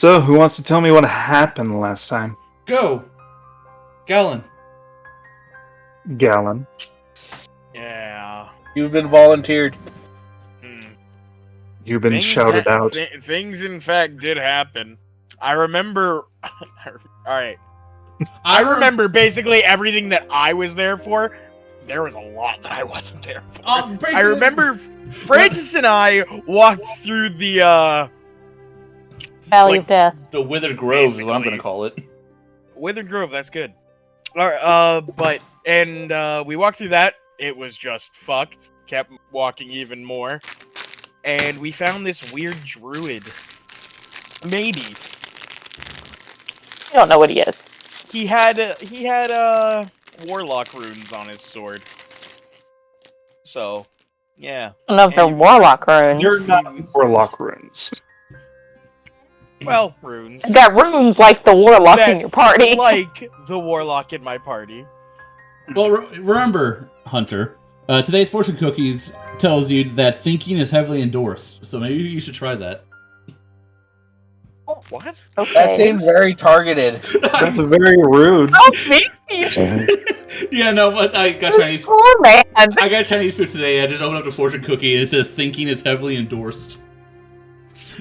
So, who wants to tell me what happened last time? Go! Gallon. Gallon. Yeah. You've been volunteered. You've been shouted out. Things, in fact, did happen. I remember... Alright. I remember basically everything that I was there for. There was a lot that I wasn't there for. I remember Francis and I walked through the, Valley of Death. The Withered Grove is what I'm going to call it. Withered Grove, that's good. We walked through that. It was just fucked. Kept walking even more. And we found this weird druid. Maybe. I don't know what he is. He had warlock runes on his sword. So, yeah. I don't know if they're warlock runes. You're not warlock runes. Well, runes. I got runes like the warlock in your party. Like the warlock in my party. Well, remember, Hunter, today's fortune cookies tells you that thinking is heavily endorsed, so maybe you should try that. What? Okay. That seemed very targeted. That's very rude. Oh, me? Yeah, no, but I got Chinese. Poor man. I got Chinese food today. I just opened up the fortune cookie and it says thinking is heavily endorsed.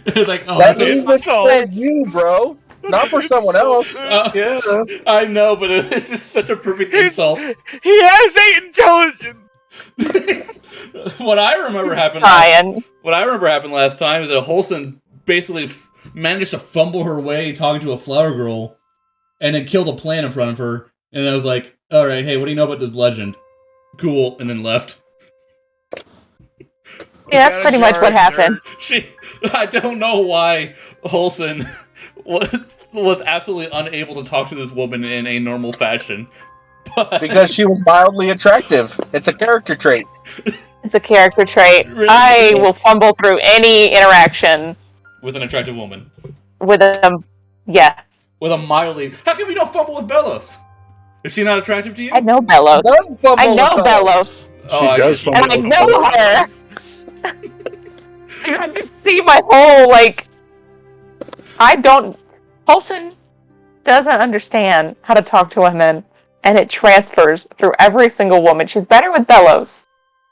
It's like, oh, That that's means it's for you, bro. Not for someone else. Yeah. I know, but it's just such a perfect insult. He has 8 intelligence. What I remember happened. What I remember happened last time is that Holson basically managed to fumble her way talking to a flower girl, and then killed a plant in front of her. And I was like, "All right, hey, what do you know about this legend?" Cool, and then left. Yeah, that's pretty much what happened. I don't know why Holson was absolutely unable to talk to this woman in a normal fashion. But Because she was mildly attractive. It's a character trait. It's a character trait. Really? I will fumble through any interaction with an attractive woman. with a... Yeah. With a mildly... How come you don't fumble with Bellos? Is she not attractive to you? I know Bellos. I know Bellos. Oh, She does And I fumble. know her. I just see my whole, Paulson doesn't understand how to talk to women, and it transfers through every single woman. She's better with Bellows.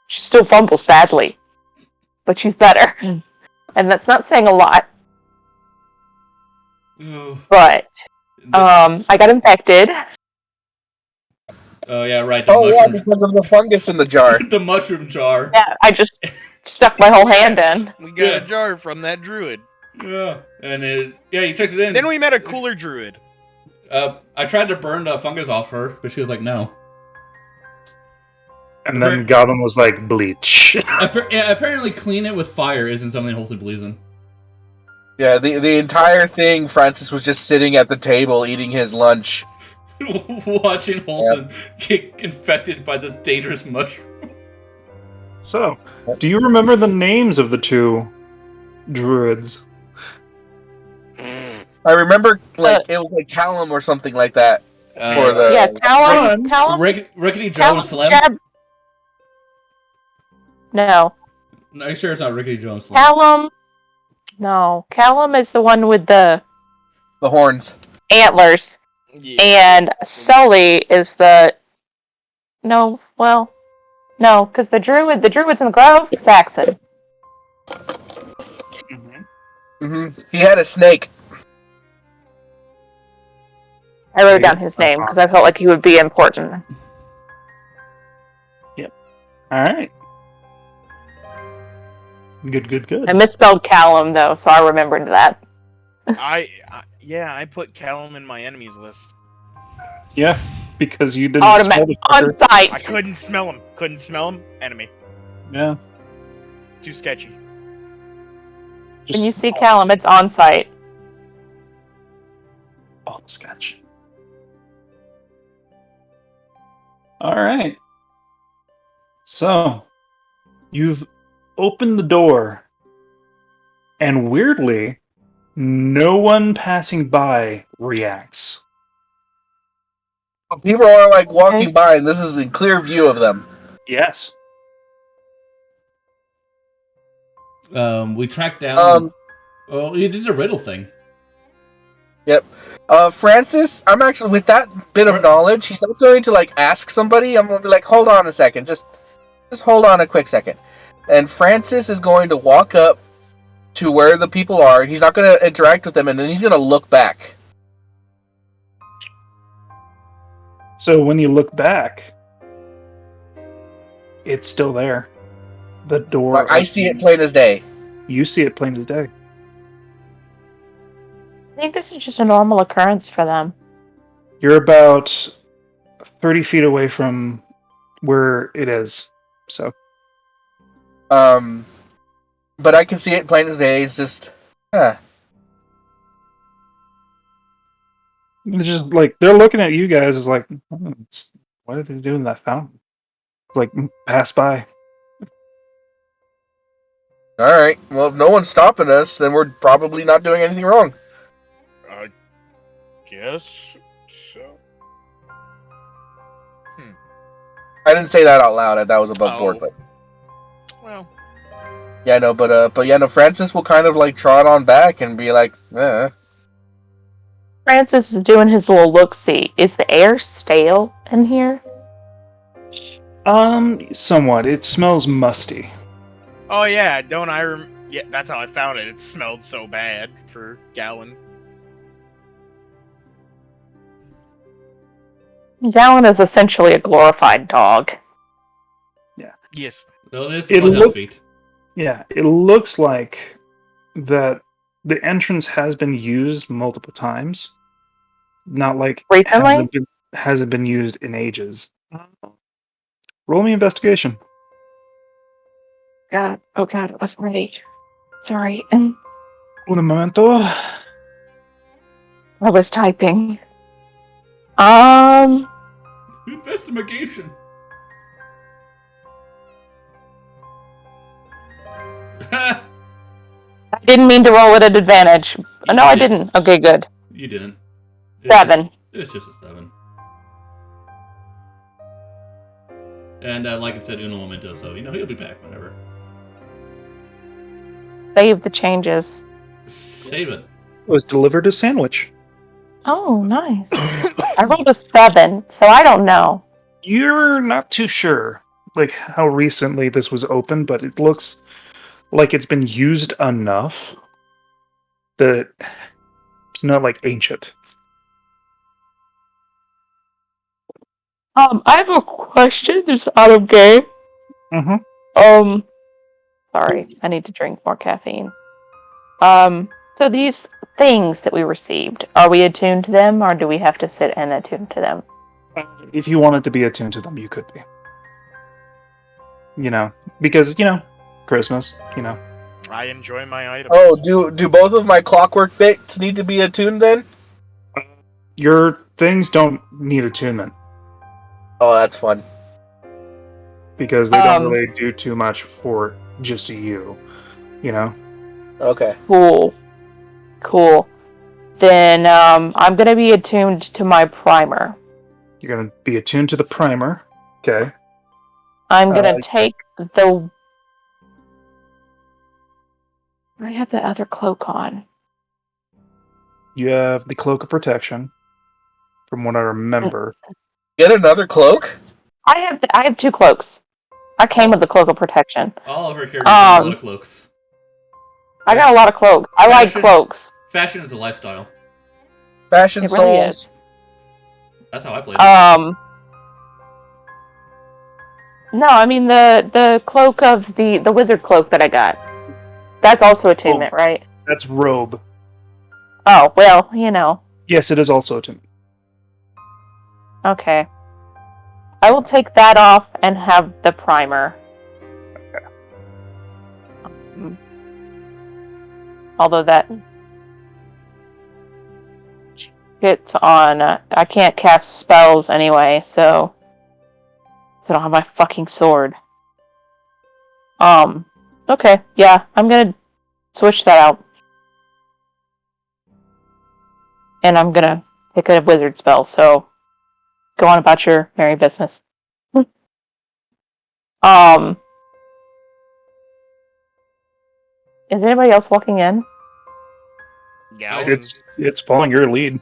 She still fumbles badly, but she's better. And that's not saying a lot. But, I got infected. Oh, yeah, right. Yeah, because of the fungus in the jar. The mushroom jar. Yeah, I just stuck my whole hand in. We got a jar from that druid. Yeah, and you checked it in. Then we met a cooler druid. I tried to burn the fungus off her, but she was like, no. And then Goblin was like, bleach. Apparently clean it with fire isn't something Holson believes in. Yeah, the entire thing, Francis was just sitting at the table eating his lunch. Watching Holson get infected by this dangerous mushroom. So, do you remember the names of the two druids? I remember, it was like Callum or something like that. Callum. Rickety Joe and Slim? No. Are you sure it's not Rickety Joe and Slim? Callum. No. Callum is the one with the horns. Antlers. Yeah. And Sully is the... No, because the druid's in the grove, Saxon. He had a snake. I wrote down his name because I felt like he would be important. Yep. Alright. Good. I misspelled Callum, though, so I remembered that. I put Callum in my enemies list. Yeah, because you didn't on site. I couldn't smell him. Enemy. Yeah. Too sketchy. When you see Callum, it's on site. All the sketch. Alright. So, you've opened the door, and weirdly, no one passing by reacts. People are walking by, and this is in clear view of them. Yes. We tracked down. Well, you did the riddle thing. Yep. Francis, I'm actually with that bit of knowledge. He's not going to like ask somebody. I'm gonna be like, hold on a second, just hold on a quick second. And Francis is going to walk up to where the people are. He's not going to interact with them, and then he's going to look back. So when you look back, it's still there. The door. Like, I see it plain as day. You see it plain as day. I think this is just a normal occurrence for them. You're about 30 feet away from where it is. So. But I can see it plain as day. It's just, It's just like they're looking at you guys as like, what are they doing in that fountain? It's like pass by. All right. Well, if no one's stopping us, then we're probably not doing anything wrong. I guess so. I didn't say that out loud. That was above board, but well, yeah, no, but yeah, no. Francis will kind of like trot on back and be like, Francis is doing his little look-see. Is the air stale in here? Somewhat. It smells musty. Oh yeah, don't I? Yeah, that's how I found it. It smelled so bad for Gallon. Gallon is essentially a glorified dog. Yeah. Yes. Well, it feet. Yeah, it looks like that the entrance has been used multiple times. Not like Recently? hasn't been used in ages. Roll me investigation. God, oh god, it wasn't ready. Sorry. I Un momento. was typing. Investigation. I didn't mean to roll it at advantage. No, I didn't. Okay, good. You didn't. 7. It's just a 7. And like it said, uno momento, so he'll be back whenever. Save the changes. Save it. It was delivered as sandwich. Oh, nice. I rolled a 7, so I don't know. You're not too sure, like how recently this was opened, but it looks like it's been used enough that it's not like ancient. I have a question. Just out of game. Mm-hmm. Sorry, I need to drink more caffeine. So these things that we received, are we attuned to them, or do we have to sit and attune to them? If you wanted to be attuned to them, you could be. Because Christmas. I enjoy my items. oh, do both of my clockwork bits need to be attuned then? Your things don't need attunement Oh, that's fun. because they don't really do too much for just you. Okay. Cool. Then I'm gonna be attuned to my primer. You're gonna be attuned to the primer. Okay. I'm gonna take the. I have the other cloak on. You have the cloak of protection, from what I remember. Get another cloak? I have 2 cloaks. I came with the cloak of protection. All of her characters have a lot of cloaks. I got a lot of cloaks. I like cloaks. Fashion is a lifestyle. Fashion It really souls. is. That's how I played it. No, I mean the cloak of the wizard cloak that I got. That's also attunement, right? That's robe. Oh, well, Yes, it is also attunement. Okay. I will take that off and have the primer. Although that hits on... I can't cast spells anyway, so I don't have my fucking sword. Okay, yeah, I'm gonna switch that out. And I'm gonna pick a wizard spell, so go on about your merry business. Is anybody else walking in? Gallon. It's following your lead.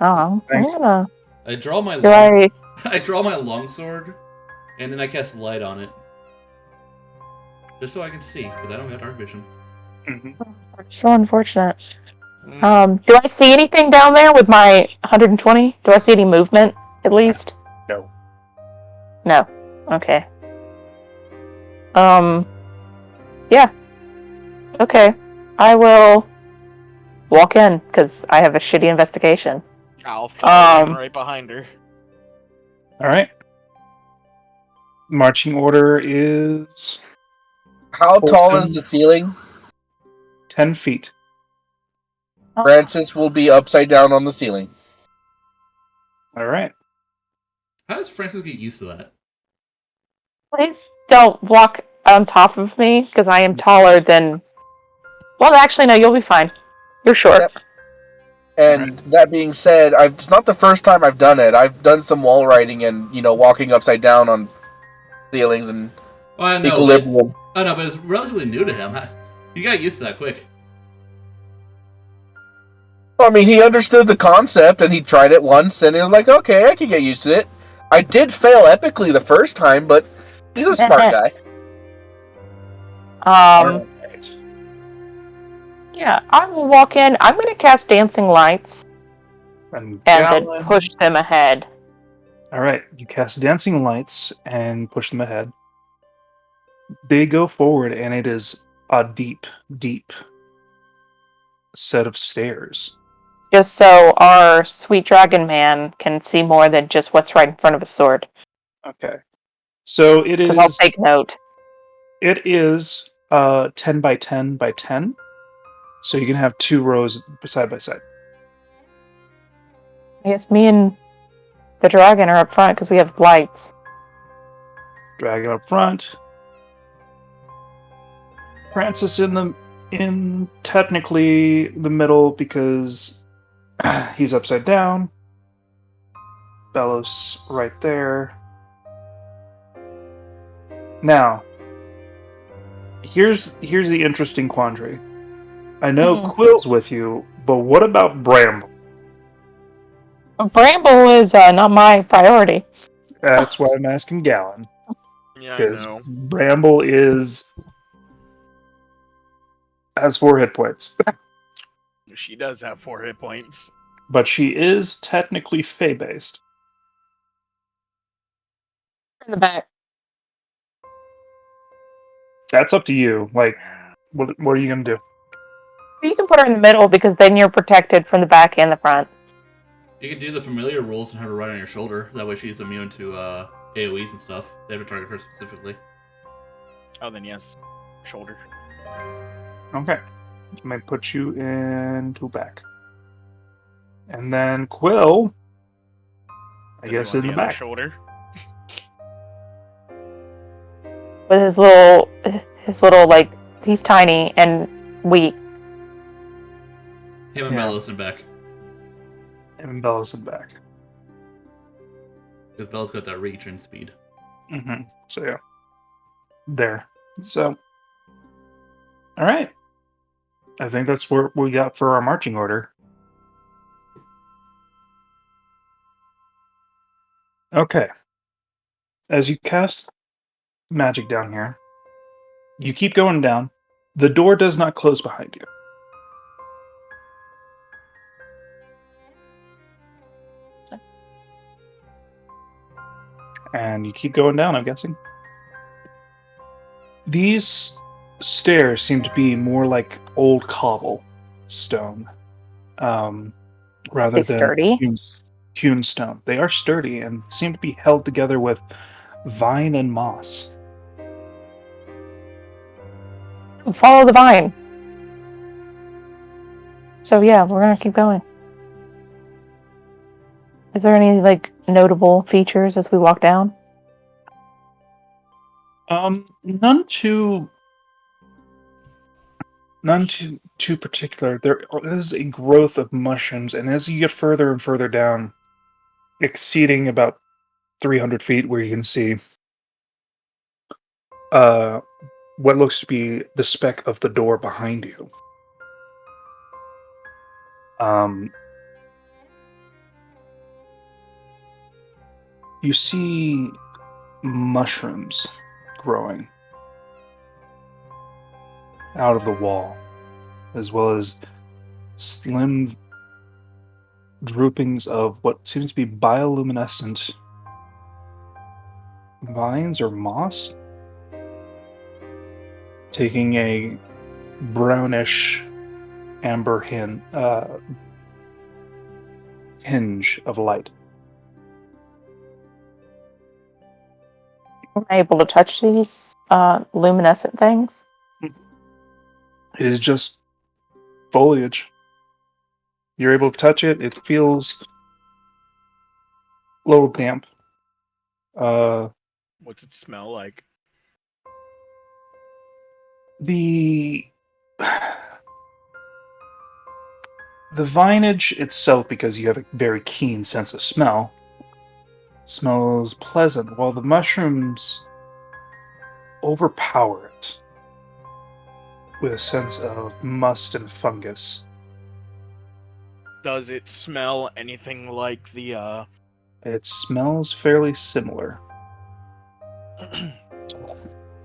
Oh, Thanks. yeah. I draw my Do I? I draw my longsword, and then I cast light on it, just so I can see, because I don't have dark vision. So unfortunate. Mm. Do I see anything down there with my 120? Do I see any movement, at least? No. No. Okay. Yeah. Okay. I will walk in, because I have a shitty investigation. I'll follow in Um, right behind her. All right. Marching order is How tall is Holston. the ceiling? 10 feet. Francis will be upside down on the ceiling. All right. How does Francis get used to that? Please don't walk on top of me, because I am taller than... Well, actually, no, you'll be fine. You're short. Yep. And that being said, it's not the first time I've done it. I've done some wall riding and walking upside down on ceilings and Well, I know, equilibrium. but it's relatively new to him. You got used to that quick. I mean, he understood the concept and he tried it once and he was like, "Okay, I can get used to it." I did fail epically the first time, but he's a smart guy. All right. Yeah, I will walk in. I'm going to cast Dancing Lights And and Galen. then push them ahead. All right. You cast dancing lights and push them ahead. They go forward, and it is a deep, deep set of stairs. Just so our sweet dragon man can see more than just what's right in front of his sword. Okay. So it Because I'll is. take note. It is 10 by 10 by 10. So you can have 2 rows side by side. I guess me and the dragon are up front because we have lights. Dragon up front. Francis in technically the middle because he's upside down. Bellows right there. Now, here's the interesting quandary. I know Quill's with you, but what about Bramble? Bramble is not my priority. That's why I'm asking Galen. Yeah, I Because know. Bramble has 4 hit points. She does have 4 hit points. But she is technically Fey-based. In the back. That's up to you. Like, what are you going to do? You can put her in the middle because then you're protected from the back and the front. You can do the familiar rules and have her right on your shoulder. That way she's immune to AoEs and stuff. They have to target her specifically. Oh, then yes. Shoulder. Okay. Let me put you into back. And then Quill, I Does guess, he in want the other back. shoulder. With his little, like, he's tiny and weak. Him and Bellows in back. And Bella's in back. Because Bella's got that reach and speed. Mm-hmm. So, yeah. There. So, all right. I think that's what we got for our marching order. Okay. As you cast magic down here, you keep going down. The door does not close behind you. And you keep going down, I'm guessing. These stairs seem to be more like old cobble stone, rather than sturdy? hewn stone. They are sturdy and seem to be held together with vine and moss. Follow the vine. So yeah, we're gonna keep going. Is there any, like, notable features as we walk down? None too particular. There is a growth of mushrooms, and as you get further and further down, exceeding about 300 feet, where you can see what looks to be the speck of the door behind you. You see mushrooms growing out of the wall, as well as slim droopings of what seems to be bioluminescent vines or moss, taking a brownish amber hinge of light. Am I able to touch these luminescent things? It is just foliage. You're able to touch it. It feels a little damp. What's it smell like? The vinage itself, because you have a very keen sense of smell, smells pleasant, while the mushrooms overpower it with a sense of must and fungus. Does it smell anything like the It smells fairly similar.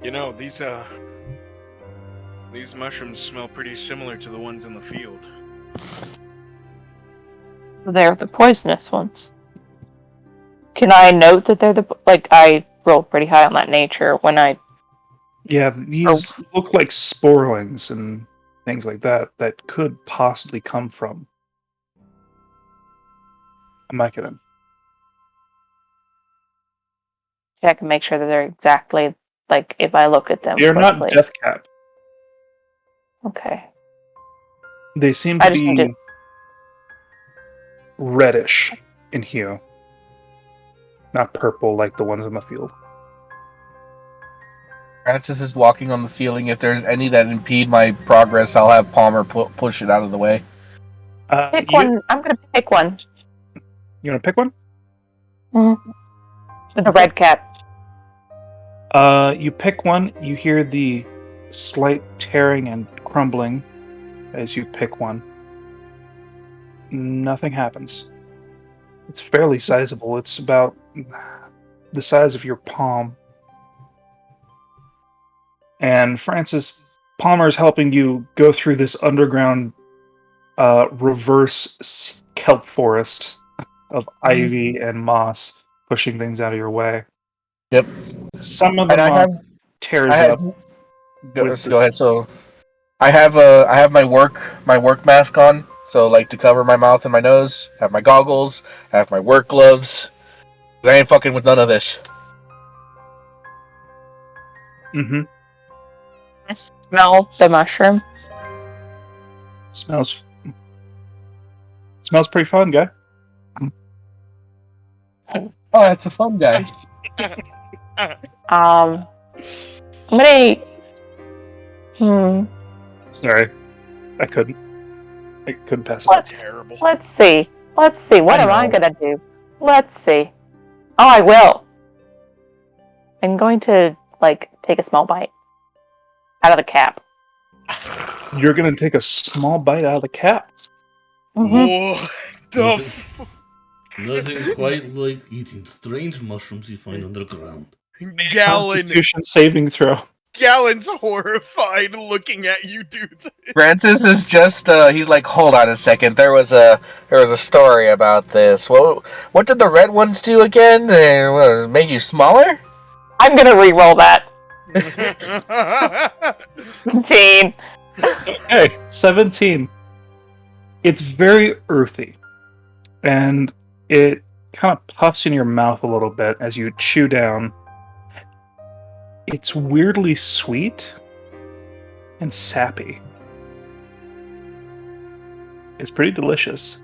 You know, these mushrooms smell pretty similar to the ones in the field. They're the poisonous ones. Can I note that they're I roll pretty high on that nature when I... Yeah, these look like sporelings and things like that could possibly come from a Mycodon. check and make sure that they're exactly like if I look at them They're closely. not death cap. Okay. They seem to be reddish in hue, not purple like the ones in the field. Francis is walking on the ceiling. If there's any that impede my progress, I'll have Palmer push it out of the way. Pick one. I'm going to pick one. You want to pick one? Mm-hmm. With a red cap. You pick one. You hear the slight tearing and crumbling as you pick one. Nothing happens. It's fairly sizable. It's about the size of your palm. And Francis, Palmer's helping you go through this underground reverse kelp forest of ivy and moss, pushing things out of your way. Yep. Some of the moss tears up. Go ahead. So, I have my work mask on, so like to cover my mouth and my nose. I have my goggles. I have my work gloves. I ain't fucking with none of this. Mm-hmm. I smell the mushroom. Smells pretty fun, guy. Oh, that's a fun guy. I'm gonna. Sorry, I couldn't pass it. Terrible. Let's see. What am I gonna do? Let's see. Oh, I will. I'm going to take a small bite out of the cap. You're gonna take a small bite out of the cap. Mm-hmm. Nothing quite like eating strange mushrooms you find underground. Constitution saving throw. Gallon's horrified looking at you, dude. Francis is just he's like, hold on a second. There was a story about this. What did the red ones do again? What, made you smaller? I'm gonna re-roll that. 17. Hey, 17. It's very earthy, and it kind of puffs in your mouth a little bit as you chew down. It's weirdly sweet and sappy. It's pretty delicious.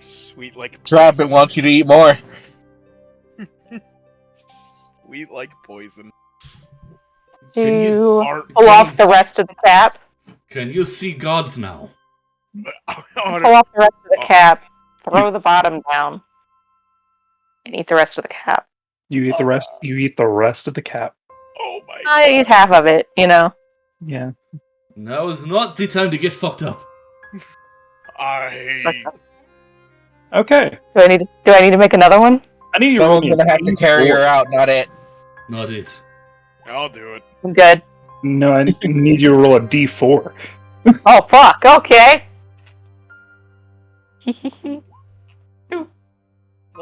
Sweet like Drop it wants you to eat more. Sweet like poison. Do you pull off the rest of the cap? Can you see gods now? Pull off the rest of the cap, throw the bottom down, and eat the rest of the cap. You eat the rest. You eat the rest of the cap. Oh my! I eat half of it, you know. Yeah. Now is not the time to get fucked up. Okay. Do I need to make another one? I need you to roll Someone's me a gonna have to carry her D4. out, not it. Not it. I'll do it. I'm good. No, I need you to roll a D4. Oh fuck. Okay.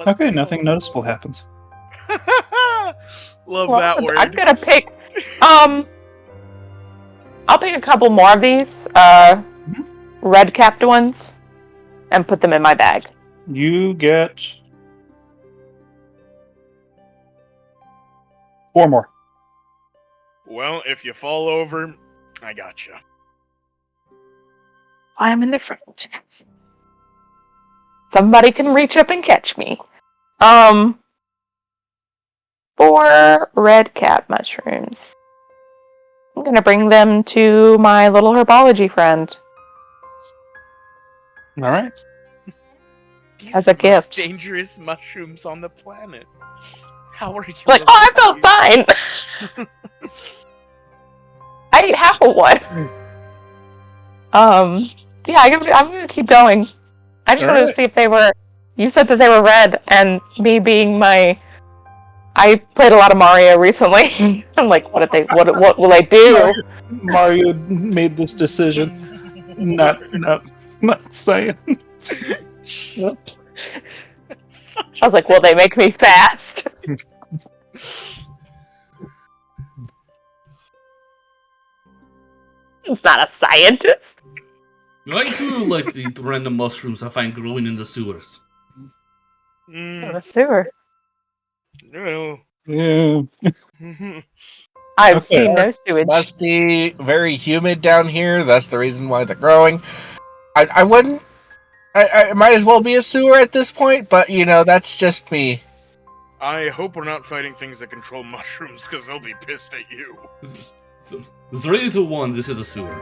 Okay, nothing noticeable happens. Love Well, that word. I'm gonna pick. I'll pick a couple more of these red capped ones and put them in my bag. You get 4 more. Well, if you fall over, I gotcha. I'm in the front. Somebody can reach up and catch me. 4 red cap mushrooms. I'm gonna bring them to my little herbology friend. All right. These As are a the most gift. dangerous mushrooms on the planet. How are you? Like, oh, I felt fine. I ate half of one. Yeah, I'm gonna keep going. I just wanted to see if they were. You said that they were red, and me being my. I played a lot of Mario recently. I'm like, what will they do? Mario made this decision. Not science. I was like, will they make me fast? He's not a scientist. I too like the random mushrooms I find growing in the sewers. In the sewer. No. Yeah. I've seen no sewage. Musty, very humid down here. That's the reason why they're growing. I wouldn't. I might as well be a sewer at this point, but that's just me. I hope we're not fighting things that control mushrooms, because they'll be pissed at you. 3 to 1, this is a sewer.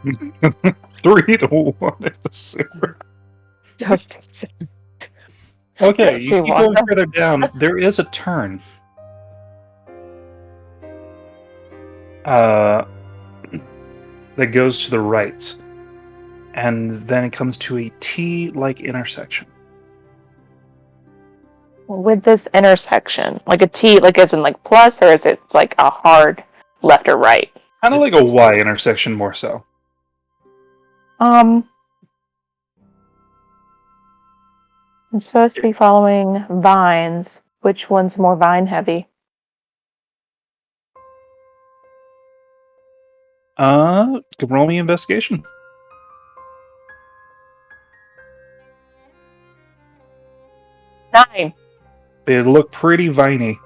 3 to 1 in the sewer. Don't think so. Okay, Let's you see, keep going further down. There is a turn. That goes to the right. And then it comes to a T-like intersection. With this intersection, like a T, like as in like plus, or is it like a hard left or right? Kind of like a Y intersection, more so. I'm supposed to be following vines. Which one's more vine heavy? Roll me investigation. 9. They look pretty viney.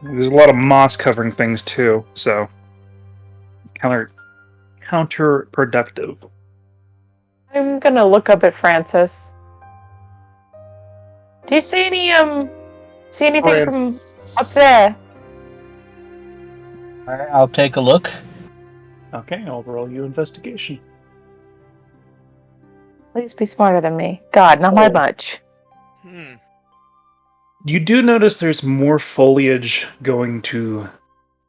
There's a lot of moss covering things too, so it's counterproductive. I'm gonna look up at Francis. Do you see anything from up there? Alright, I'll take a look. Okay, I'll roll you investigation. Please be smarter than me. God, not by much. You do notice there's more foliage going to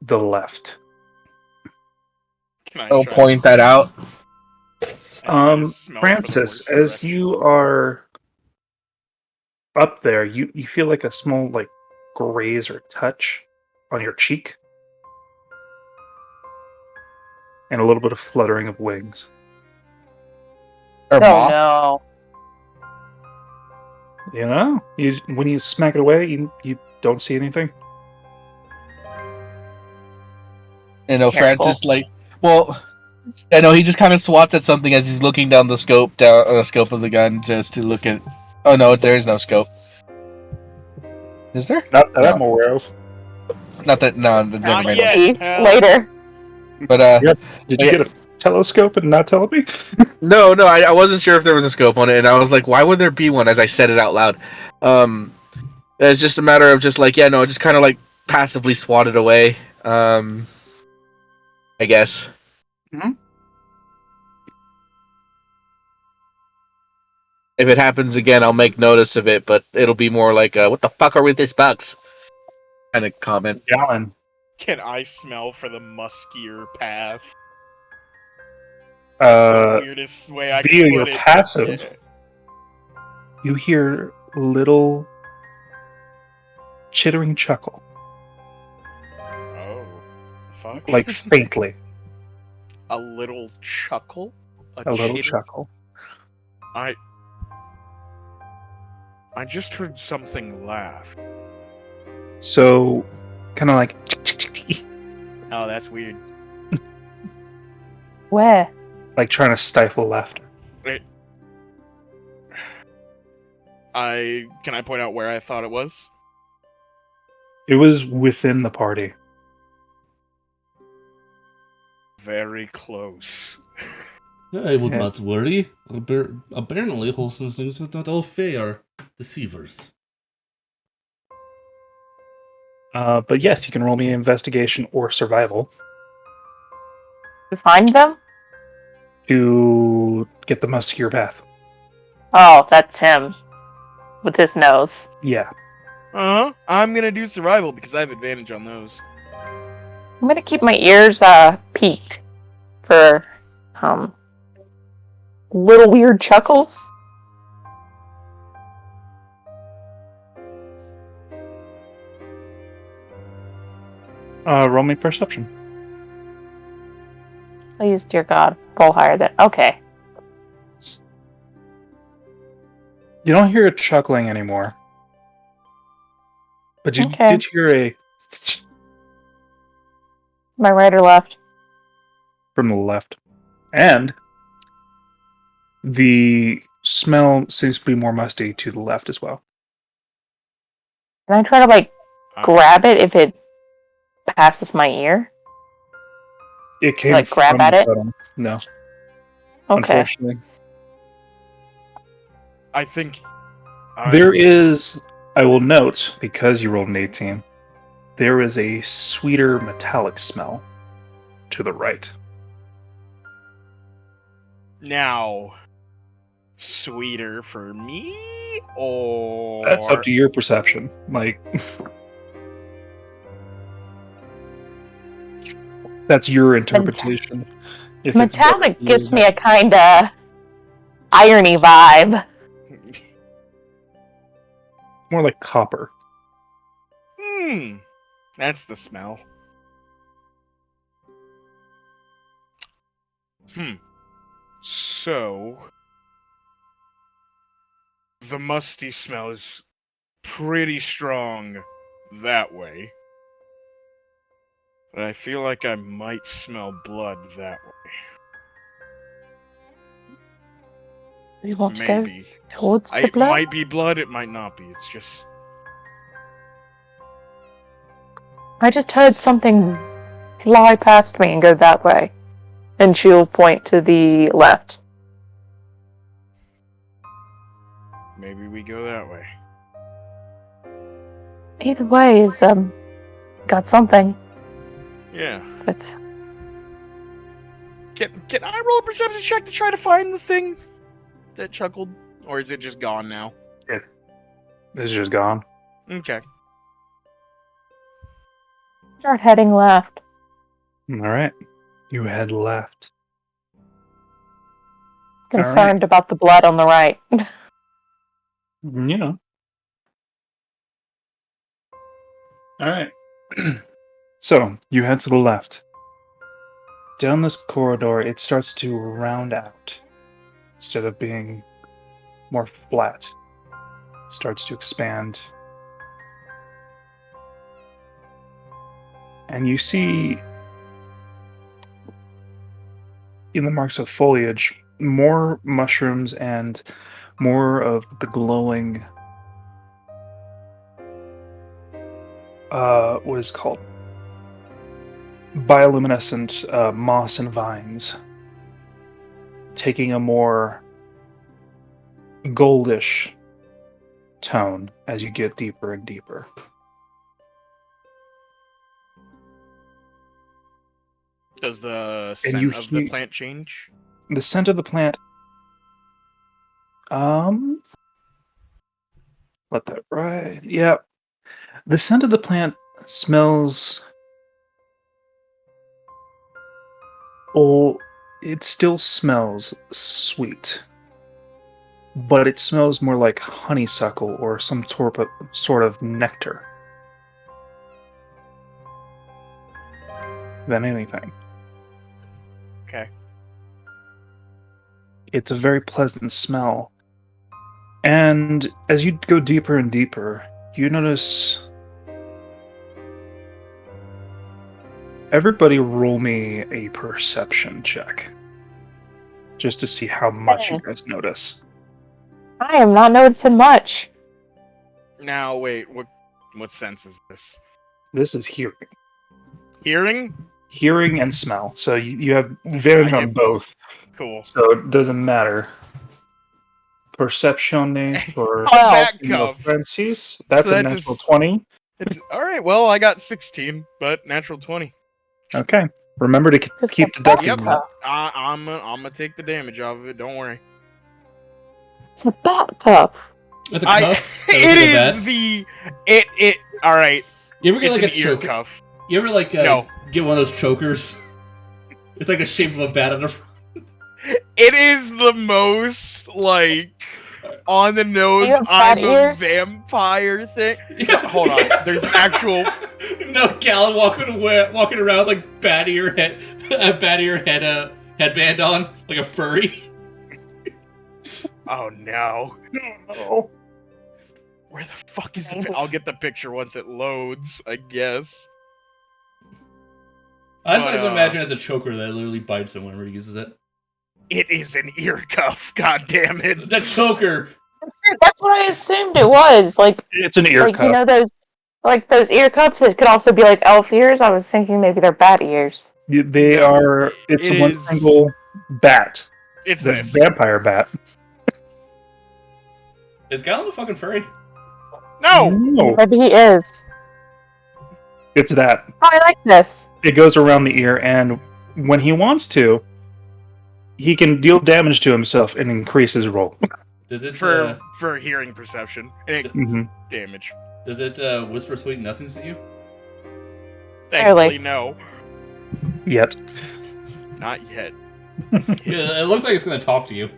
the left. I'll point that out. Francis, as you are up there, you feel like a small graze or touch on your cheek. And a little bit of fluttering of wings. Or moth. No. When you smack it away, you don't see anything. Francis I know he just kind of swats at something as he's looking down the scope of the gun just to look at. Oh no, there is no scope. Is there? Not that I'm aware of. Not that. No, never mind. Later. But Did you get a telescope and not tell me? No, I wasn't sure if there was a scope on it, and I was like, why would there be one? As I said it out loud. It's just a matter of just just kind of passively swatted away. I guess. Mm-hmm. If it happens again, I'll make notice of it, but it'll be more like, what the fuck are with these bugs? Kind of comment. Gallon. Can I smell for the muskier path? The weirdest way I via can your put it. passive, Yeah. you hear a little chittering chuckle, Oh, fuck. like faintly, A little chuckle? a little chitter- chuckle. I just heard something laugh. So, kind of like, Oh, that's weird. Where? like trying to stifle laughter. Can I point out where I thought it was? It was within the party. Very close. I would Yeah. not worry. Apparently, wholesome things are not all fair. Deceivers. But yes, you can roll me an investigation or survival To find them? to get the muskier path. Oh, that's him. With his nose. Yeah. I'm gonna do survival because I have advantage on those. I'm gonna keep my ears peaked for little weird chuckles. Roll me perception. Please, dear God, roll higher than. Okay. You don't hear it chuckling anymore. But you Okay. did hear a My right or left? from the left. And the smell seems to be more musty to the left as well. Can I try to grab it if it passes my ear? It came Like, grab from at the it? bottom. No, Okay. unfortunately. I think There is, I will note, because you rolled an 18, there is a sweeter metallic smell to the right. now sweeter for me, or That's up to your perception. Like, that's your interpretation. If it's Metallic better gives for me you. a kind of irony vibe. More like copper. That's the smell. So the musty smell is pretty strong that way. But I feel like I might smell blood that way. We want to go Maybe. towards the It blood? might be blood, it might not be. It's just... I just heard something fly past me and go that way. And she'll point to the left. Maybe we go that way. Either way is, got something. Yeah. But Can I roll a perception check to try to find the thing that chuckled? Or is it just gone now? It's just gone. Okay. start heading left. All right. You head left. Concerned about the blood on the right. You know. All right. So, you head to the left. Down this corridor, it starts to round out. Instead of being more flat, it starts to expand. And you see, in the marks of foliage, more mushrooms and more of the glowing, what is it called? Bioluminescent moss and vines, taking a more goldish tone as you get deeper and deeper. Does the And scent you of the hear- plant change? The scent of the plant, let that ride. Yeah. The scent of the plant smells Well, it still smells sweet, but it smells more like honeysuckle or some sort of nectar than anything. Okay. It's a very pleasant smell. And as you go deeper and deeper, you notice. Everybody roll me a perception check. Just to see how much you guys notice. I am not noticing much. Now, wait, what sense is this? This is hearing. Hearing? Hearing and smell. So you have advantage on both. Cool. So it doesn't matter. Perception for Back Senor cuff. Francis. That's So a that's natural 20. All right. Well, I got 16, but natural 20. Okay. Remember to Just keep a deducting bat that. cuff. I'm gonna take the damage off of it. Don't worry. It's a bat cuff. With a cuff? It is the it. All right. You ever get It's like an a ear choker? cuff. You ever like No. get one of those chokers? It's like the shape of a bat on the front. It is the most like on the nose. You have I'm bat a ears? vampire thing. No, hold on. There's actual. No, Gallon walking around like a bat ear headband on, like a furry. Oh no. Oh. Where the fuck is the? I'll get the picture once it loads. I guess. I just But, like to imagine it's a choker that literally bites someone whenever he uses it. It is an ear cuff. God damn it. The choker. That's what I assumed it was. Like, It's an ear like cuff. you know those ear cups that could also be like elf ears. I was thinking maybe they're bat ears. They No, are. It's it one is- single bat. It's The this. vampire bat. Is Gallon a fucking furry? No. No. Maybe he is. It's that. Oh, I like this. It goes around the ear, and when he wants to, he can deal damage to himself and increase his roll. Does it For hearing perception and hmm damage. does it whisper sweet nothings to you? Thankfully, no. Yet. Not yet. Yeah, it looks like it's gonna talk to you.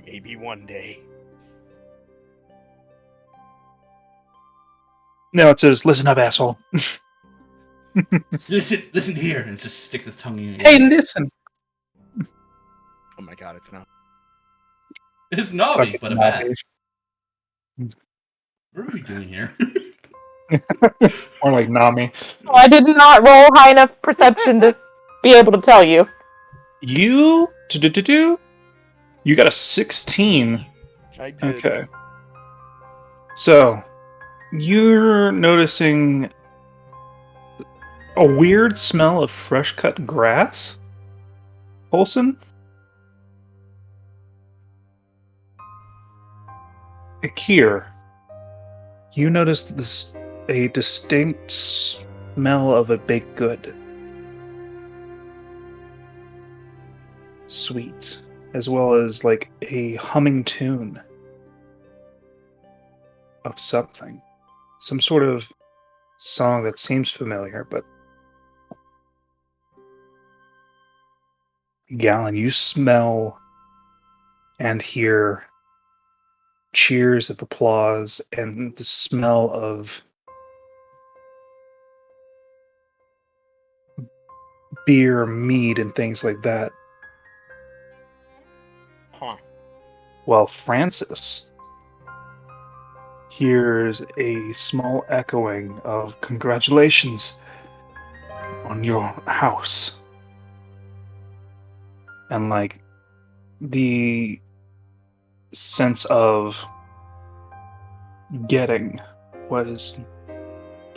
Maybe one day. No, it says, "Listen up, asshole." Listen here, and it just sticks its tongue in your Hey, ear. listen. Oh my god, it's not. It's Navi, but a bat. Nami. What are we doing here? More like Nami. Oh, I did not roll high enough perception to be able to tell you. You you got a 16. I did. Okay. So, you're noticing a weird smell of fresh cut grass? Olson? Akir, you notice a distinct smell of a baked good. Sweet, as well as like a humming tune of something. Some sort of song that seems familiar, but Gallon, you smell and hear cheers of applause and the smell of beer, mead, and things like that. Huh. While Francis hears a small echoing of congratulations on your house. And like the sense of getting what is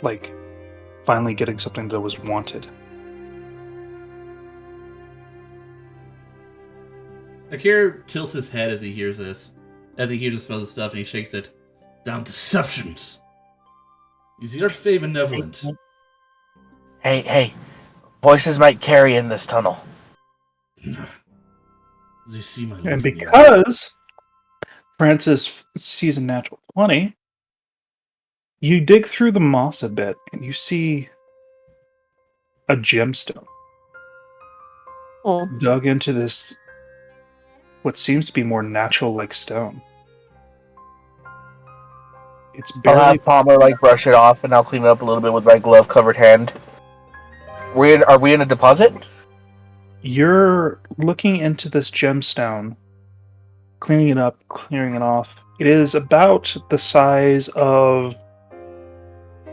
like finally getting something that was wanted. Akira tilts his head as he hears this, as he hears and smells the stuff, and he shakes it. Damn deceptions! Is your fate benevolent? Hey, voices might carry in this tunnel. They see my And little because Francis sees a natural 20, you dig through the moss a bit and you see a gemstone. Oh. dug into this, what seems to be more natural-like stone. It's I'll barely. have Palmer brush it off, and I'll clean it up a little bit with my glove-covered hand. Are we in a deposit? You're looking into this gemstone, cleaning it up, clearing it off. It is about the size of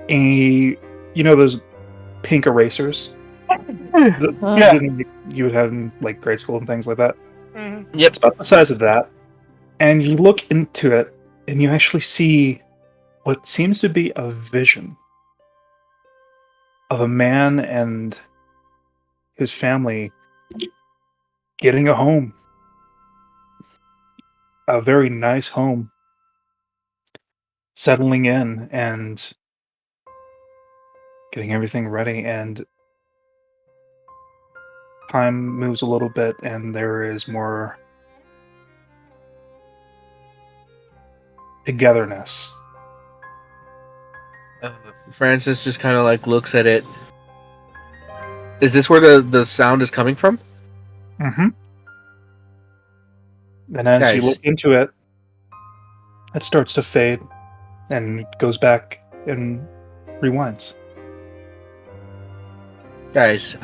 those pink erasers that you would have in grade school and things like that. Mm-hmm. Yep. It's about the size of that, and you look into it, and you actually see what seems to be a vision of a man and his family getting a home, a very nice home, settling in and getting everything ready. And time moves a little bit, and there is more togetherness. Francis just kind of looks at it. Is this where the sound is coming from? Mm-hmm. And as you Guys. look into it, it starts to fade and goes back and rewinds. Guys,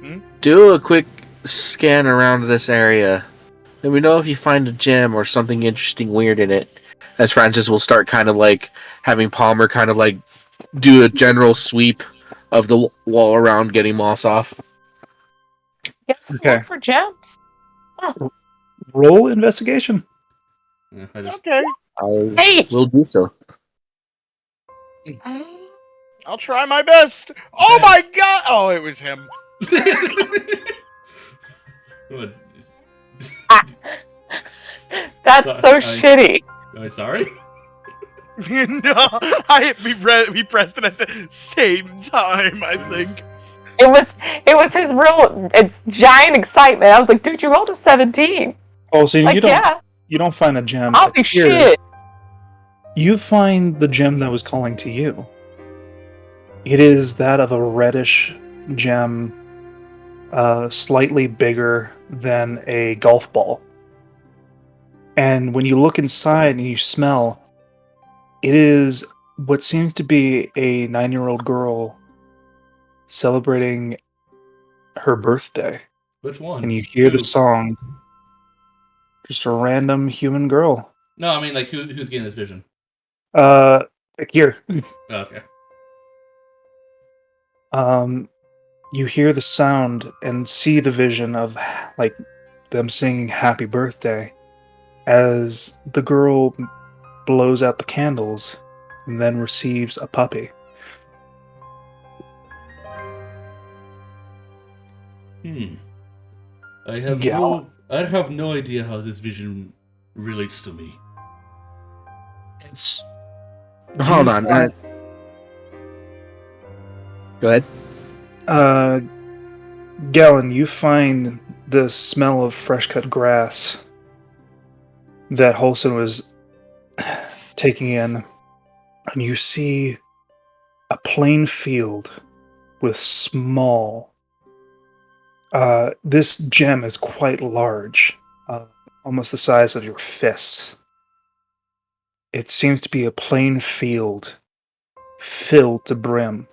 Hmm? do a quick scan around this area. Let me know if you find a gem or something interesting weird in it. As Francis will start kind of having Palmer kind of do a general sweep of the wall around, getting moss off. Yes, Okay. look for gems. Roll investigation. Yeah, Okay, I Hey! will do so. I'll try my best. Oh my god! Oh, it was him. What? That's so shitty. Am I sorry? No, we pressed it at the same time, I think. It was his it's giant excitement. I was like, dude, you rolled a 17. Oh, so you don't find a gem. I'll see shit. You find the gem that was calling to you. It is that of a reddish gem, slightly bigger than a golf ball. And when you look inside and you smell, it is what seems to be a 9-year-old girl celebrating her birthday. Which one? And you hear the song. Just a random human girl. No, I mean, who's getting this vision? Here. Oh, okay. You hear the sound and see the vision of them singing happy birthday as the girl blows out the candles and then receives a puppy. I have no idea how this vision relates to me. Hold on. Go ahead. Galen, you find the smell of fresh cut grass that Holson was taking in, and you see a plain field with small. This gem is quite large, almost the size of your fist. It seems to be a plain field filled to brim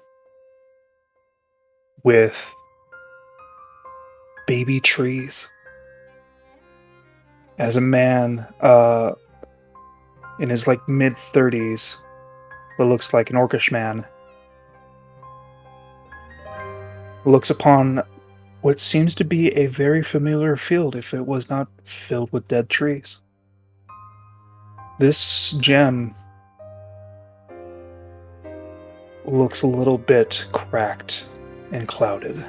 with baby trees. As a man in his mid-30s, what looks like an orcish man, looks upon what seems to be a very familiar field if it was not filled with dead trees. This gem looks a little bit cracked and clouded.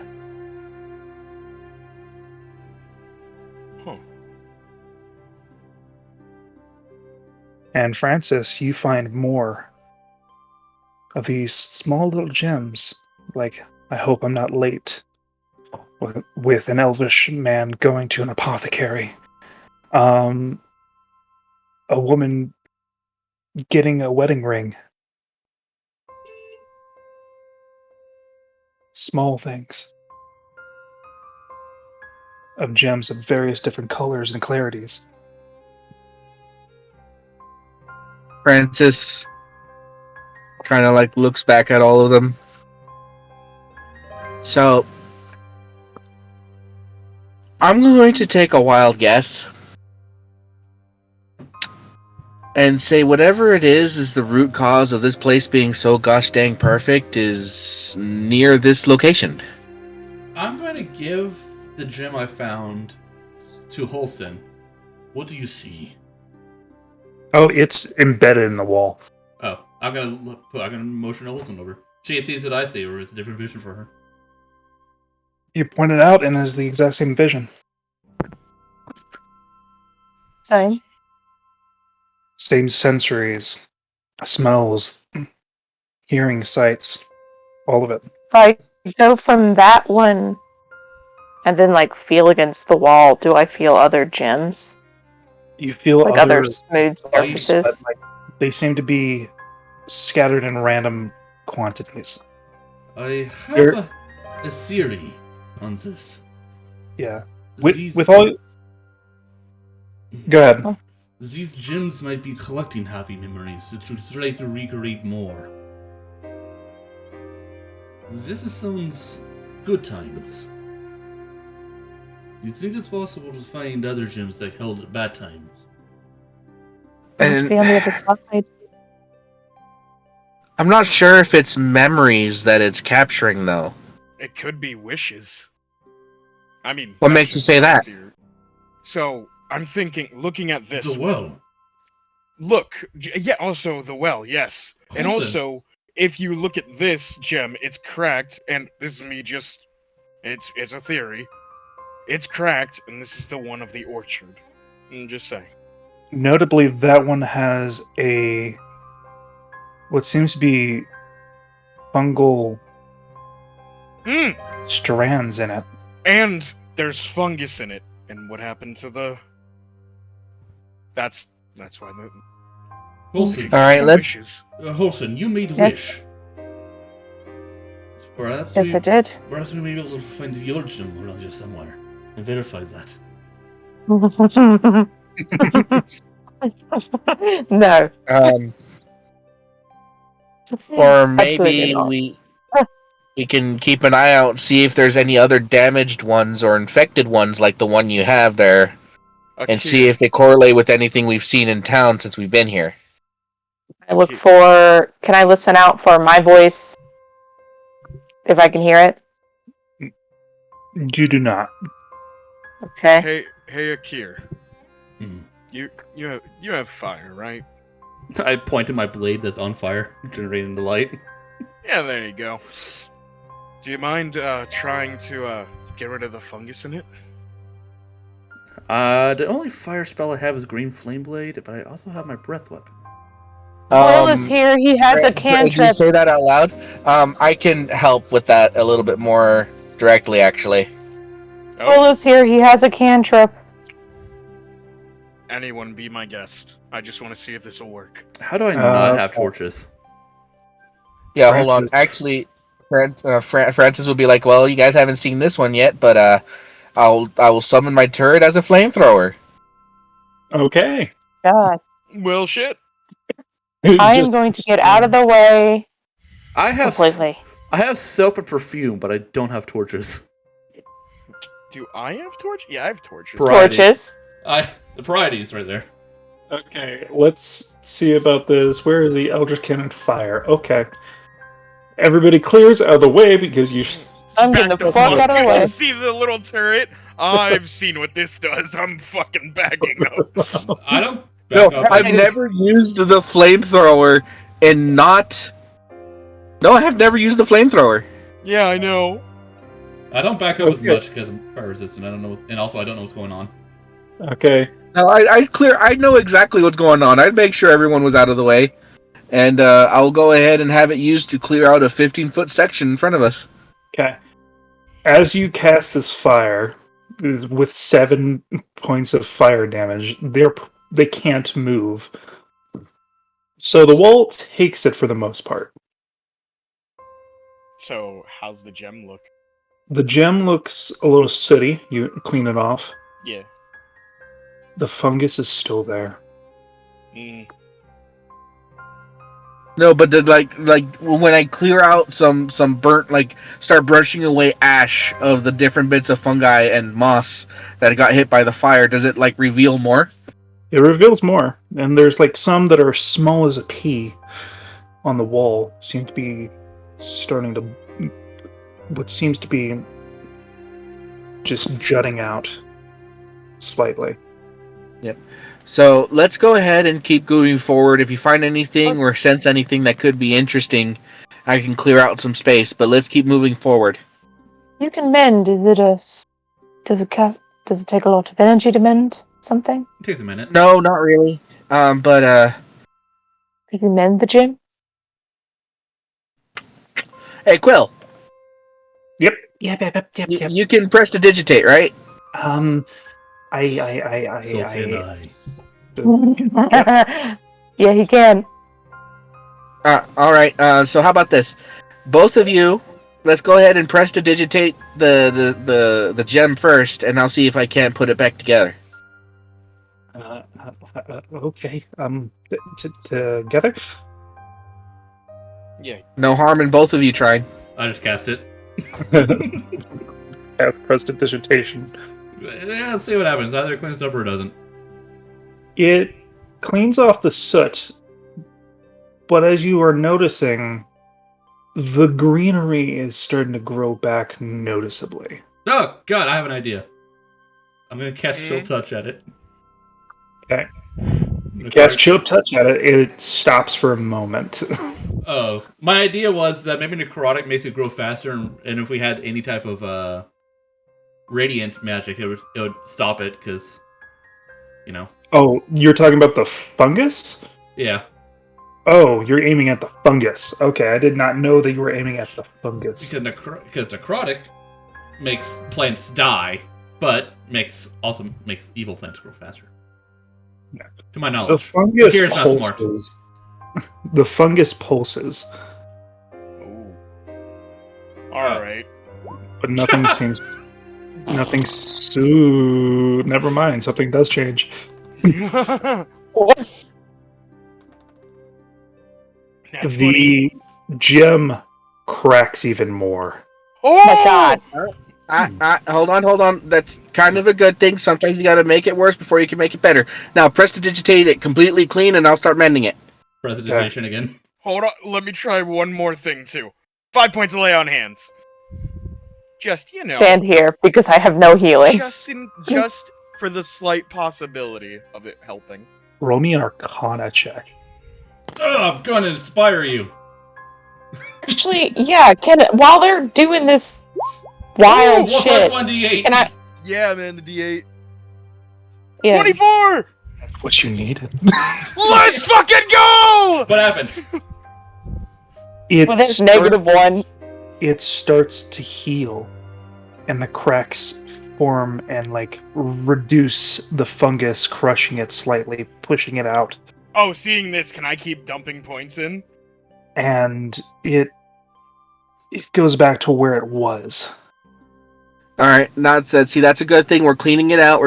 And Francis, you find more of these small little gems, I hope I'm not late, with an elvish man going to an apothecary. A woman getting a wedding ring. Small things. of gems of various different colors and clarities. Francis kind of like looks back at all of them. So, I'm going to take a wild guess and say whatever it is the root cause of this place being so gosh dang perfect is near this location. I'm going to give the gem I found to Holson. What do you see? Oh, it's embedded in the wall. Oh, I'm gonna motion Holson over. She sees what I see, or it's a different vision for her. You point it out, and it's the exact same vision. Same. Same sensories, smells, hearing, sights, all of it. If I go from that one and then like feel against the wall, do I feel other gems? You feel Like other smooth ice, but surfaces? they seem to be scattered in random quantities. I have a theory on this. Yeah. With all... Go ahead. These gems might be collecting happy memories to try to recreate more. This sounds good times. Do you think it's possible to find other gems that held bad times? And be on the other side. I'm not sure if it's memories that it's capturing, though. It could be wishes. I mean, What that's makes you just say my that? theory. So, I'm thinking, looking at this. The well. Look, yeah, also the well, yes. And Holson. also, if you look at this gem, it's cracked, and this is me just... It's a theory. It's cracked, and this is the one of the orchard. I'm just saying. Notably, that one has what seems to be fungal strands in it. And there's fungus in it. And what happened to the... That's why the... Holson. Alright, let's... Wishes. Holson, you made a Yes. wish. Perhaps Yes, I did. Perhaps we may be able to find the other gem around here somewhere and verify that. No. Or Absolutely maybe not. we can keep an eye out and see if there's any other damaged ones or infected ones like the one you have there, and see if they correlate with anything we've seen in town since we've been here. I look for... Can I listen out for my voice? If I can hear it? You do not. Okay. Hey, Akir. Hmm. You have fire, right? I point to my blade that's on fire, generating the light. Yeah, there you go. Do you mind trying to get rid of the fungus in it? The only fire spell I have is Green Flame Blade, but I also have my breath weapon. Will is here. He has a Did you cantrip. say that out loud? I can help with that a little bit more directly, actually. Will is here. He has a cantrip. Anyone be my guest. I just want to see if this will work. How do I not have torches? Yeah, hold on. Actually, Francis will be like, "Well, you guys haven't seen this one yet, but I will summon my turret as a flamethrower." Okay. God. Well, shit. I am going to get out of the way. I have completely. I have soap and perfume, but I don't have torches. Do I have torches? Yeah, I have torches. Torches. The varieties right there. Okay, let's see about this. Where is the Eldritch Cannon fire? Okay. Everybody clears out of the way because you... I'm getting the fuck out of the way. You see the little turret? I've seen what this does. I'm fucking backing up. I don't No, back up. I've never used the flamethrower and not... No, I have never used the flamethrower. Yeah, I know. I don't back up as much because I'm fire resistant. I don't know, and also I don't know what's going on. Okay. No, I know exactly what's going on. I'd make sure everyone was out of the way. And I'll go ahead and have it used to clear out a 15-foot section in front of us. Okay. As you cast this fire, with 7 points of fire damage, they can't move. So the wall takes it for the most part. So, how's the gem look? The gem looks a little sooty. You clean it off. Yeah. The fungus is still there. Mm. No, but like when I clear out some burnt, like start brushing away ash of the different bits of fungi and moss that got hit by the fire, does it like reveal more? It reveals more, and there's like some that are small as a pea on the wall. Seem to be starting to what seems to be just jutting out slightly. So let's go ahead and keep moving forward. If you find anything or sense anything that could be interesting, I can clear out some space. But let's keep moving forward. You can mend. Does it take a lot of energy to mend something? It takes a minute. No, not really. But You can mend the gym. hey, Quill, Yep. you can press to digitate, right? So can I. Yeah, he can. All right. So how about this? Both of you, let's go ahead and press to digitate the gem first, and I'll see if I can't put it back together. Okay. Together. Yeah. No harm in both of you trying. I just cast it. Have prestidigitation. Yeah, let's see what happens. Either it cleans up or it doesn't. It cleans off the soot, but as you are noticing, the greenery is starting to grow back noticeably. Oh, God, I have an idea. I'm going to cast Chill Touch at it. Okay. Cast Chill Touch at it, it stops for a moment. Oh, my idea was that maybe Necrotic makes it grow faster, and if we had any type of radiant magic, it would stop it, because, you know. Oh, you're talking about the fungus? Yeah. Oh, you're aiming at the fungus. Okay, I did not know that you were aiming at the fungus. Because Necrotic makes plants die, but also makes evil plants grow faster. Yeah. To my knowledge. The fungus Kira's not smart. pulses. The fungus pulses, Ooh. All right. but nothing seems. Nothing. Never mind. Something does change. What? That's The funny. gem cracks even more. Oh My God. Hold on. That's kind of a good thing. Sometimes you gotta make it worse before you can make it better. Now press to digitate it completely clean, and I'll start mending it. Presentation again. Hold on. Let me try one more thing too. 5 points of lay on hands. Just Stand here because I have no healing. just for the slight possibility of it helping. Roll me an Arcana check. Oh, I'm going to inspire you. Actually, yeah. While they're doing this wild Ooh, shit, 1+1d8. can I? Yeah, man, the D8. Yeah. 24. That's what you needed. Let's fucking go! What happens? Well, there's -1. It starts to heal, and the cracks form and like reduce the fungus, crushing it slightly, pushing it out, Oh, seeing this, can I keep dumping points in? and it goes back to where it was. All right, now that's a good thing. We're cleaning it out.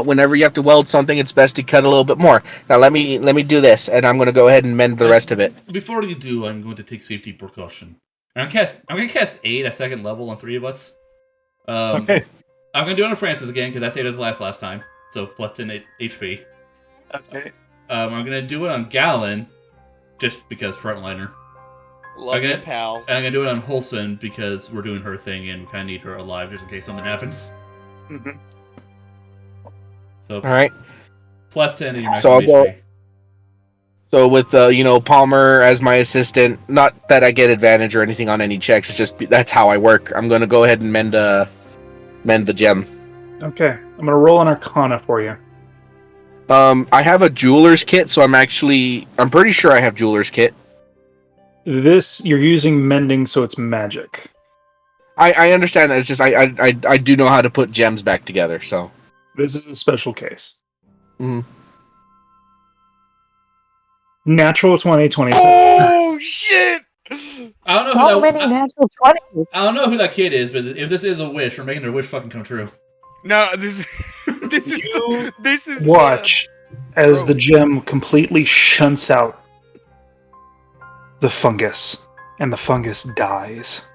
Whenever you have to weld something, it's best to cut a little bit more. Now let me do this, and I'm going to go ahead and mend the rest of it. Before you do, I'm going to take safety precaution. And I'm going to cast 8 at second level on 3 of us. Okay. I'm going to do it on Francis again, because that saved us last time. So, plus 10 HP. Okay. I'm going to do it on Gallon, just because frontliner. Love Okay. you, pal. And I'm going to do it on Holson, because we're doing her thing, and we kind of need her alive, just in case something happens. Mm-hmm. So, All right. plus 10 to your So I'll maximum go- HP. So with Palmer as my assistant, not that I get advantage or anything on any checks. It's just that's how I work. I'm going to go ahead and mend the gem. Okay. I'm gonna roll an Arcana for you. I have a jeweler's kit, so I'm pretty sure I have jeweler's kit. This you're using mending, so it's magic. I understand that. It's just I do know how to put gems back together. So. This is a special case. Mhm. Natural 20, 27. Oh shit! I don't know So who many that. natural I 20s. don't know who that kid is, but if this is a wish, we're making their wish fucking come true. No, this is You this is watch as the growth. gem completely shunts out the fungus, and the fungus dies.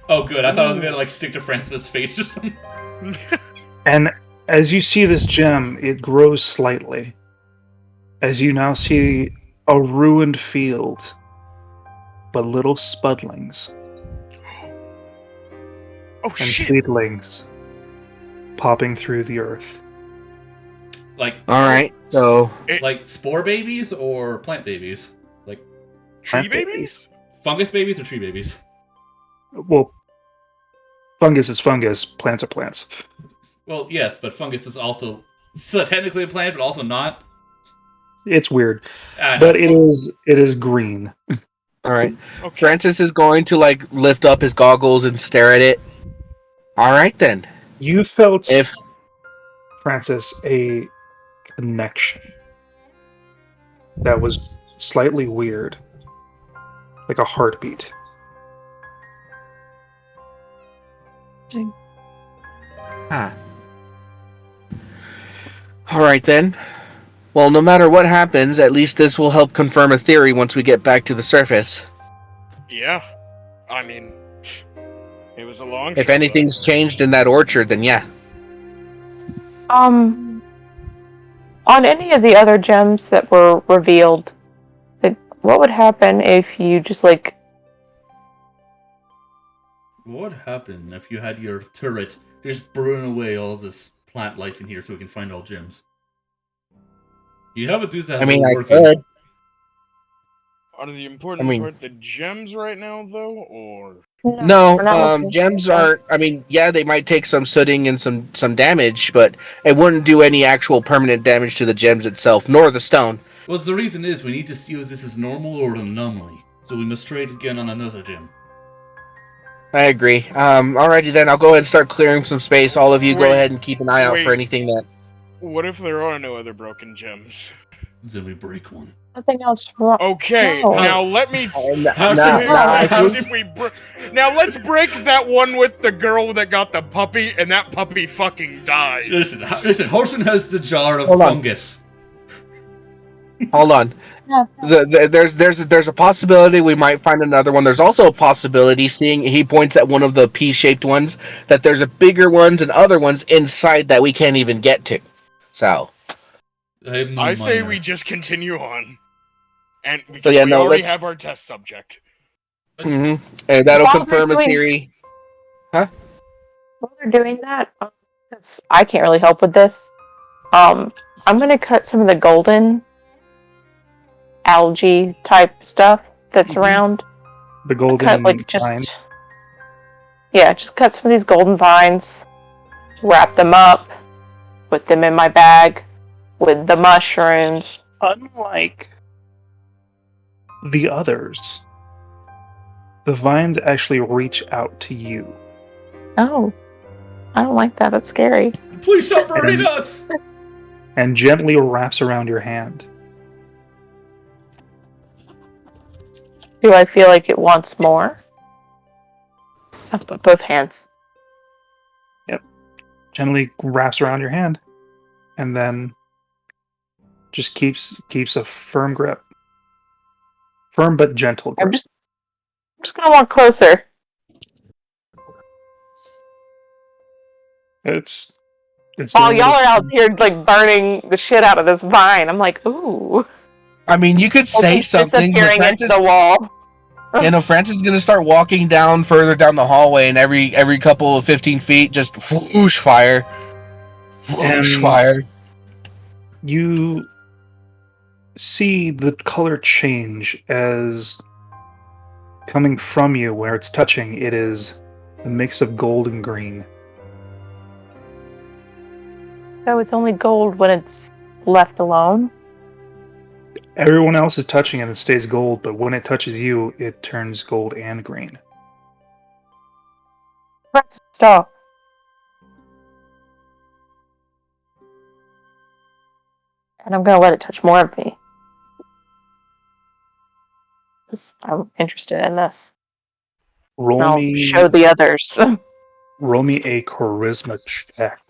Oh, good. I thought I was gonna like stick to Francis' face or something. And as you see this gem, it grows slightly. As you now see a ruined field, but little spudlings Oh and shit! seedlings popping through the earth. Like, All right, so like spore babies or plant babies? Like Tree Plant babies? fungus babies or tree babies? Well, fungus is fungus, plants are plants. Well, yes, but fungus is also technically a plant, but also not. It's weird, I know. but it is green. all right. Okay. Francis is going to like lift up his goggles and stare at it. All right then. You felt, If Francis, a connection that was slightly weird, like a heartbeat. all right then. Well, no matter what happens, at least this will help confirm a theory once we get back to the surface. Yeah. I mean, it was a long If shot, anything's changed in that orchard, then yeah. On any of the other gems that were revealed, like, what would happen if you just like What would happen if you had your turret just burn away all this plant life in here so we can find all gems? You have a do that I mean, I working. could. Are the important I mean- part the gems right now, though, or No, we're not looking gems for that. aren't. I mean, yeah, they might take some sooting and some damage, but it wouldn't do any actual permanent damage to the gems itself, nor the stone. Well, the reason is we need to see if this is normal or an anomaly. So we must trade again on another gem. I agree. Alrighty then, I'll go ahead and start clearing some space. All of you go Wait, ahead and keep an eye out for wait. anything that. what if there are no other broken gems? Then we break one. Nothing else wrong. Okay, No. now let me. How's Nah, it- nah, I How's think- if we now let's break that one with the girl that got the puppy, and that puppy fucking dies. Listen. Horson has the jar of Hold on. fungus. Hold on. Yeah. There's a possibility we might find another one. There's also a possibility, seeing he points at one of the pea-shaped ones, that there's a bigger ones and other ones inside that we can't even get to. So I say we just continue on, and because So, yeah, we no, already let's- have our test subject. and that'll While confirm a we're doing- theory. While they're doing that, because I can't really help with this, I'm gonna cut some of the golden algae type stuff that's Mhm. around. The golden Cut like just vine. just cut some of these golden vines, wrap them up, put them in my bag with the mushrooms. Unlike the others, the vines actually reach out to you. Oh, I don't like that. That's scary. Please stop burning And- us! And gently wraps around your hand. Do I feel like it wants more? I'll put both hands. Gently wraps around your hand. And then just keeps a firm grip. Firm but gentle grip. I'm just gonna walk closer. It's While the y'all little- are out here like burning the shit out of this vine, I'm like, ooh. I mean, you could say It's something, but disappearing into Francis, the wall. Francis is gonna start walking down further down the hallway, and every couple of 15 feet, just whoosh fire, whoosh And- fire. You see the color change as coming from you where it's touching, it is a mix of gold and green. So it's only gold when it's left alone. Everyone else is touching it and it stays gold, but when it touches you, it turns gold and green. Let's stop. And I'm gonna let it touch more of me. 'Cause I'm interested in this. Roll I'll me, show the others. roll me a charisma check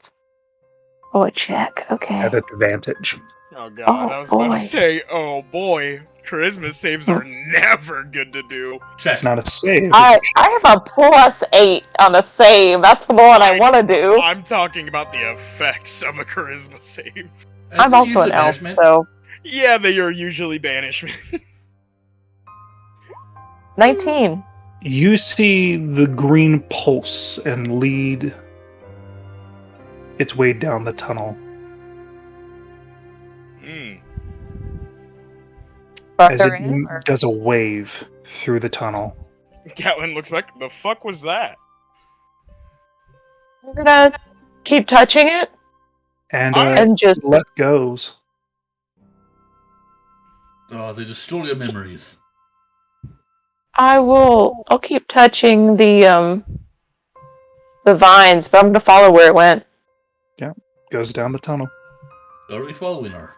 Oh, a check. Okay. at advantage. Oh god, Oh, I was about boy. to say, oh boy, charisma saves are never good to do. Check. It's not a save. I have a +8 on the save. That's the one I want to do. I'm talking about the effects of a charisma save. That's I'm not also usually an elf, banishment. so Yeah, they are usually banishment. 19. You see the green pulse and lead its way down the tunnel Hmm. as Further it in, or- does a wave through the tunnel. Gatlin looks like, the fuck was that? We're gonna keep touching it And Alright. and just let goes. Oh, they destroy your memories. I'll keep touching the vines, but I'm gonna follow where it went. Goes down the tunnel. Are we following her?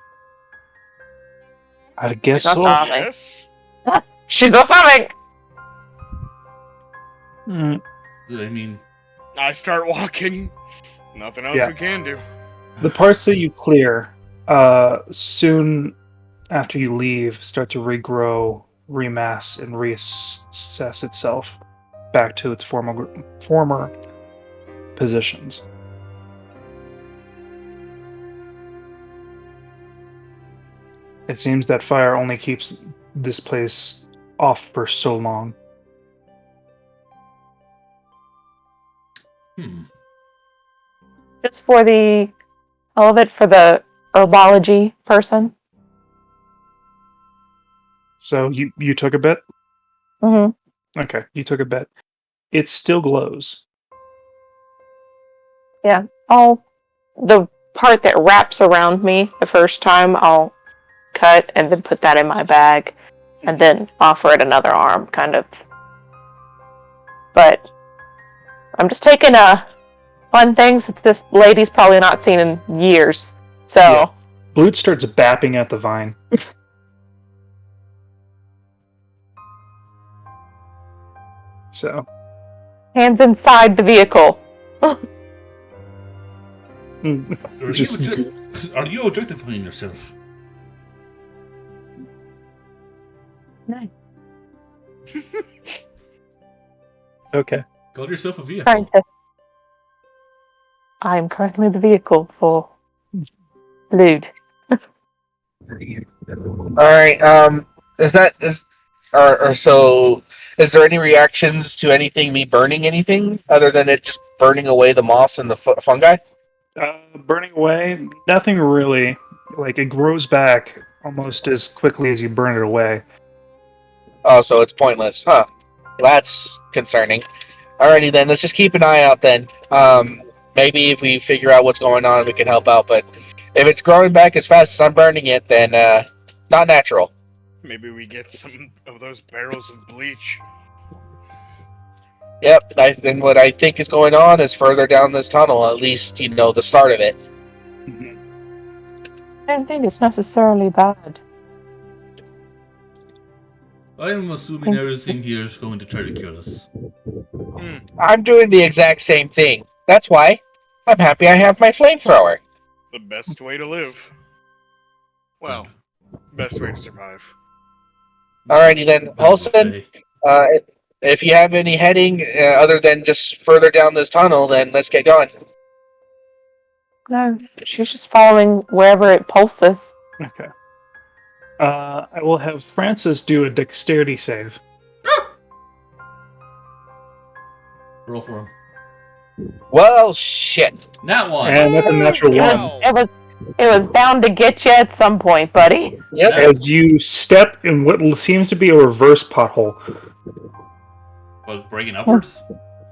I guess Not so. stopping. Yes? She's not stopping. Mm, I mean, I start walking. Nothing else Yeah. we can do. the parts that you clear, soon after you leave, start to regrow, remass, and reassess itself back to its former positions. It seems that fire only keeps this place off for so long. Just for the all of it for the herbology person. So you took a bet? Mm-hmm. Okay, you took a bet. It still glows. The part that wraps around me the first time, I'll cut and then put that in my bag, and then offer it another arm, kind of. But I'm just taking fun things that this lady's probably not seen in years. So Yeah. Blood starts bapping at the vine. So hands inside the vehicle. are Just are you objectifying yourself? No. okay. Call yourself a vehicle. Trying to. I'm currently the vehicle for Lude. Alright, is there any reactions to anything, me burning anything, other than it just burning away the moss and the fungi? Burning away, nothing really. Like, it grows back almost as quickly as you burn it away. Oh, so it's pointless, huh? That's concerning. Alrighty then, let's just keep an eye out then. Maybe if we figure out what's going on, we can help out, but if it's growing back as fast as I'm burning it, then, not natural. Maybe we get some of those barrels of bleach. Yep, then what I think is going on is further down this tunnel, at least, the start of it. I don't think it's necessarily bad. I am assuming everything here is going to try to kill us. I'm doing the exact same thing. That's why I'm happy I have my flamethrower. The best way to live. Well, best way to survive. Alrighty then, Olsen, if you have any heading other than just further down this tunnel, then let's get going. No, she's just following wherever it pulses. Okay. I will have Francis do a dexterity save. Roll for him. Well, shit. Nat one. And that's a natural It was, one. it was bound to get you at some point, buddy. Yep. As you step in what seems to be a reverse pothole. What, breaking upwards?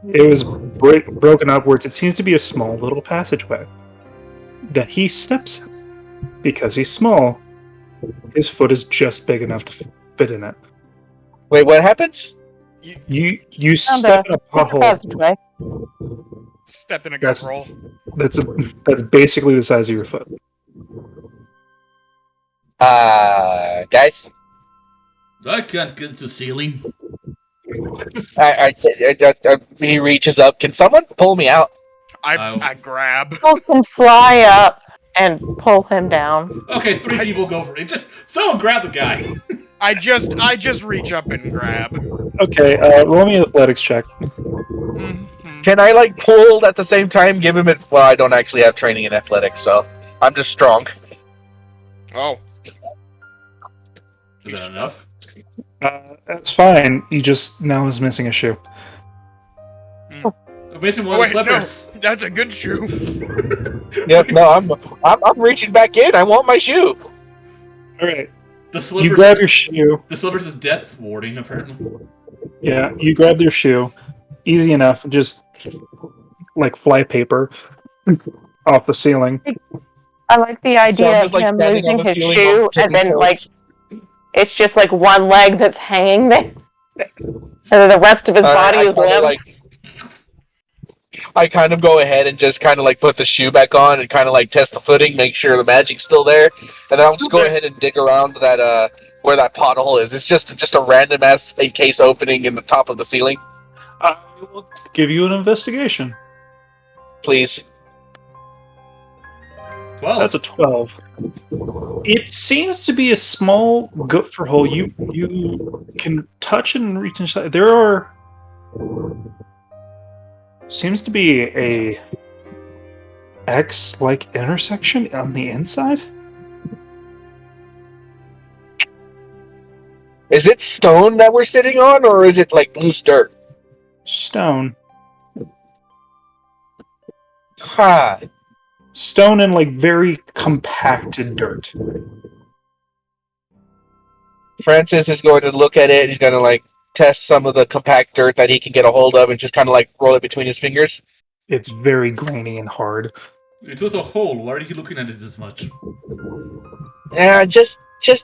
It was broken upwards. It seems to be a small little passageway that he steps in. Because he's small, his foot is just big enough to fit in it. Wait, what happens? You step in a pothole. Passageway. Stepped in a gut That's- roll. That's basically the size of your foot. Guys? I can't get to the ceiling. He reaches up. Can someone pull me out? I grab. People can fly up and pull him down. Okay, 3 people go for it. Just someone grab the guy. I just reach up and grab. Okay, roll me an athletics check. Mhm. Can I like pull at the same time? Give him it. Well, I don't actually have training in athletics, so I'm just strong. Oh, Is that enough? That's fine. He just now is missing a shoe. Basically, one of wait, the slippers. no, that's a good shoe. Yep. No, I'm reaching back in. I want my shoe. All right. The slippers. You grab your shoe. The slippers is death warding, apparently. Yeah, you grab your shoe. Easy enough. Just like fly paper off the ceiling. I like the So idea I'm of just, like, him standing on losing the his ceiling shoe, on tippy and then toes. like it's just like one leg that's hanging there, and then the rest of his body is limp. I kind of go ahead and just kind of like put the shoe back on and kind of like test the footing, make sure the magic's still there, and then I'll just go ahead and dig around that where that pothole is. It's just a random ass case opening in the top of the ceiling. I will give you an investigation. Please. 12. That's a 12. It seems to be a small gopher hole. You can touch it and reach inside. There are... Seems to be a X-like intersection on the inside. Is it stone that we're sitting on, or is it like loose dirt? Stone. Ha! Stone and like very compacted dirt. Francis is going to look at it. He's going to like test some of the compact dirt that he can get a hold of and just kind of like roll it between his fingers. It's very grainy and hard. It was a hole. Why are you looking at it this much? Yeah, just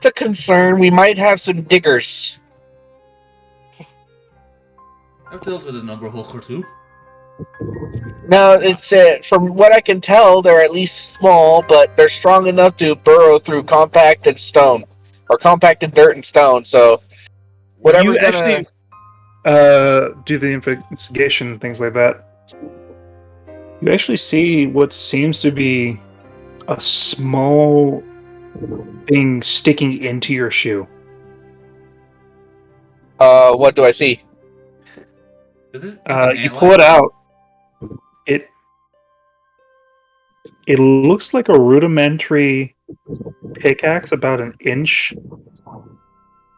a concern. We might have some diggers. I've dealt with a number of holes or two. Now, it's from what I can tell, they're at least small, but they're strong enough to burrow through compacted stone or compacted dirt and stone. So, whatever's You actually do the investigation and things like that. You actually see what seems to be a small thing sticking into your shoe. what do I see? Is it? You pull it out. It looks like a rudimentary pickaxe, about an inch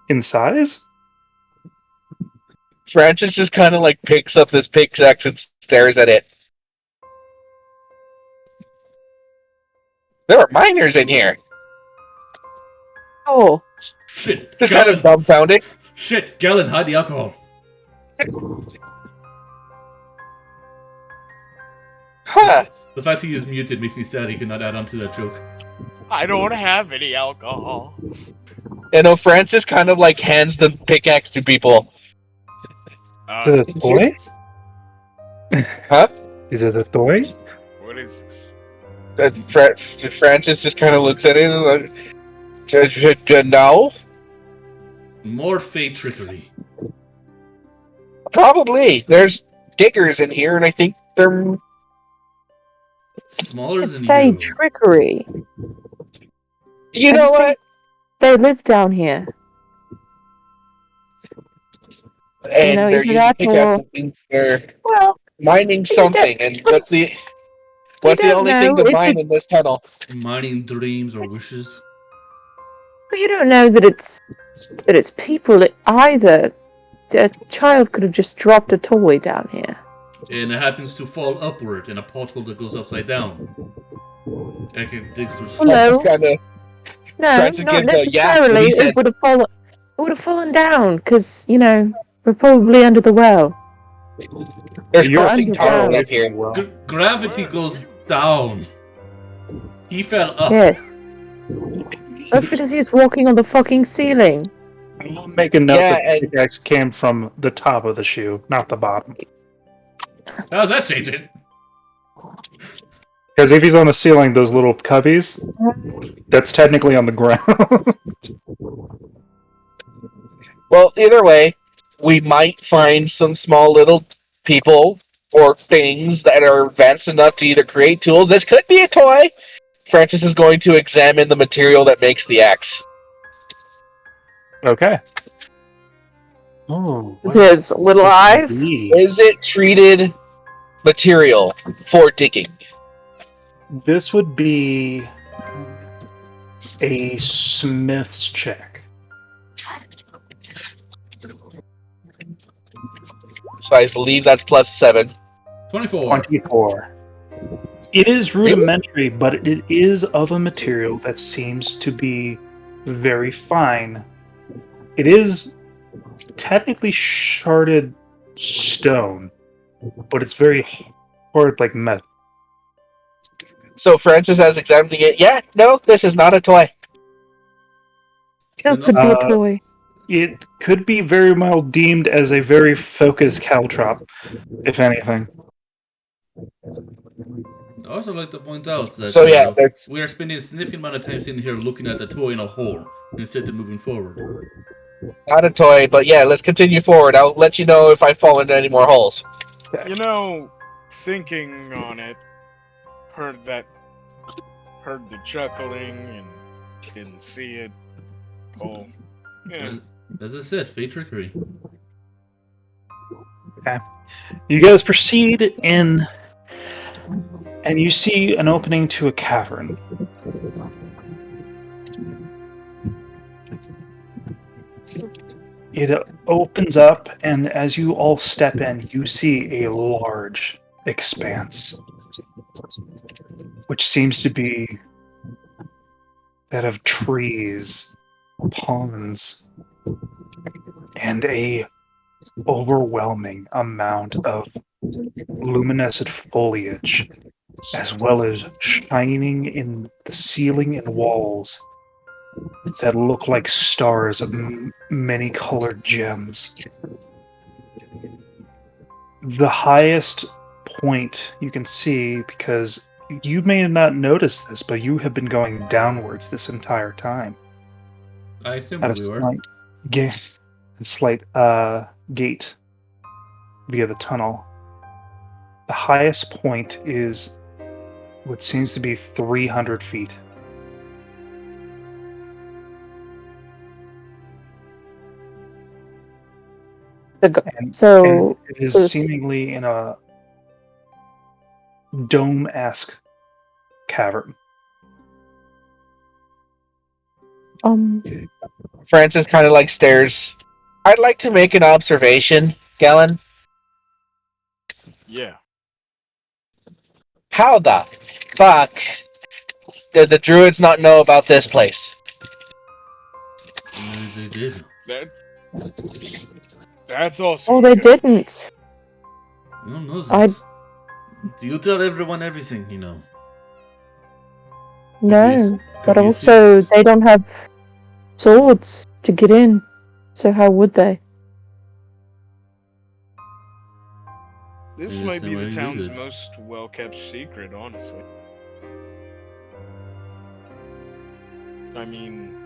in size. Francis just kind of like picks up this pickaxe and stares at it. There are miners in here. Oh, Shit. Just kind Galen. of dumbfounded. Shit. Galen, hide the alcohol. Huh. The fact he is muted makes me sad he cannot add on to that joke. I don't have any alcohol. Francis kind of like hands the pickaxe to people. Is it a toy? Huh? Is it a toy? What is this? Francis just kind of looks at it and is like, no? More fate trickery. Probably. There's diggers in here, and I think they're... Smaller it's than very you. trickery. You know what? They live down here. And know, they're either using that pickaxe means they're Well, mining something. And what's the don't only thing know to if mine in this tunnel? Mining dreams or wishes. but you don't know that it's people either. A child could have just dropped a toy down here. And it happens to fall upward in a pothole that goes upside down. I can dig through Hello? Just kinda, No, Francis not gives a yeah, necessarily. he said- It would have fallen. It would have fallen down because we're probably under the well. there's You're crossing underground. tunnels up here. Gravity goes down. He fell up. Yes, that's because he's walking on the fucking ceiling. I'll make a note Yeah, that the pickaxe came from the top of the shoe, not the bottom. How's that change it? Because if he's on the ceiling, those little cubbies, that's technically on the ground. Well, either way, we might find some small little people or things that are advanced enough to either create tools. This could be a toy. Francis is going to examine the material that makes the axe. Okay. Oh, With his little eyes. Is it treated material for digging? This would be a smith's check. So I believe that's +7. 24. 24. It is rudimentary, but it is of a material that seems to be very fine. It is technically sharded stone, but it's very hard, like metal. So Francis has examining it. Yeah, no, this is not a toy. It could be a toy. It could be very well deemed as a very focused caltrop, if anything. I also like to point out that So yeah, there's we are spending a significant amount of time sitting here looking at the toy in a hole instead of moving forward. not a toy, but yeah, let's continue forward. I'll let you know if I fall into any more holes. You know, thinking on it, heard the chuckling and didn't see it. Oh, yeah. As I said, fate trickery. Okay. You guys proceed in, and you see an opening to a cavern. It opens up, and as you all step in, you see a large expanse, which seems to be that of trees, ponds, and a overwhelming amount of luminescent foliage, as well as shining in the ceiling and walls that look like stars of many colored gems. The highest point you can see, because you may not notice this, but you have been going downwards this entire time. I assume At we a were. slight gate via the tunnel. The highest point is what seems to be 300 feet. And it is seemingly in a dome-esque cavern. Francis kind of like stares. I'd like to make an observation, Galen. Yeah. How the fuck did the druids not know about this place? They did. That's also. Oh, they didn't. No one knows that. You tell everyone everything, you know. No, but also they don't have swords to get in, so how would they? This might be the town's most well-kept secret, honestly. I mean,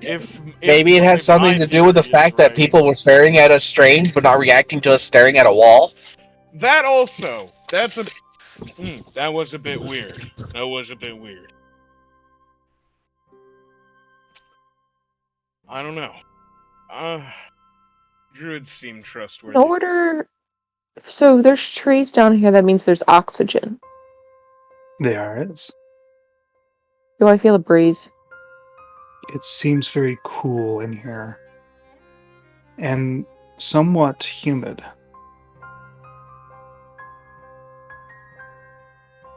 if maybe it has something to do with the fact that people were staring at us strange, but not reacting to us staring at a wall. That also. That was a bit weird. That was a bit weird. I don't know. Druids seem trustworthy. In order... So there's trees down here, that means there's oxygen. There is. Do I feel a breeze? It seems very cool in here. And somewhat humid.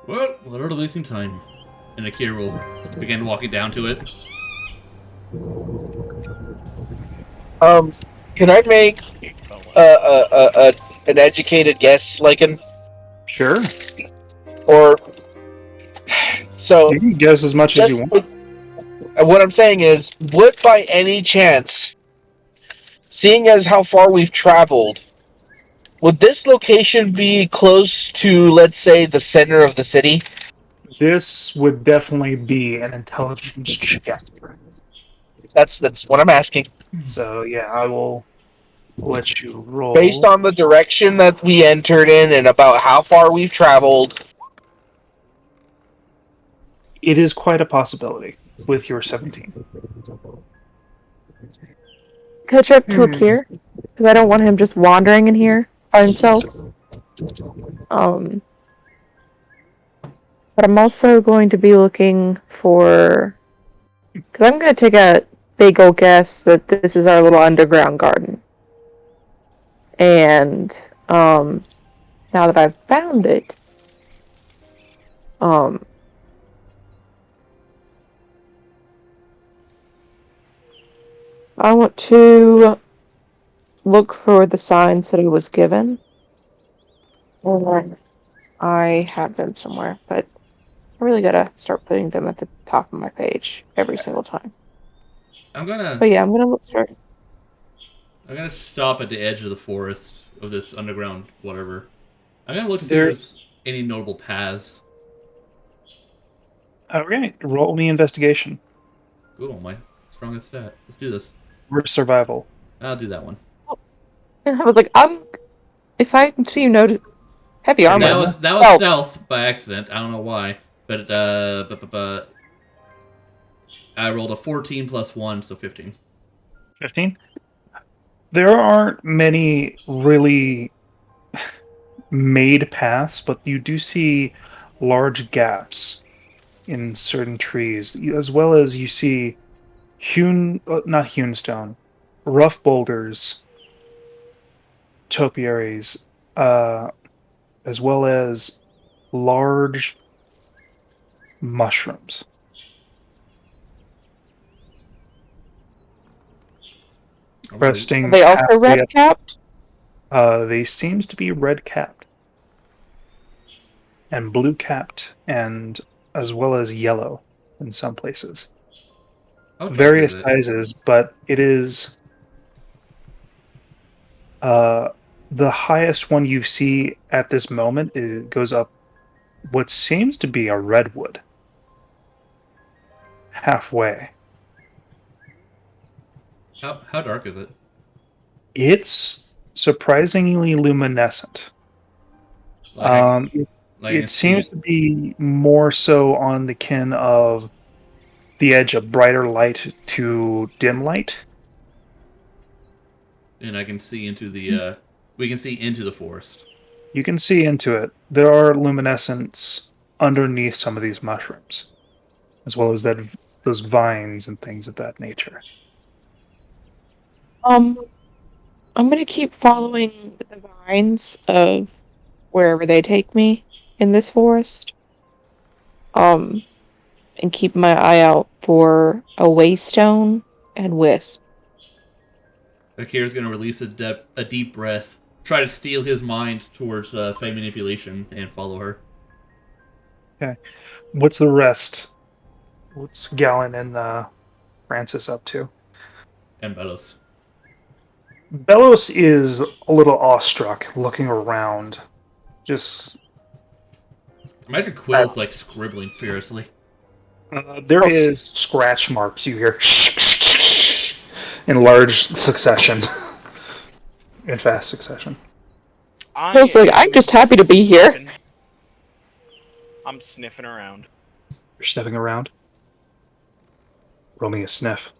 Well, what are we wasting time? And Akira will begin walking down to it. Can I make an educated guess, Lycan? Sure. Or so you can guess as much as you want. What I'm saying is, would by any chance, seeing as how far we've traveled, would this location be close to, let's say, the center of the city? This would definitely be an intelligence check. That's what I'm asking. So yeah, I will let you roll. Based on the direction that we entered in and about how far we've traveled. It is quite a possibility with your 17. Could I trip to Akir? Because I don't want him just wandering in here by himself. But I'm also going to be looking for... Because I'm going to take a big old guess that this is our little underground garden. And, now that I've found it, I want to look for the signs that I was given. And I have them somewhere, but I really gotta start putting them at the top of my page every single time. I'm gonna look for it. I'm gonna stop at the edge of the forest of this underground whatever. I'm gonna look to see if there's any notable paths. Okay, roll me investigation. Cool, my strongest stat. Let's do this. Or survival. I'll do that one. And I was like, if I see you notice heavy armor. That was stealth by accident. I don't know why, but I rolled a 14 plus 1, so 15. 15? There aren't many really made paths, but you do see large gaps in certain trees, as well as you see not hewn stone, rough boulders, topiaries, as well as large mushrooms. Resting. Are they also red capped? They seems to be red capped and blue capped, and as well as yellow in some places. Various sizes, but it is the highest one you see at this moment. It goes up what seems to be a redwood halfway. How dark is it? It's surprisingly luminescent. It seems to be more so on the kin of the edge of brighter light to dim light. And I can see into the we can see into the forest. You can see into it. There are luminescence underneath some of these mushrooms, as well as those vines and things of that nature. I'm gonna keep following the vines of wherever they take me in this forest. And keep my eye out for a waystone and wisp. Akira's gonna release a deep breath, try to steal his mind towards Fey manipulation, and follow her. Okay. What's the rest? What's Gallon and Francis up to? And Belos. Belos is a little awestruck, looking around. Just imagine Quill's like scribbling furiously. There is scratch marks you hear in large succession, in fast succession. I'm just happy to be here. I'm sniffing around. You're sniffing around? Roll me a sniff.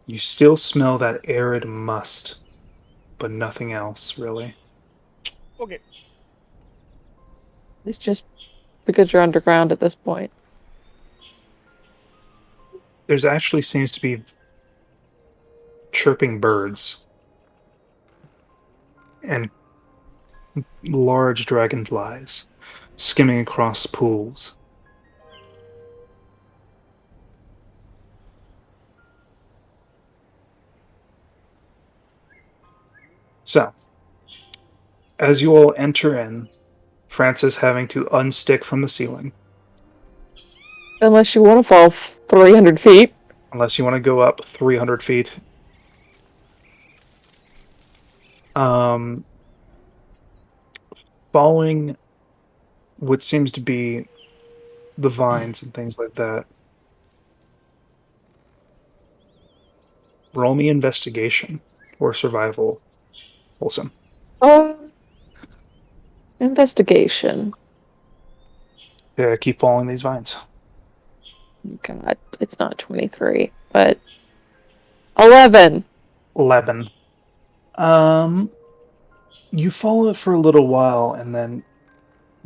You still smell that arid must, but nothing else, really. Okay. It's just because you're underground at this point. There's actually seems to be chirping birds and large dragonflies skimming across pools. So, as you all enter in, Francis having to unstick from the ceiling. Unless you want to fall 300 feet. Unless you want to go up 300 feet. Following what seems to be the vines and things like that. Roll me investigation or survival, Wholesome. Investigation. Yeah, keep following these vines. God, it's not 23, but 11. 11. You follow it for a little while, and then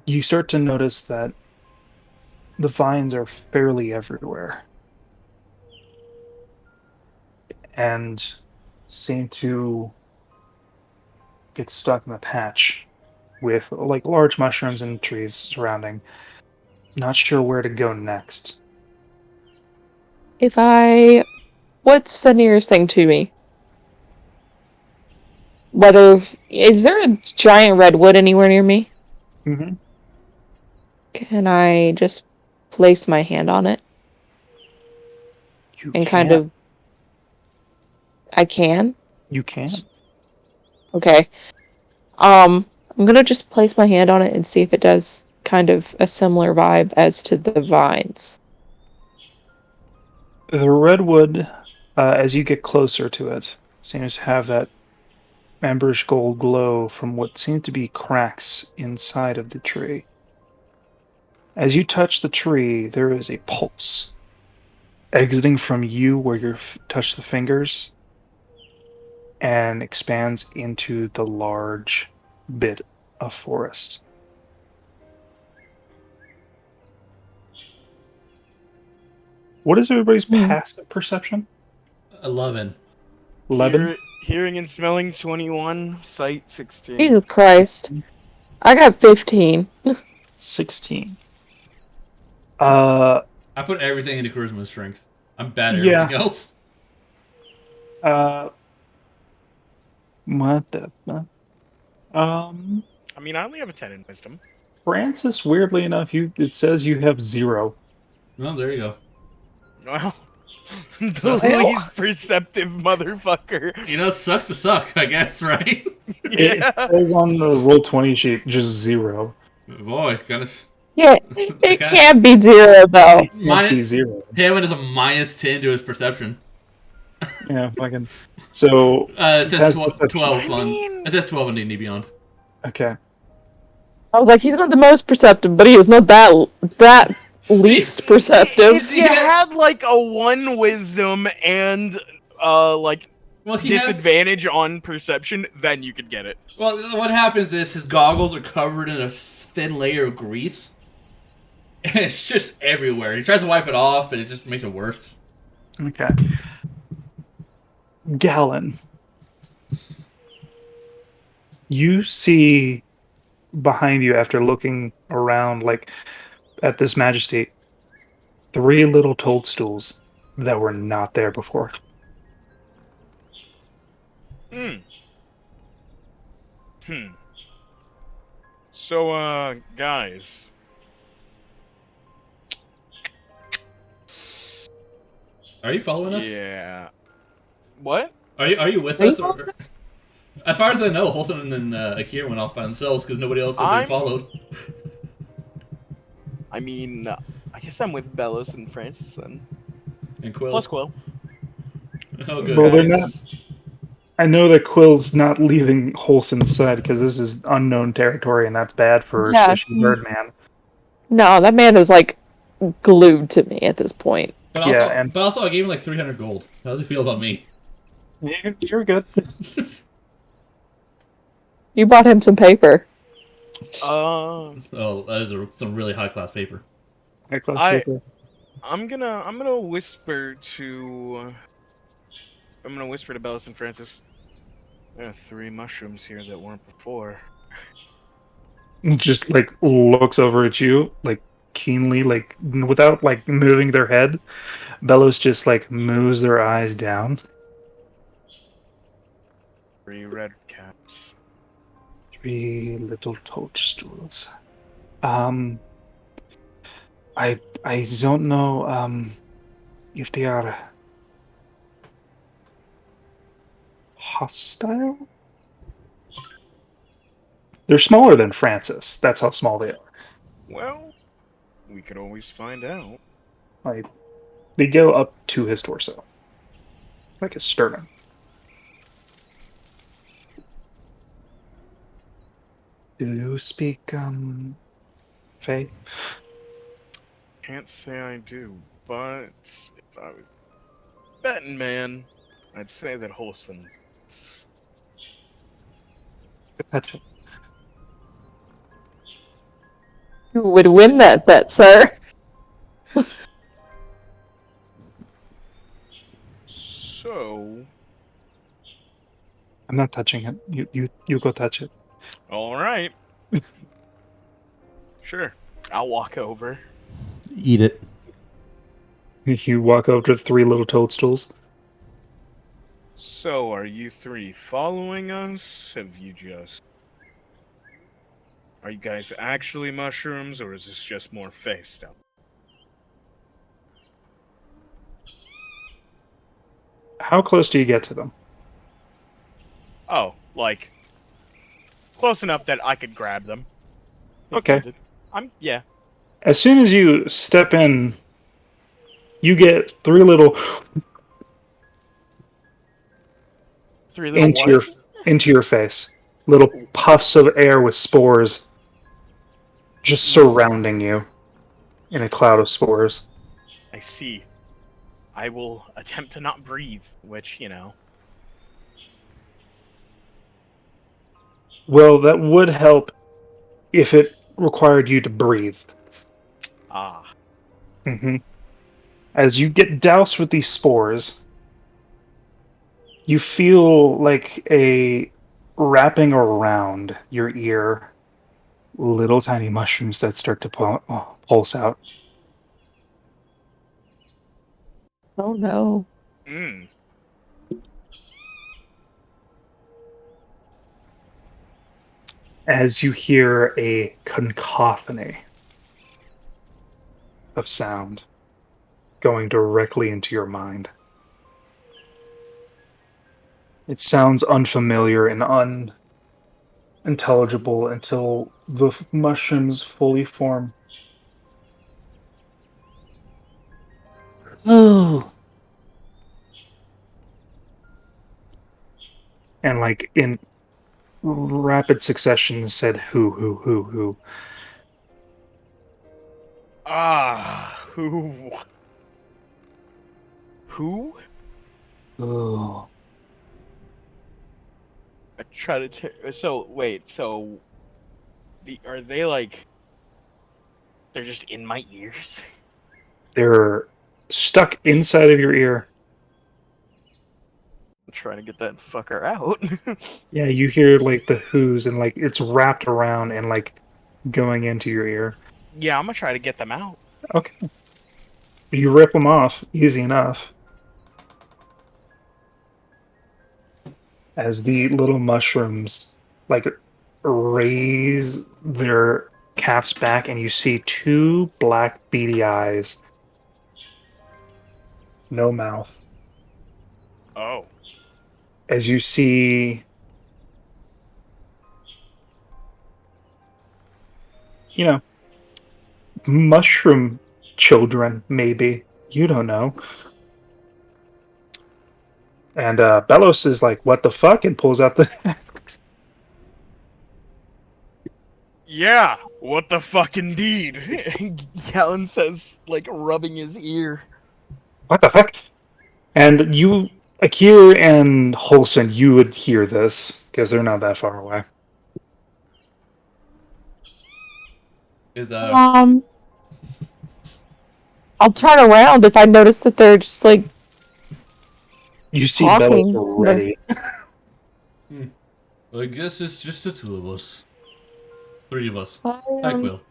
you start to notice that the vines are fairly everywhere. And seem to get stuck in a patch with like large mushrooms and trees surrounding. Not sure where to go next. What's the nearest thing to me? Is there a giant redwood anywhere near me? Mm-hmm. Can I just place my hand on it You and kind can. of... I can? You can. Okay. I'm gonna just place my hand on it and see if it does kind of a similar vibe as to the vines. The redwood, as you get closer to it, seems to have that emberish gold glow from what seem to be cracks inside of the tree. As you touch the tree, there is a pulse exiting from you where you touch the fingers and expands into the large bit of forest. What is everybody's passive perception? 11. 11? Hearing and smelling 21, sight 16. Jesus Christ. I got 15. 16. I put everything into charisma strength. I'm bad at Yeah. everything else. What the I mean, I only have a 10 in wisdom. Francis, weirdly enough, it says you have 0. Well, there you go. Well, the least perceptive motherfucker. You know, it sucks to suck, I guess, right? It says on the Roll20 sheet just 0. Boy, kind of. Yeah, it can't be 0 though. It can't be 0. Hammond is a -10 to his perception. Yeah, fucking. So it says 12 I mean... It says 12 on D&D Beyond. Okay. I was like, he's not the most perceptive, but he is not that least perceptive. If you had like a 1 wisdom and disadvantage on perception, then you could get it. Well, what happens is his goggles are covered in a thin layer of grease. And it's just everywhere. He tries to wipe it off, but it just makes it worse. Okay. Gallon. You see behind you after looking around like at this majesty 3 little toadstools that were not there before. So, guys. Are you following us? Yeah. What? Are you with us? Or... As far as I know, Holson and Akira went off by themselves because nobody else had been followed. I mean, I guess I'm with Bellows and Francis then. And Quill. Plus Quill. Oh, good. Well, they're not. I know that Quill's not leaving Holson's side because this is unknown territory, and that's bad for Squishy Birdman. No, that man is like glued to me at this point. But also, I gave him like 300 gold. How does he feel about me? You're good. You bought him some paper. Oh, that is some really high class paper. High class paper. I'm gonna whisper to Bellis and Francis. There are 3 mushrooms here that weren't before. Just like looks over at you, like keenly, like without like moving their head. Bellows just like moves their eyes down. 3 red caps. 3 little toadstools. I don't know if they are hostile. They're smaller than Francis. That's how small they are. Well, we could always find out. Like they go up to his torso. Like a sternum. Do you speak, Faye? Can't say I do, but if I was betting man, I'd say that Wholesome. Touch it. Who would win that bet, sir? So, I'm not touching it. You go touch it. all right. Sure. I'll walk over. Eat it. You walk over to the 3 little toadstools. So, are you 3 following us? Are you guys actually mushrooms, or is this just more face stuff? How close do you get to them? Oh, like close enough that I could grab them. if Okay. needed. Yeah. As soon as you step in, you get 3 little 3 little into your face. Little puffs of air with spores just surrounding you in a cloud of spores. I see. I will attempt to not breathe, which, Well, that would help if it required you to breathe. Ah. Mm-hmm. As you get doused with these spores, you feel like a wrapping around your ear little tiny mushrooms that start to pulse out. Oh no. Mm. As you hear a cacophony of sound going directly into your mind. It sounds unfamiliar and unintelligible until the mushrooms fully form. Oh. And like in rapid succession said who. Ah. Who? Who? Oh. I try to. So wait. So, are they like? They're just in my ears. They're stuck inside of your ear. I'm trying to get that fucker out. Yeah, you hear like the whoos and like it's wrapped around and like going into your ear. Yeah, I'm gonna try to get them out. Okay. You rip them off easy enough. As the little mushrooms like raise their caps back and you see 2 black beady eyes. No mouth. Oh. As you see mushroom children, maybe. You don't know. And Belos is like, what the fuck? And pulls out the... Yeah, what the fuck indeed. Galen says, like, rubbing his ear. what the fuck? And you, Akir and Holson, you would hear this, because they're not that far away. I'll turn around if I notice that they're just like You see talking. Belos already. I guess it's just the 2 of us. 3 of us. Hi, Hi, Quill.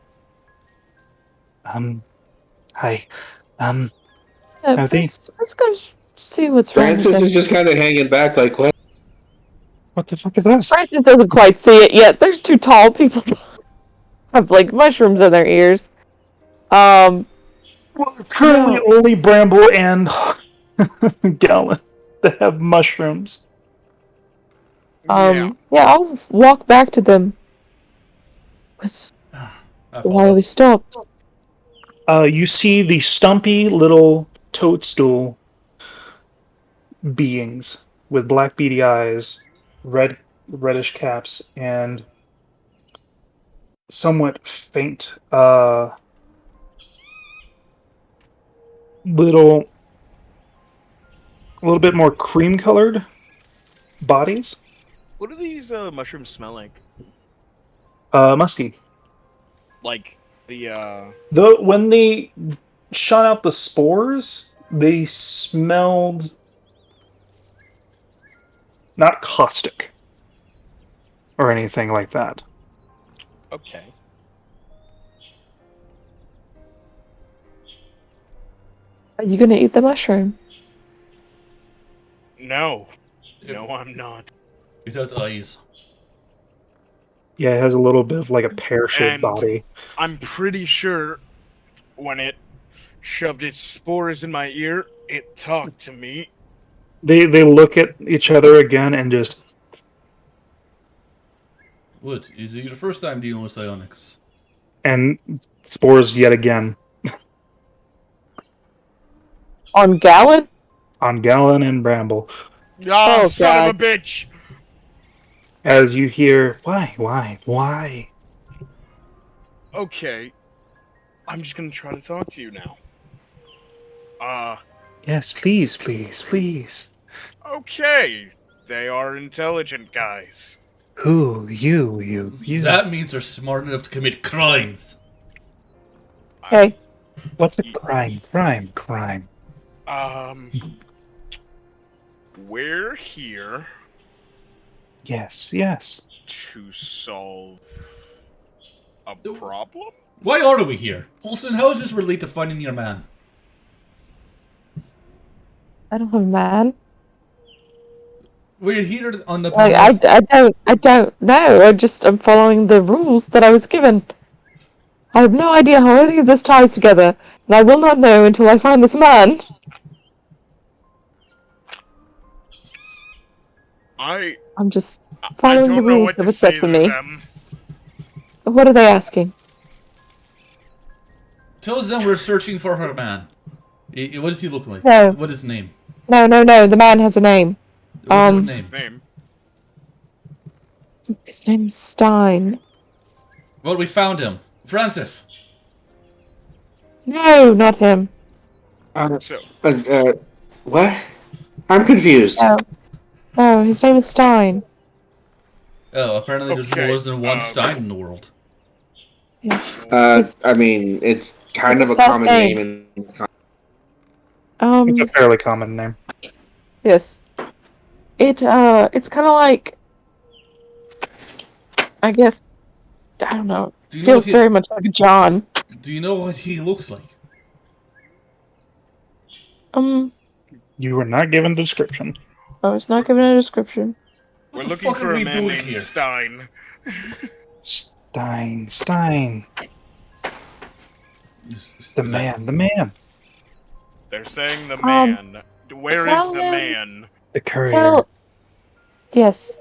Hi. yeah, How they? let's go see what's wrong with Francis them. is just kind of hanging back, like, what? What the fuck is this? Francis doesn't quite see it yet. There's 2 tall people have like mushrooms in their ears. Well, currently only Bramble and Gallon that have mushrooms. Yeah, I'll walk back to them. Why are we stopped? You see the stumpy little toadstool beings with black beady eyes, reddish caps, and somewhat faint, little, a little bit more cream colored bodies. What do these mushrooms smell like? Musky. Like the Though when they shot out the spores, they smelled not caustic or anything like that. Okay. Are you gonna eat the mushroom? No. No, I'm not. It has eyes. Yeah, it has a little bit of like a pear-shaped And- body. I'm pretty sure when it shoved its spores in my ear, it talked to me. They look at each other again and just What? Is it your first time dealing with psionics? and spores yet again On Gallon? on Gallon and Bramble. Ah, Oh, son of God. a bitch! As you hear, why? Okay. I'm just gonna try to talk to you now. Yes, please. Okay. They are intelligent guys. Who? You. That means they're smart enough to commit crimes. Hey, What's a crime? We're here Yes. to solve a problem? Why are we here? Holston, how is this relate to finding your man? I don't have a man. We're here on the I don't know. I'm following the rules that I was given. I have no idea how any of this ties together, and I will not know until I find this man. I'm just I following the don't know rules what that to were say set for to me. them. What are they asking? Tell them we're searching for her man. What does he look like? No. What is his name? No. The man has a name. What is His his name? name. His name's Stein. Well, we found him. Francis. No, not him. So, What? I'm confused. No, his name is Stein. Oh, apparently there's Okay, more than one Stein in the world. Yes. I mean, it's kind His of a first common name. name. It's a fairly common name. Yes. It's kind of like, I guess, I don't know. Do you know Feels what he- very much like a John. Do you know what he looks like? You were not given a description. I was not given a description. we're What the looking fuck for are a we man doing named here? Stein. Stein. The man. They're saying the man. Where is tell the him- man? The courier. Yes.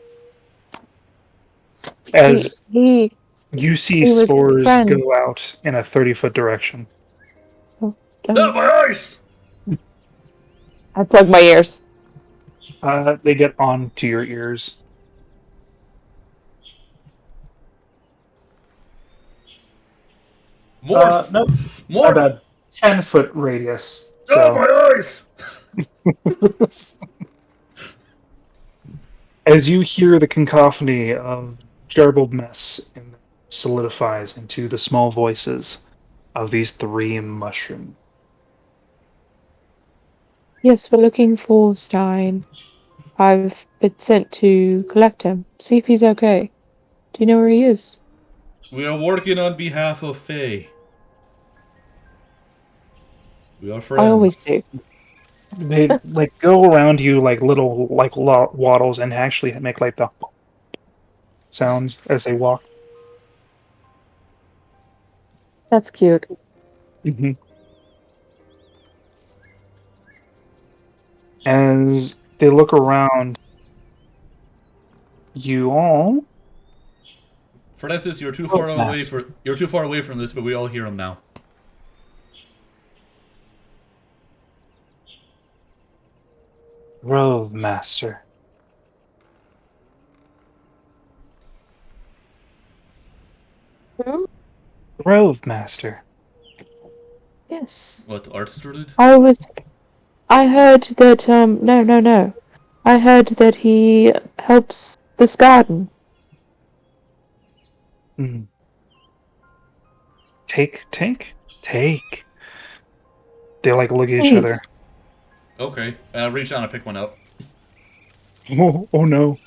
As He you see he was spores friends. go out in a 30-foot direction. My eyes! I plug my ears. They get onto your ears. More! Nope. More! About 10-foot radius. So. my eyes! As you hear the cacophony of garbled mess solidifies into the small voices of these three mushrooms. Yes, we're looking for Stein. I've been sent to collect him. See if he's okay. Do you know where he is? We are working on behalf of Faye. We are friends. I always do. They like go around you like little waddles and actually make like the sounds as they walk. That's cute. Mm-hmm. As they look around, you all. Francis, you're too far away from this, but we all hear him now. Rove Master. Hmm? Rove Master. Yes. What, the art student? I heard that, no. I heard that he helps this garden. Mm. Take. They like look at each other. Please. Okay, I'll reach down and pick one up. Oh no.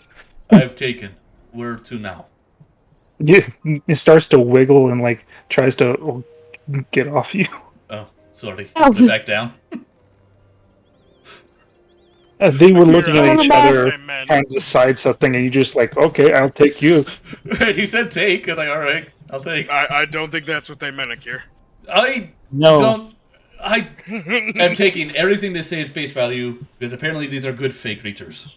I've taken. Where to now? Yeah, it starts to wiggle and like tries to get off you. Oh, sorry. Oh. Put it back down. They were looking You're at right. each Never other, mind. Man. trying to decide something, and you just like, okay, I'll take you. He said take. I'm like, alright, I'll take. I don't think that's what they meant, Akir. I No. don't. I am taking everything they say at face value because apparently these are good fake creatures.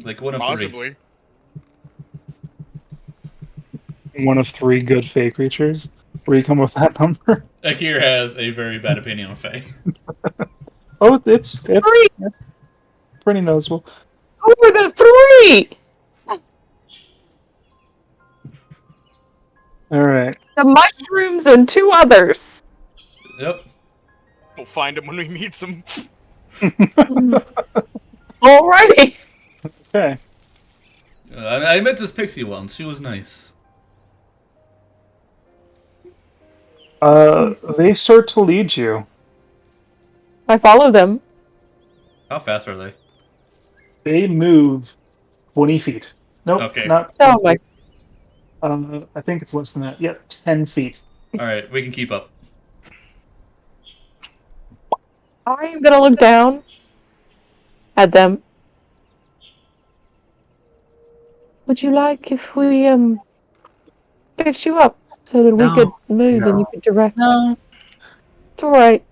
Like one of three. Possibly. One of 3 good fake creatures. Where you come with that number? Akir has a very bad opinion of Fae. Oh, it's pretty noticeable. Who are the 3? All right. The mushrooms and 2 others. Yep. We'll find him when we meet him. Alrighty. Okay. I met this pixie once. She was nice. They start to lead you. I follow them. How fast are they? They move 20 feet. Nope, Okay. not. Oh my. I think it's less than that. Yep, 10 feet. Alright, we can keep up. I am gonna look down at them. Would you like if we picked you up so that we No. could move and No. you could direct? No. It's alright.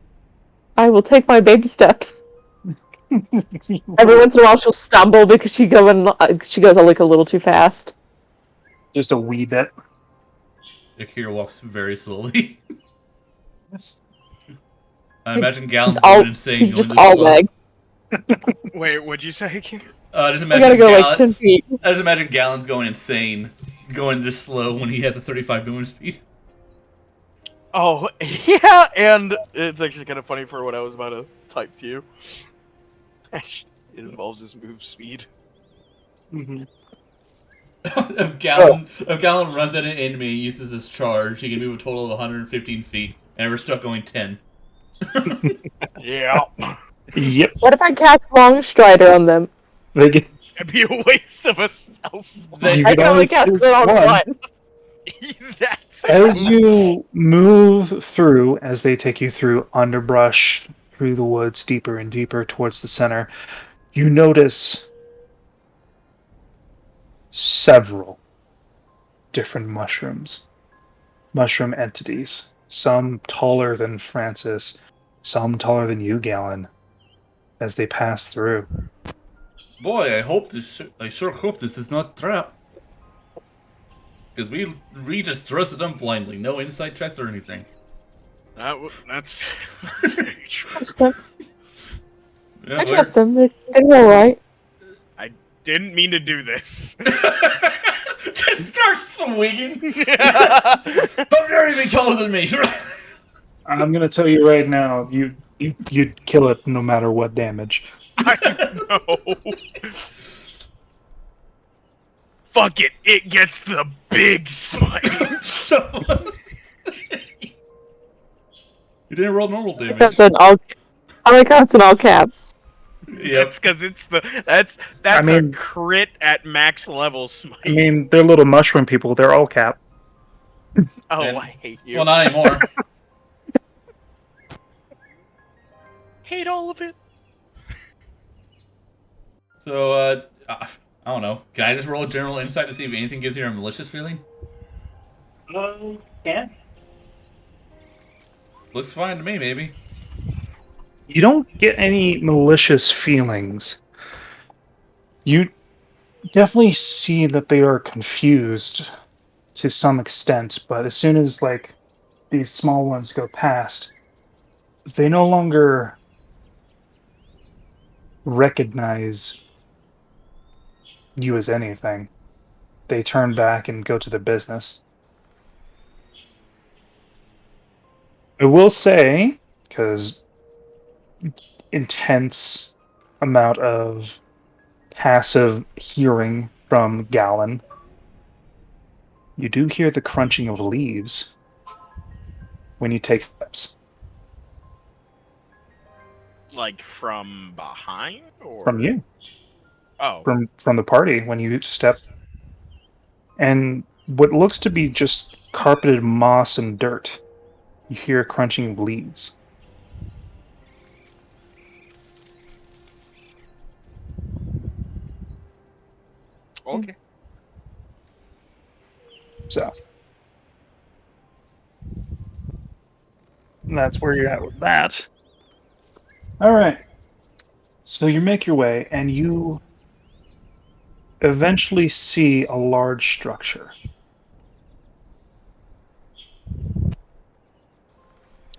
I will take my baby steps. Every once in a while she'll stumble because she goes like a little too fast. Just a wee bit. Akira walks very slowly. That's I imagine Gallon's All, going insane. she's Going just this all slow. leg. Wait, what'd you say, Akir? Just I imagine gotta go Gallon, like 10 feet. I just imagine Gallon's going insane, going this slow when he has a 35 movement speed. Oh, yeah, and it's actually kind of funny for what I was about to type to you. It involves his move speed. mhm. If Gallon runs at an enemy and uses his charge, he can move a total of 115 feet, and we're stuck going 10. Yeah. Yep. What if I cast Long Strider on them? They get. It'd be a waste of a spell slot. They- You I could can only only cast choose it on one. one. That's As you move through, as they take you through underbrush, through the woods, deeper and deeper towards the center, you notice several different mushroom entities. Some taller than Francis, some taller than you, Gallon, as they pass through. Boy, I sure hope this is not a trap. Because we just trusted them blindly, no insight checks or anything. That's very true. Trust them. Yeah, I trust them. They're alright. Didn't mean to do this. Just start swinging. How dare you be taller than me? I'm gonna tell you right now, you'd kill it no matter what damage. I know. Fuck it, it gets the big smite. You didn't roll normal I damage. like how it's in all caps. Yep. That's because that's I mean- a crit at max level smite. I mean, they're little mushroom people. They're all cap. oh, and- I hate you. Well, not anymore. Hate all of it. So, I don't know. Can I just roll a general insight to see if anything gives you a malicious feeling? Can. Looks fine to me, maybe. You don't get any malicious feelings. You definitely see that they are confused to some extent, but as soon as like these small ones go past, they no longer recognize you as anything. They turn back and go to their business. I will say, because intense amount of passive hearing from Gallon, you do hear the crunching of leaves when you take steps. Like from behind, or From you. Oh, From the party when you step. And what looks to be just carpeted moss and dirt, you hear crunching of leaves. okay. So that's where you're at with that. All right. So you make your way and you eventually see a large structure.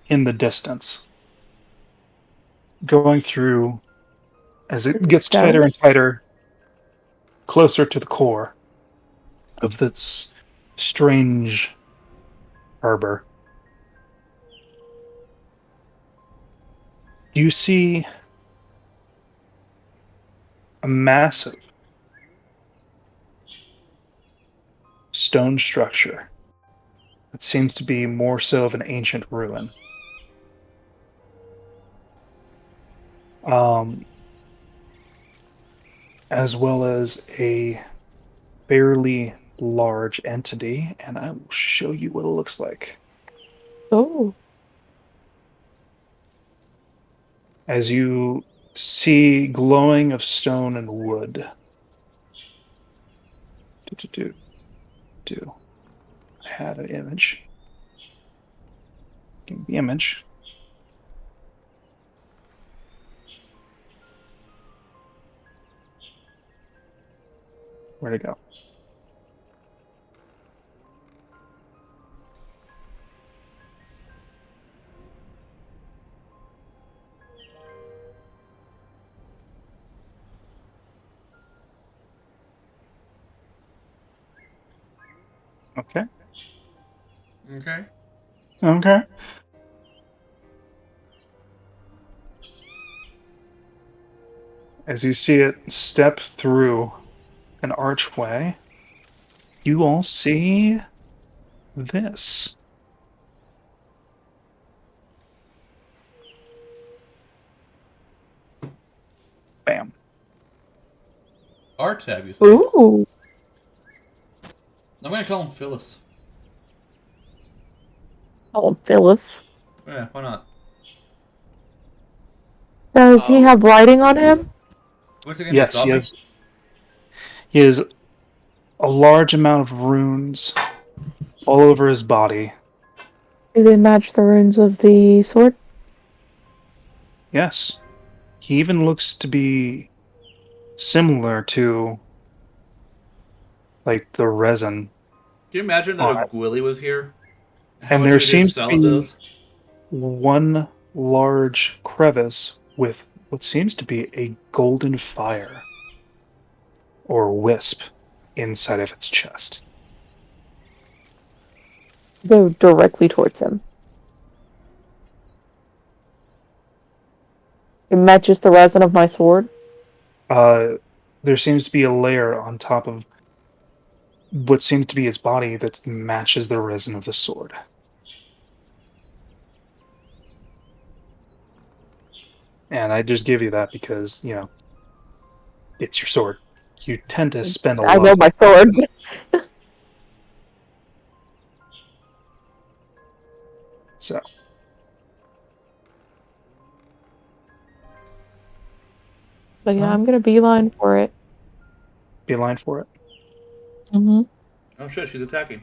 In the distance. Going through as it gets Stone? tighter and tighter, closer to the core of this strange harbor. You see a massive stone structure that seems to be more so of an ancient ruin. As well as a fairly large entity, and I will show you what it looks like. Oh. As you see glowing of stone and wood. Do. I had an image. Give me the image. Where'd it go? Okay. Okay. Okay. As you see it step through an archway, you all see this. Bam. Artab, you say? Ooh. I'm gonna call him Phyllis. Oh, Phyllis. Yeah, why not? Does he have writing on him? What's he gonna do? Yes, Stop me? he has a large amount of runes all over his body. Do they match the runes of the sword? Yes. He even looks to be similar to like the resin Can you imagine that on a it. Gwilly was here? How And much there of a good seems to salad be does? one large crevice with what seems to be a golden fire or wisp inside of its chest. Go directly towards him. It matches the resin of my sword. There seems to be a layer on top of what seems to be his body that matches the resin of the sword. And I just give you that because, it's your sword. You tend to spend a I lot know of my sword. so But yeah, I'm gonna beeline for it. be a line for it. Mm-hmm. Oh shit, she's attacking.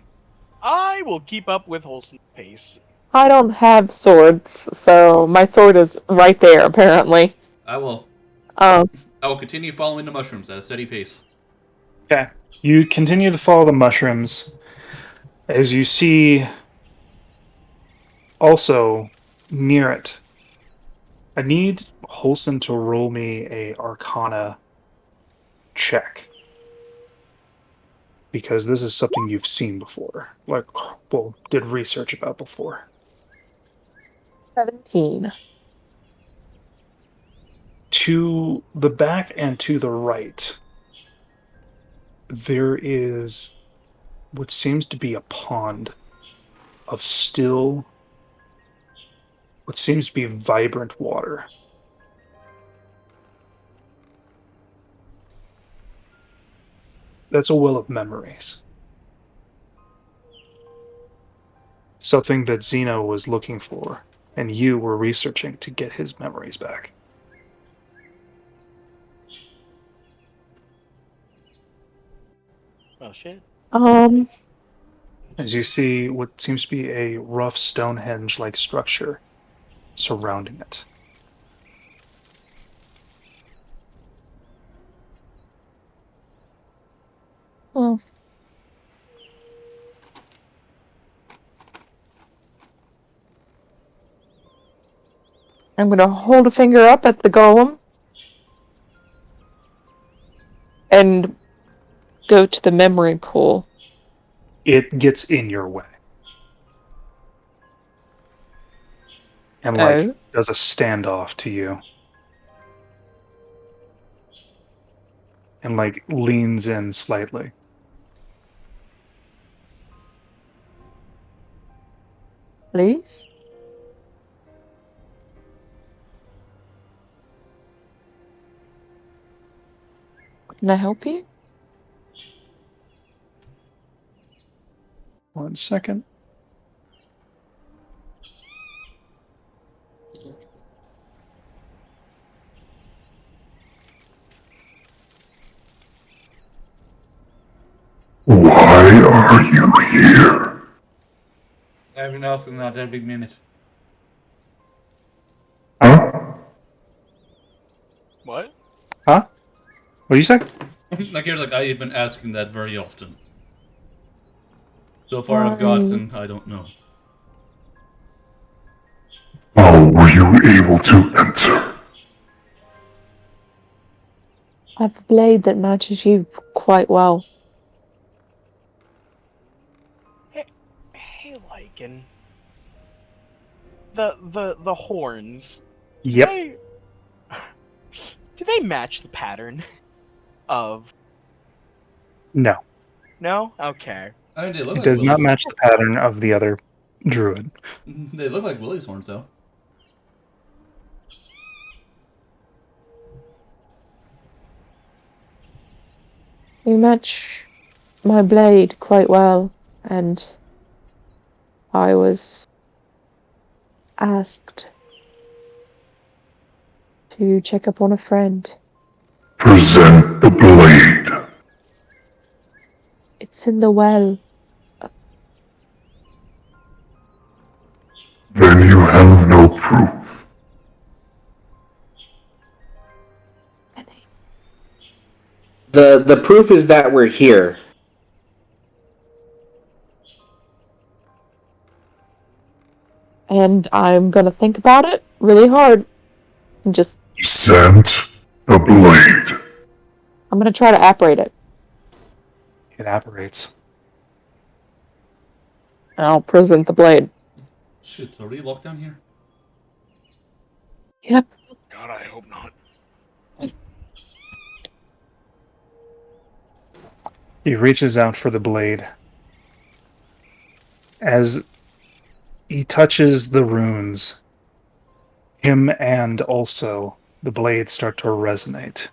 I will keep up with Holson's pace. I don't have swords, so my sword is right there, apparently. I will Um, continue following the mushrooms at a steady pace. Okay. You continue to follow the mushrooms as you see also near it I need Holson to roll me a Arcana check. Because this is something you've seen before. Like, well, did research about before. 17. To the back and to the right, there is what seems to be a pond of still, what seems to be vibrant water. That's a well of memories. Something that Zeno was looking for, and you were researching to get his memories back. Oh shit. As you see what seems to be a rough Stonehenge-like structure surrounding it. Oh. I'm gonna hold a finger up at the golem and go to the memory pool. It gets in your way. And, like, does a standoff to you. And, like, leans in slightly. Please? Can I help you? 1 second. Why are you here? I've been asking that every minute. Huh? What? Huh? What do you say? Like here's like I've been asking that very often. So far I've gotten, I don't know. How were you able to enter? I have a blade that matches you quite well. Hey, Lycan. The horns. Yep. Do they match the pattern of? No. No. Okay. I mean, they look It like does not Willie's. match the pattern of the other druid. They look like Willie's horns, though. You match my blade quite well, and I was asked to check up on a friend. Present the blade. It's in the well. Then you have no proof. The proof is that we're here. And I'm gonna think about it really hard. And just... Present the blade. I'm gonna try to apparate it. It apparates. And I'll present the blade. Shit, it's already locked down here? Yep. God, I hope not. He reaches out for the blade. As he touches the runes, him and also the blade start to resonate.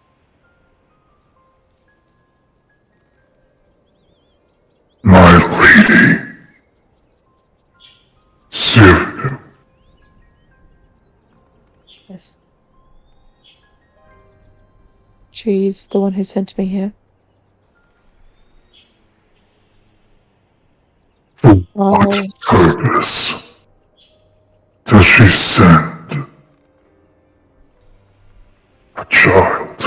My lady. Sif. Yes. She's the one who sent me here. For what purpose does she send a child?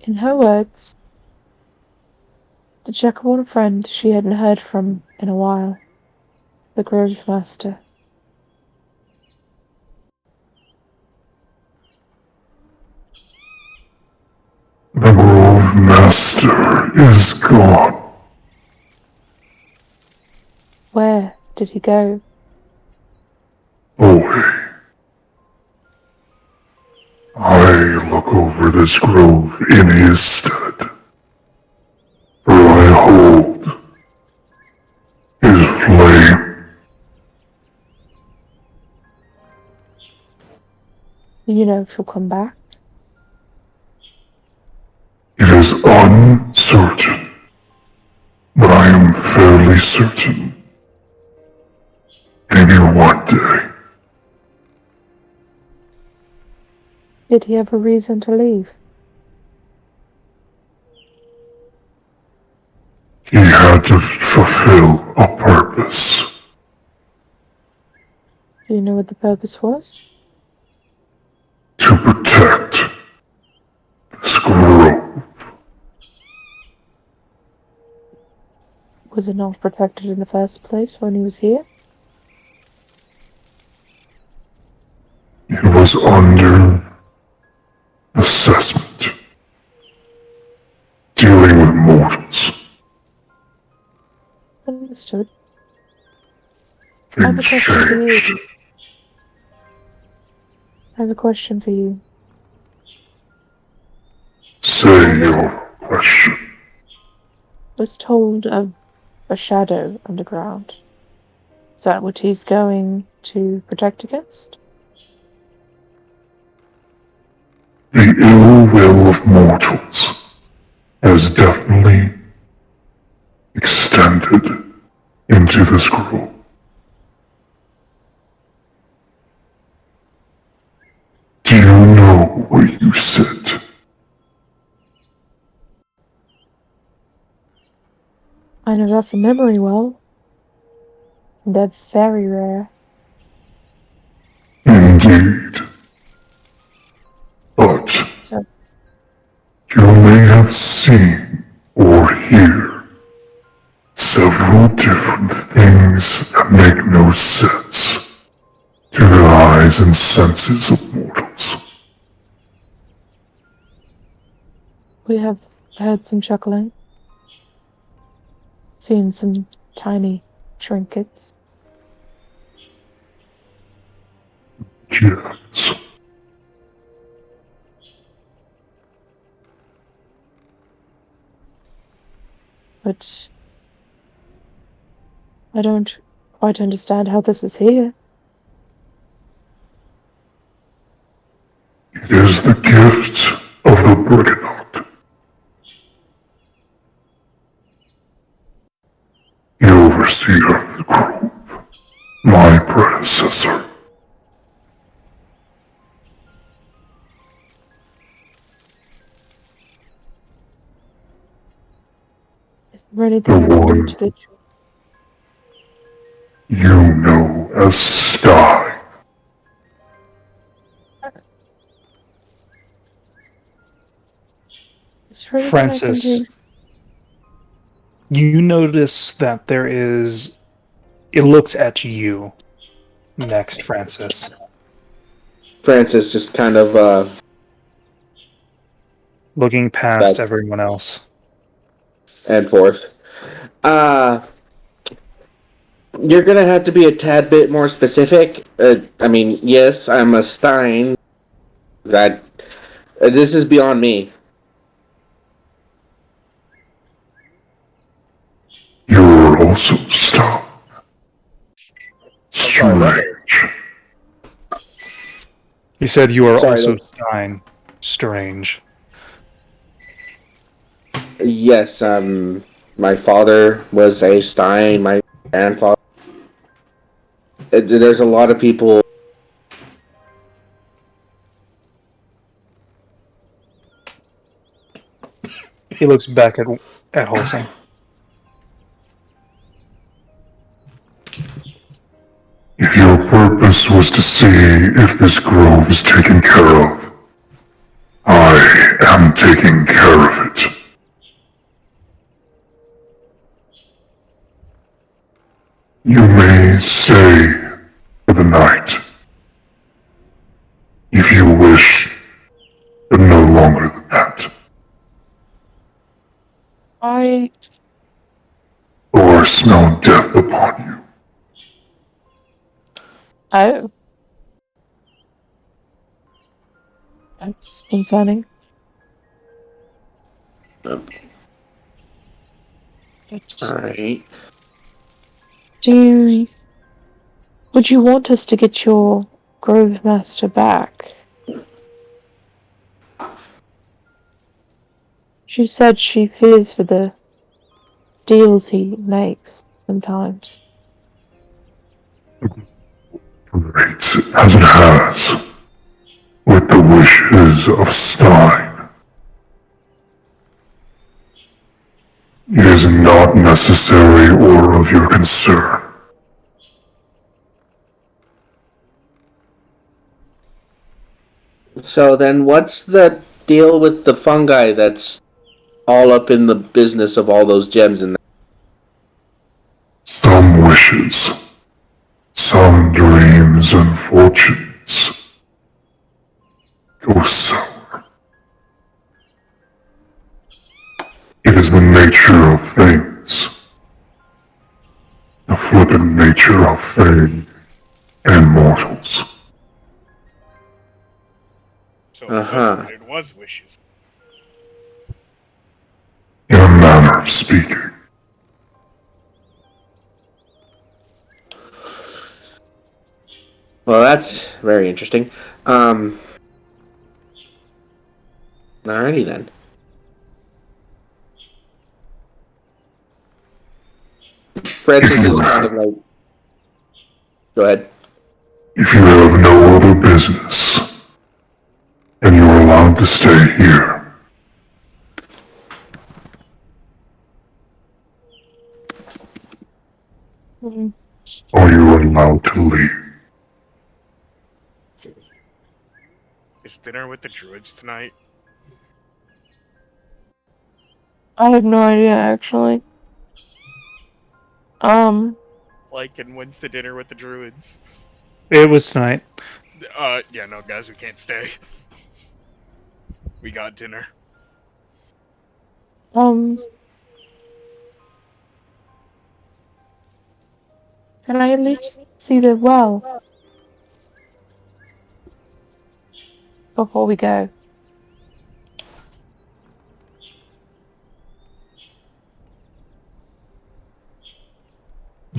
In her words, to check up on a friend she hadn't heard from in a while. The Grove Master. The Grove Master is gone. Where did he go? Away. I look over this grove in his stead, for I hold his flame. You know if he'll come back? It is uncertain, but I am fairly certain. Maybe one day. Did he have a reason to leave? He had to fulfill a purpose. Do you know what the purpose was? To protect this grove. Was it not protected in the first place when he was here? It was under assessment. Dealing with mortals. Understood. I have a Things question for you. changed. I have a question for you. Say your question. Was told of a shadow underground. Is that what he's going to protect against? The ill will of mortals has definitely extended into this grove. Do you know where you sit? I know that's a memory well. They're very rare. Indeed. But So, you may have seen or hear several different things that make no sense to the eyes and senses of mortals. we have heard some chuckling. Seen some tiny trinkets. Yes. But I don't quite understand how this is here. It is the gift of the Briganock. The overseer of the grove, my predecessor. Is there anything I The can do one to get you? you know as Stein. Is there anything I can Francis, do? you notice that there is. It looks at you next, Francis. Francis just kind of Looking past back everyone else. and forth. You're gonna have to be a tad bit more specific. I mean, yes, I'm a Stein. That this is beyond me. You're also Stein. Strange. He said you are Sorry, also that's- Stein. Strange. Yes, my father was a Stein. My grandfather. There's a lot of people. He looks back at Holson. If your purpose was to see if this grove is taken care of, I am taking care of it. You may stay for the night, if you wish, but no longer than that. Or smell death upon you. Oh. That's concerning. Alright. Would you want us to get your Grove Master back? She said she fears for the deals he makes sometimes. Great as it has, with the wishes of Stein. It is not necessary or of your concern. So then what's the deal with the fungi that's all up in the business of all those gems in there? Some wishes, some dreams and fortunes go sour. It is the nature of things. The flippant nature of Fae and mortals. So Uh-huh. it was wishes. In a manner of speaking. Well, that's very interesting. Alrighty then. Francis is kind of like... Go ahead. If you have no other business, then you are allowed to stay here. Or you are allowed to leave. Is dinner with the druids tonight? I have no idea, actually. Like, and when's the dinner with the druids? It was tonight. Yeah, no, guys, we can't stay. We got dinner. Can I at least see the well before we go?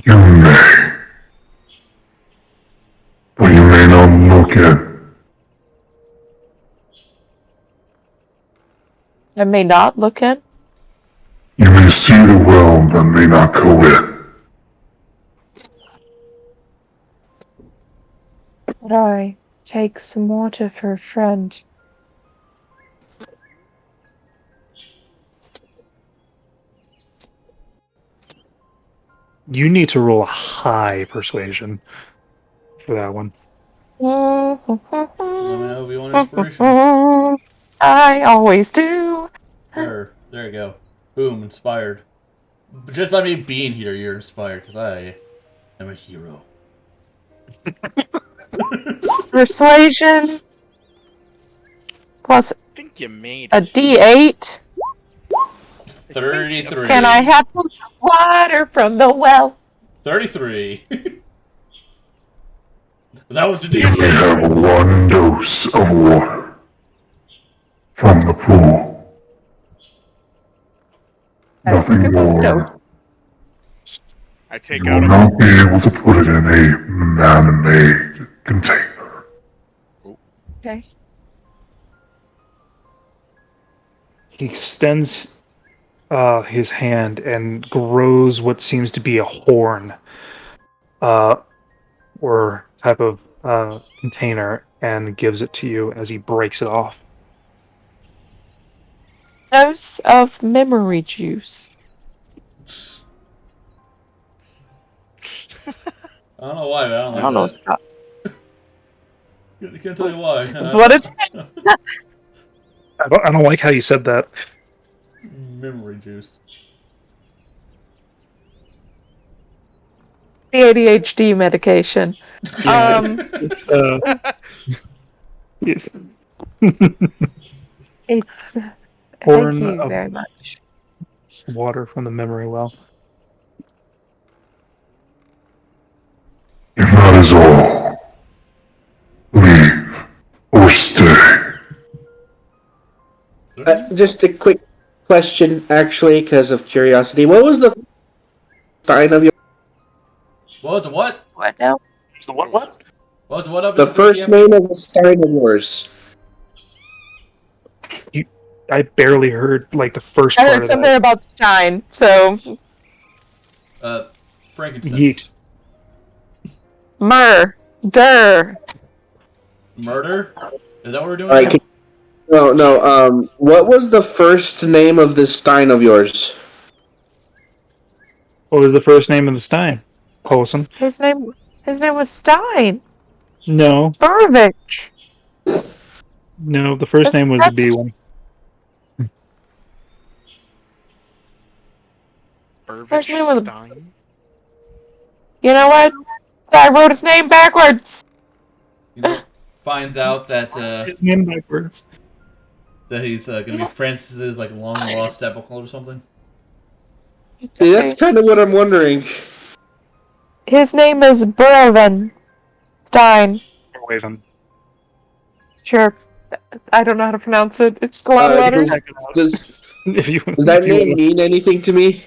You may. But you may not look in. I may not look in. You may see the well, but may not go in. But I take some water for a friend. You need to roll a high persuasion for that one. Let me know if you want inspiration. I always do. There you go. Boom, inspired. Just by me being here, you're inspired, because I am a hero. Persuasion plus I think you made a D8. 33. Can I have some water from the well? 33. That was the You may D6. have one dose of water from the pool. Nothing more. I take You out will not be able to put it in a man-made container. Okay. He extends his hand and grows what seems to be a horn or type of container and gives it to you as he breaks it off. Dose of memory juice. I don't know why, but I don't like I don't know that. what's that. I can't tell you why. What is I don't like how you said that. Memory juice. ADHD medication. Yeah, It's thank Horn you of very much. water from the memory well. If that is all, leave or stay. Just a quick question, actually, because of curiosity. What was the sign of your What? The what? What now? The what? What up? the first name of the sign of yours? I barely heard like the first I part heard of something that. about Stein, so Frankincense. Yeet. murder. Murder? Is that what we're doing? All right. No. What was the first name of this stein of yours? What was the first name of the Stein? Wholesome. His name was Stein. No, Burvik. no. The first name was the B one. First name was- Stein? You know what? I wrote his name backwards. You know, finds out that His name backwards. that he's gonna be Francis's like long lost stepuncle or something. See, that's kind of what I'm wondering. His name is Burven Stein. Waven. Sure. I don't know how to pronounce it. It's a lot of letters. Does If you does that if you name mean anything to me?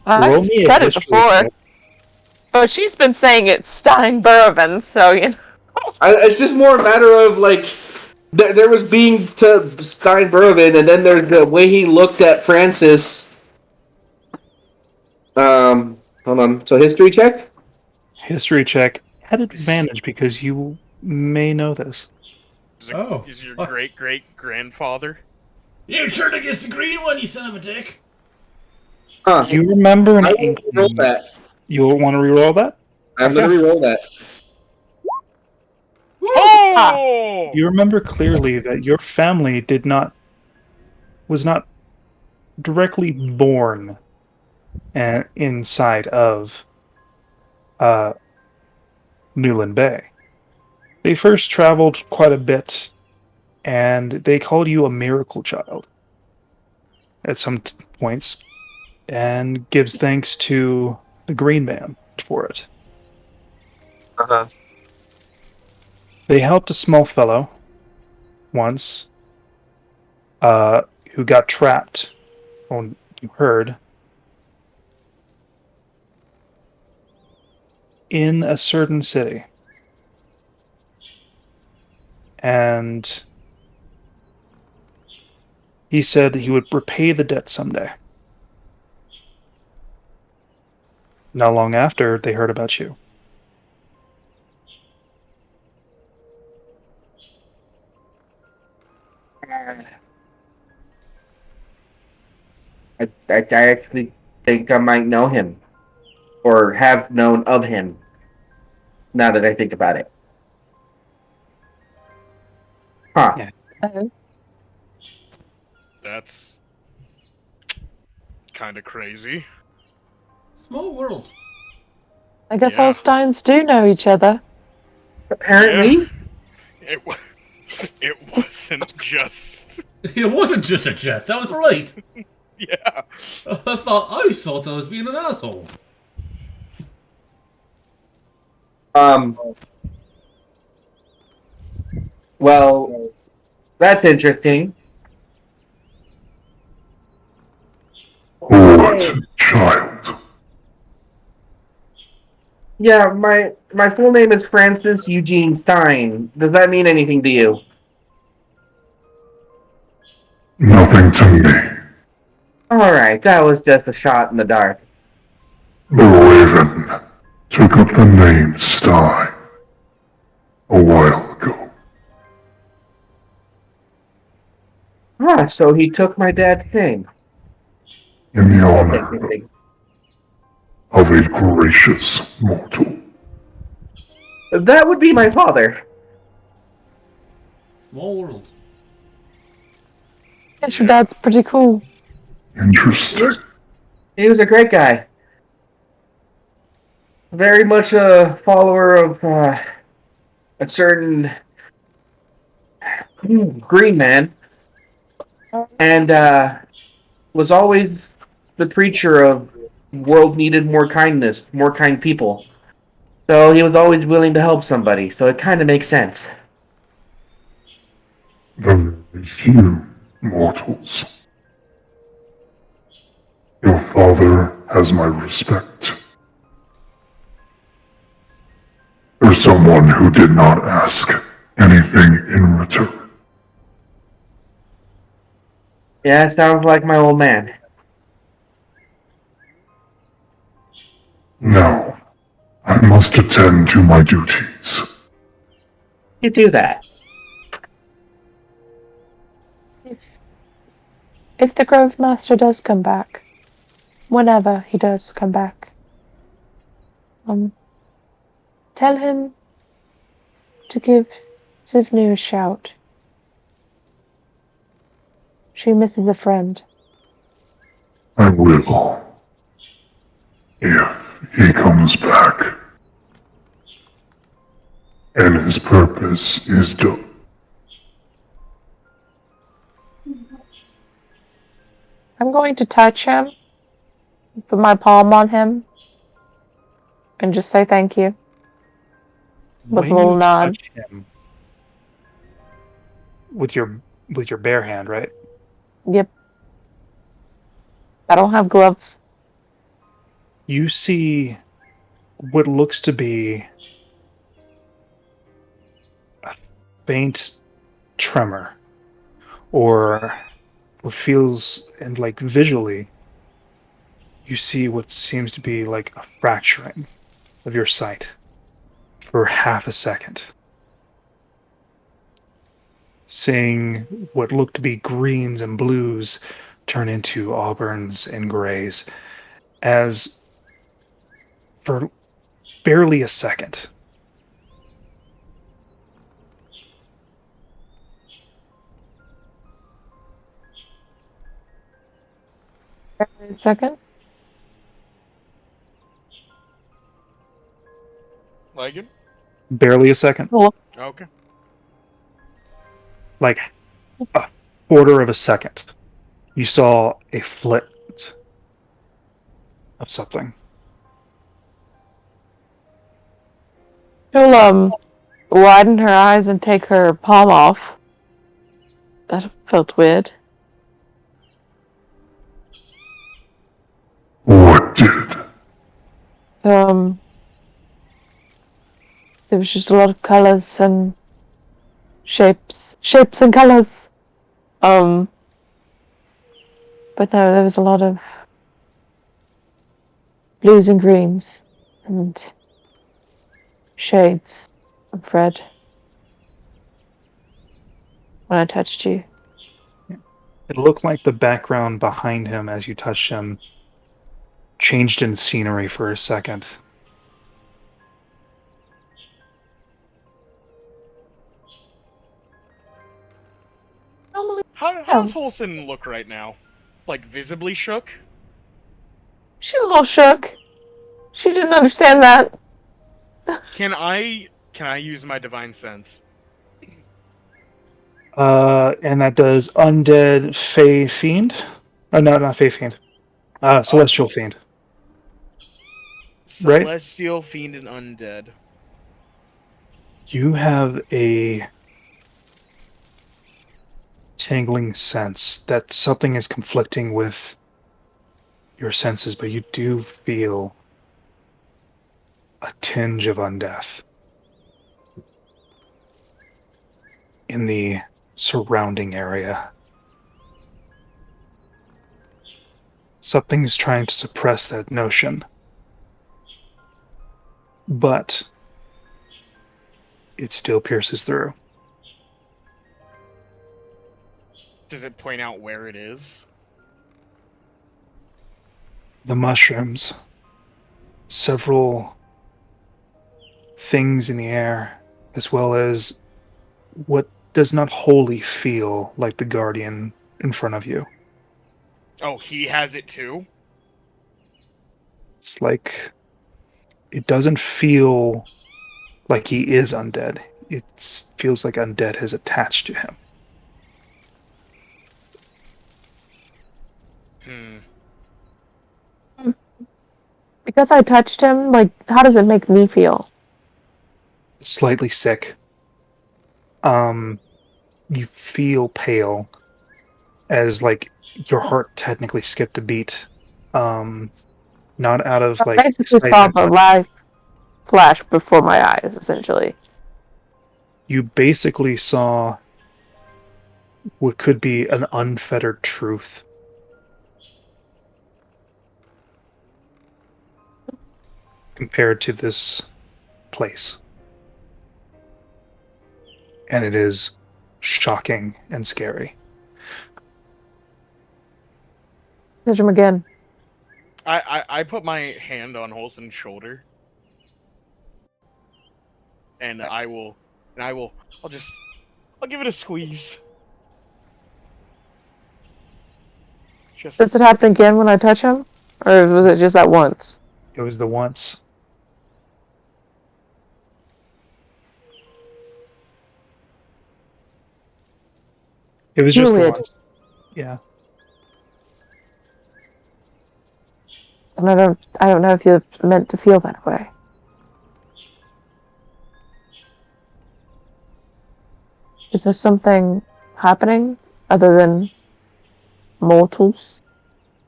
roll I've me a said it history before, check. but she's been saying it's Stein Burven, so you know. It's just more a matter of like there was being to Stein Bervin, and then there's the way he looked at Francis. Hold on. So history check. History check at advantage because you may know this. Is your great grandfather? You sure to get the green one, you son of a dick. Huh. You remember an I will inkling. roll that. You'll want to reroll that? I'm gonna re-roll that. Oh! You remember clearly that your family was not directly born inside of Newland Bay. They first traveled quite a bit, and they called you a miracle child at some points, and gives thanks to the Green Man for it. Uh-huh. They helped a small fellow once who got trapped, you heard, in a certain city. And he said that he would repay the debt someday. Not long after, they heard about you. I actually think I might know him, or have known of him. Now that I think about it. Huh. Yeah. That's kind of crazy. Small world. I guess Yeah. all Steins do know each other. Apparently. It wasn't just. It wasn't just a jest. That was right. Yeah. I thought I was being an asshole. Well, that's interesting. What, child? Yeah, my full name is Francis Eugene Stein. Does that mean anything to you? Nothing to me. Alright, that was just a shot in the dark. The Raven took up the name Stein a while ago. Ah, so he took my dad's name. In the Oh, honor technically. of a gracious mortal. That would be my father. Small world. Guess your dad's pretty cool. Interesting. He was a great guy. very much a follower of a certain green man, and was always the preacher of world needed more kindness, more kind people. So he was always willing to help somebody. So it kind of makes sense. The very few mortals. Your father has my respect. For someone who did not ask anything in return. Yeah, sounds like my old man. Now, I must attend to my duties. You do that. If the Grove Master does come back, whenever he does come back, tell him to give Sivnu a shout. She misses a friend. I will. If he comes back. And his purpose is done. I'm going to touch him, put my palm on him, and just say thank you. With a When little you nod. touch him with your bare hand, right? Yep. I don't have gloves. You see what looks to be a faint tremor, or what feels, and like visually, you see what seems to be like a fracturing of your sight for half a second. Seeing what looked to be greens and blues turn into auburns and grays, as for barely a second, Wait a second. Lagan? barely a second, Cool. Okay. like a quarter of a second, you saw a flit of something. She'll widen her eyes and take her palm off. That felt weird. What did? There was just a lot of colors and shapes and colors. But no, there was a lot of blues and greens and shades of red when I touched you. It looked like the background behind him as you touched him changed in scenery for a second. How does Holson look right now? Like, visibly shook? She's a little shook. She didn't understand that. Can I use my divine sense? And that does undead Fey Fiend. Oh, no, not Fey Fiend. Celestial Fiend. Right? Celestial, fiend, and undead. You have a tingling sense that something is conflicting with your senses, but you do feel a tinge of undeath in the surrounding area. Something's trying to suppress that notion, but it still pierces through. Does it point out where it is? The mushrooms, several things in the air, as well as what does not wholly feel like the Guardian in front of you. Oh, he has it too? It's like it doesn't feel like he is undead. It feels like undead has attached to him. Because I touched him, like, how does it make me feel? Slightly sick. You feel pale, as like your heart technically skipped a beat. Not out of I like basically saw excitement, the but live flash before my eyes, essentially. you basically saw what could be an unfettered truth. Compared to this place. And it is shocking and scary. Touch him again. I put my hand on Holson's shoulder, and I'll give it a squeeze. Just Does it happen again when I touch him? Or was it just that once? It was the once. It was just the Fluid. once. Yeah. And I don't know if you're meant to feel that way. Is there something happening other than mortals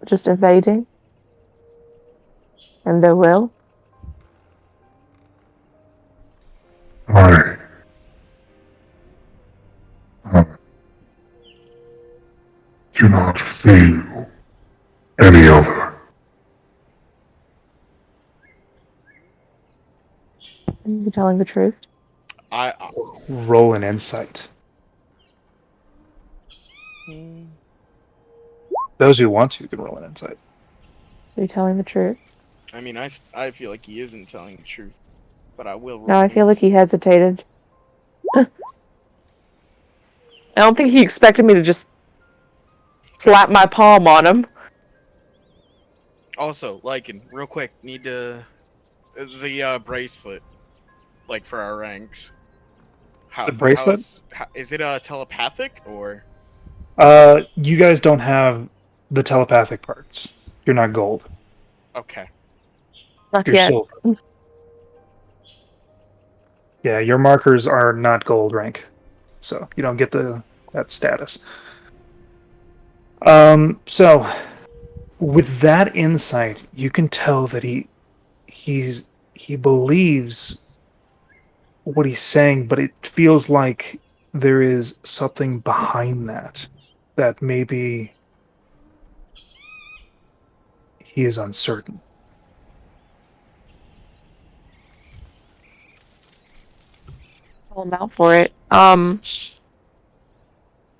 just invading? And their will? I do not feel any other. Is he telling the truth? I Roll an insight. Those who want to can roll an insight. Is he telling the truth? I mean, I feel like he isn't telling the truth, but I will. No, I feel like he hesitated. I don't think he expected me to just slap my palm on him. Also, Lycan, real quick, need the bracelet, like for our ranks. The bracelet? Is it telepathic or? You guys don't have the telepathic parts. You're not gold. Okay. Not You're yet. silver. Yeah, your markers are not gold rank, so you don't get that status. So with that insight, you can tell that he believes what he's saying, but it feels like there is something behind that maybe he is uncertain. I'm out for it.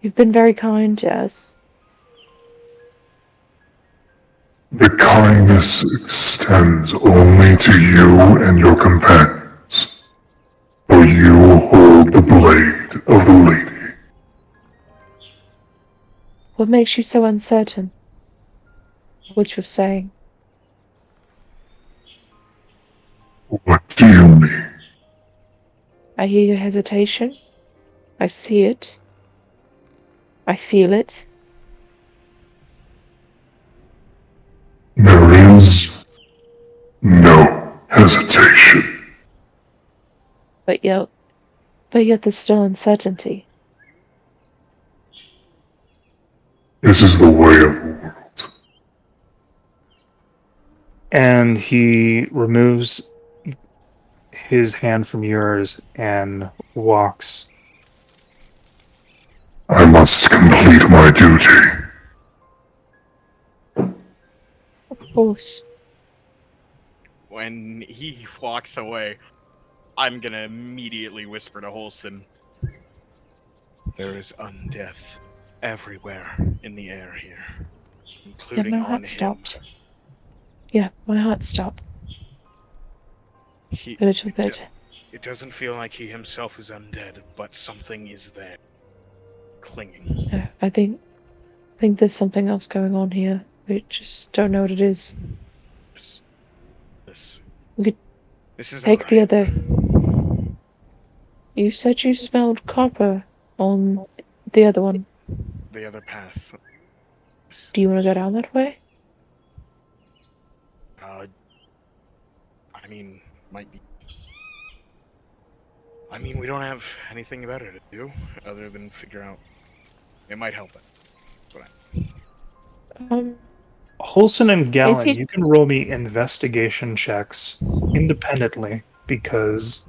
You've been very kind to us. The kindness extends only to you and your companions, for you hold the blade of the lady. What makes you so uncertain? What you're saying? What do you mean? I hear your hesitation. I see it. I feel it. There is no hesitation. But yet there's still uncertainty. This is the way of the world. And he removes his hand from yours and walks. I must complete my duty. Of course. When he walks away, I'm gonna immediately whisper to Holson. There is undeath everywhere in the air here, including my on heart him. stopped. Yeah, my heart stopped. A little bit. It doesn't feel like he himself is undead, but something is there, clinging. I think there's something else going on here. We just don't know what it is. This. This is Take the alright. other. You said you smelled copper on the other one. The other path. Do you want to go down that way? I mean, might be. I mean, we don't have anything better to do other than figure out. It might help us. That's what Holson and Is Gallon, he- you can roll me investigation checks independently because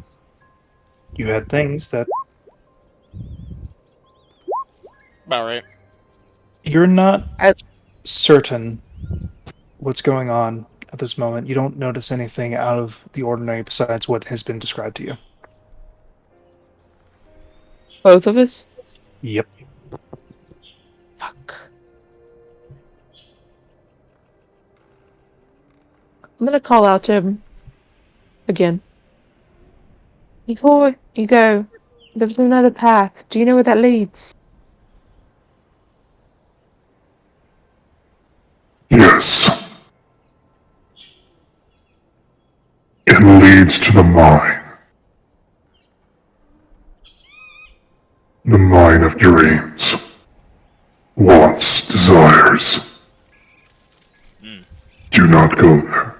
you had things that About right. you're not I- certain what's going on at this moment. You don't notice anything out of the ordinary besides what has been described to you. Both of us? Yep. Fuck. I'm gonna call out to him again. Before you go, there was another path. Do you know where that leads? Yes. It leads to the mine. The mine of dreams. Wants, desires. Do not go there.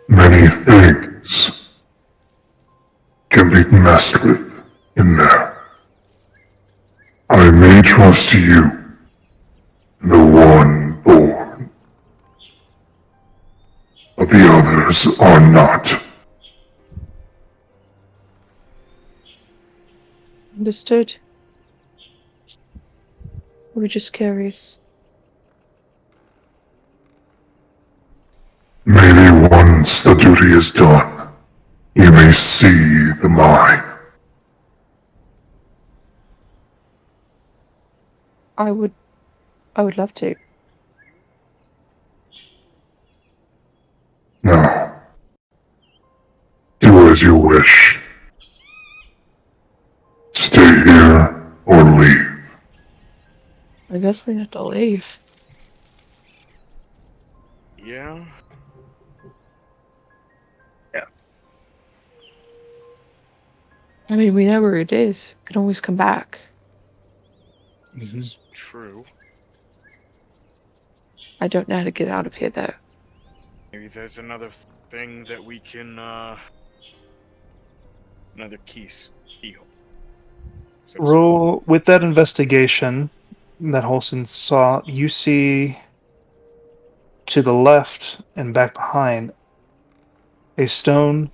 Many things can be messed with in there. I may trust you, the one born, but the others are not. Understood. We're just curious. Maybe once the duty is done, you may see the mine. I would love to. Now, do as you wish. Stay here or leave. I guess we have to leave. Yeah. I mean, we know where it is. We can always come back. This is true. I don't know how to get out of here, though. Maybe there's another thing that we can, another keyhole. So to Roll with that investigation that Holson saw. You see to the left and back behind a stone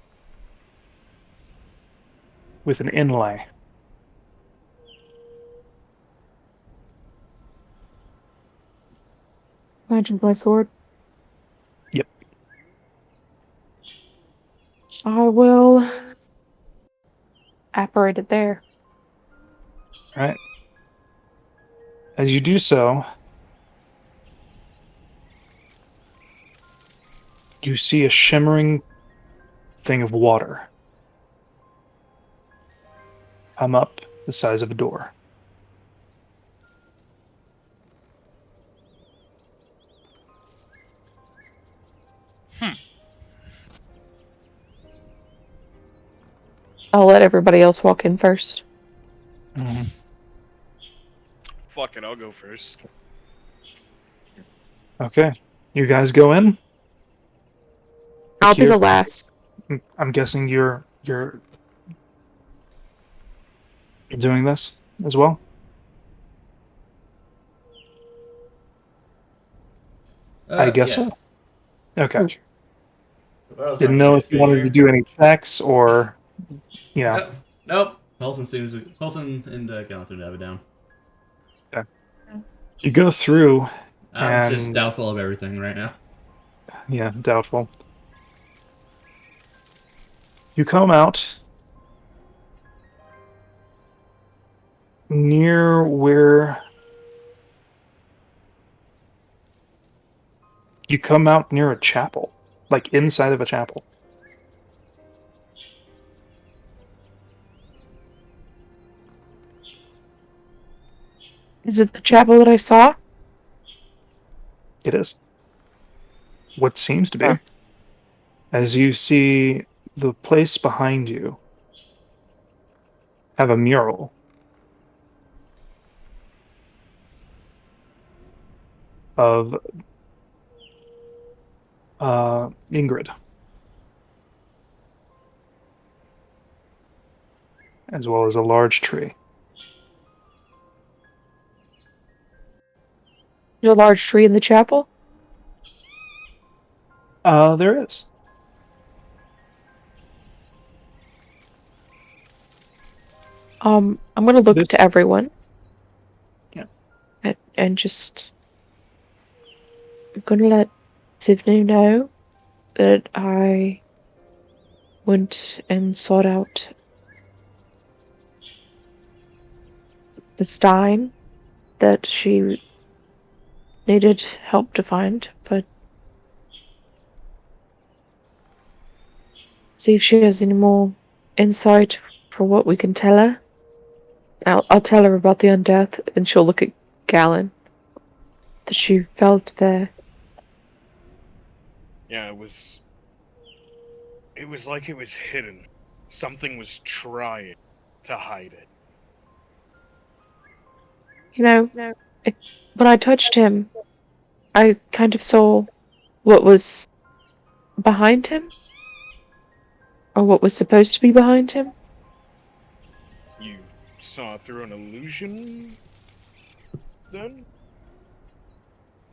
with an inlay. Imagine my sword. Yep. I will apparate it there. All right. As you do so, you see a shimmering thing of water come up the size of a door. I'll let everybody else walk in first. Mm-hmm. Fuck it, I'll go first. Okay. You guys go in? I'll be Akir, the last. I'm guessing you're doing this as well? I guess yes. so. Okay. What else Didn't am I know gonna if you say wanted here? to do any checks or, you know. Nope. Holson and Gallon seem to have it down. Okay. You go through I'm just and, doubtful of everything right now. yeah, doubtful. You come out near where you come out near a chapel, like inside of a chapel. Is it the chapel that I saw? It is. what seems to be. Huh. As you see the place behind you have a mural of Ingrid, as well as a large tree. There's a large tree in the chapel. There is. I'm gonna look This, to everyone. yeah. And just I'm gonna let Sivnu know that I went and sought out the Stein that she needed help to find, but see if she has any more insight for what we can tell her. I'll tell her about the undeath, and she'll look at Galen. That she felt there. Yeah, it was like it was hidden. Something was trying to hide it. You know, when I touched him, I kind of saw what was behind him, or what was supposed to be behind him. You saw through an illusion, then?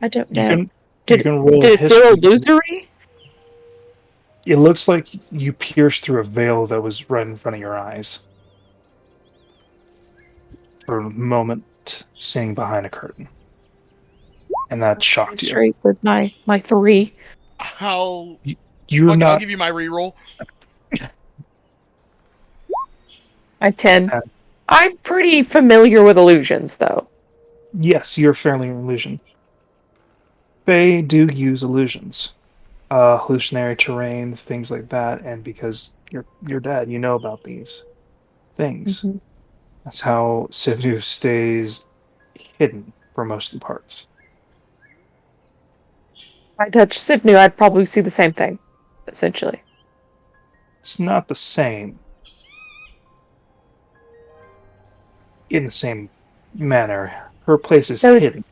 I don't You know. can roll a Did it feel history. illusory? It looks like you pierced through a veil that was right in front of your eyes. For a moment, seeing behind a curtain. And that shocked you. Straight with my 3. I'll You're not. give you my reroll. My 10. Uh, I'm pretty familiar with illusions, though. Yes, you're fairly an illusion. They do use illusions. Hallucinatory terrain, things like that, and because you're dead, you know about these things. Mm-hmm. That's how Sivnu stays hidden for most of the parts. If I touch Sivnu, I'd probably see the same thing, essentially. It's not the same in the same manner. Her place is So hidden.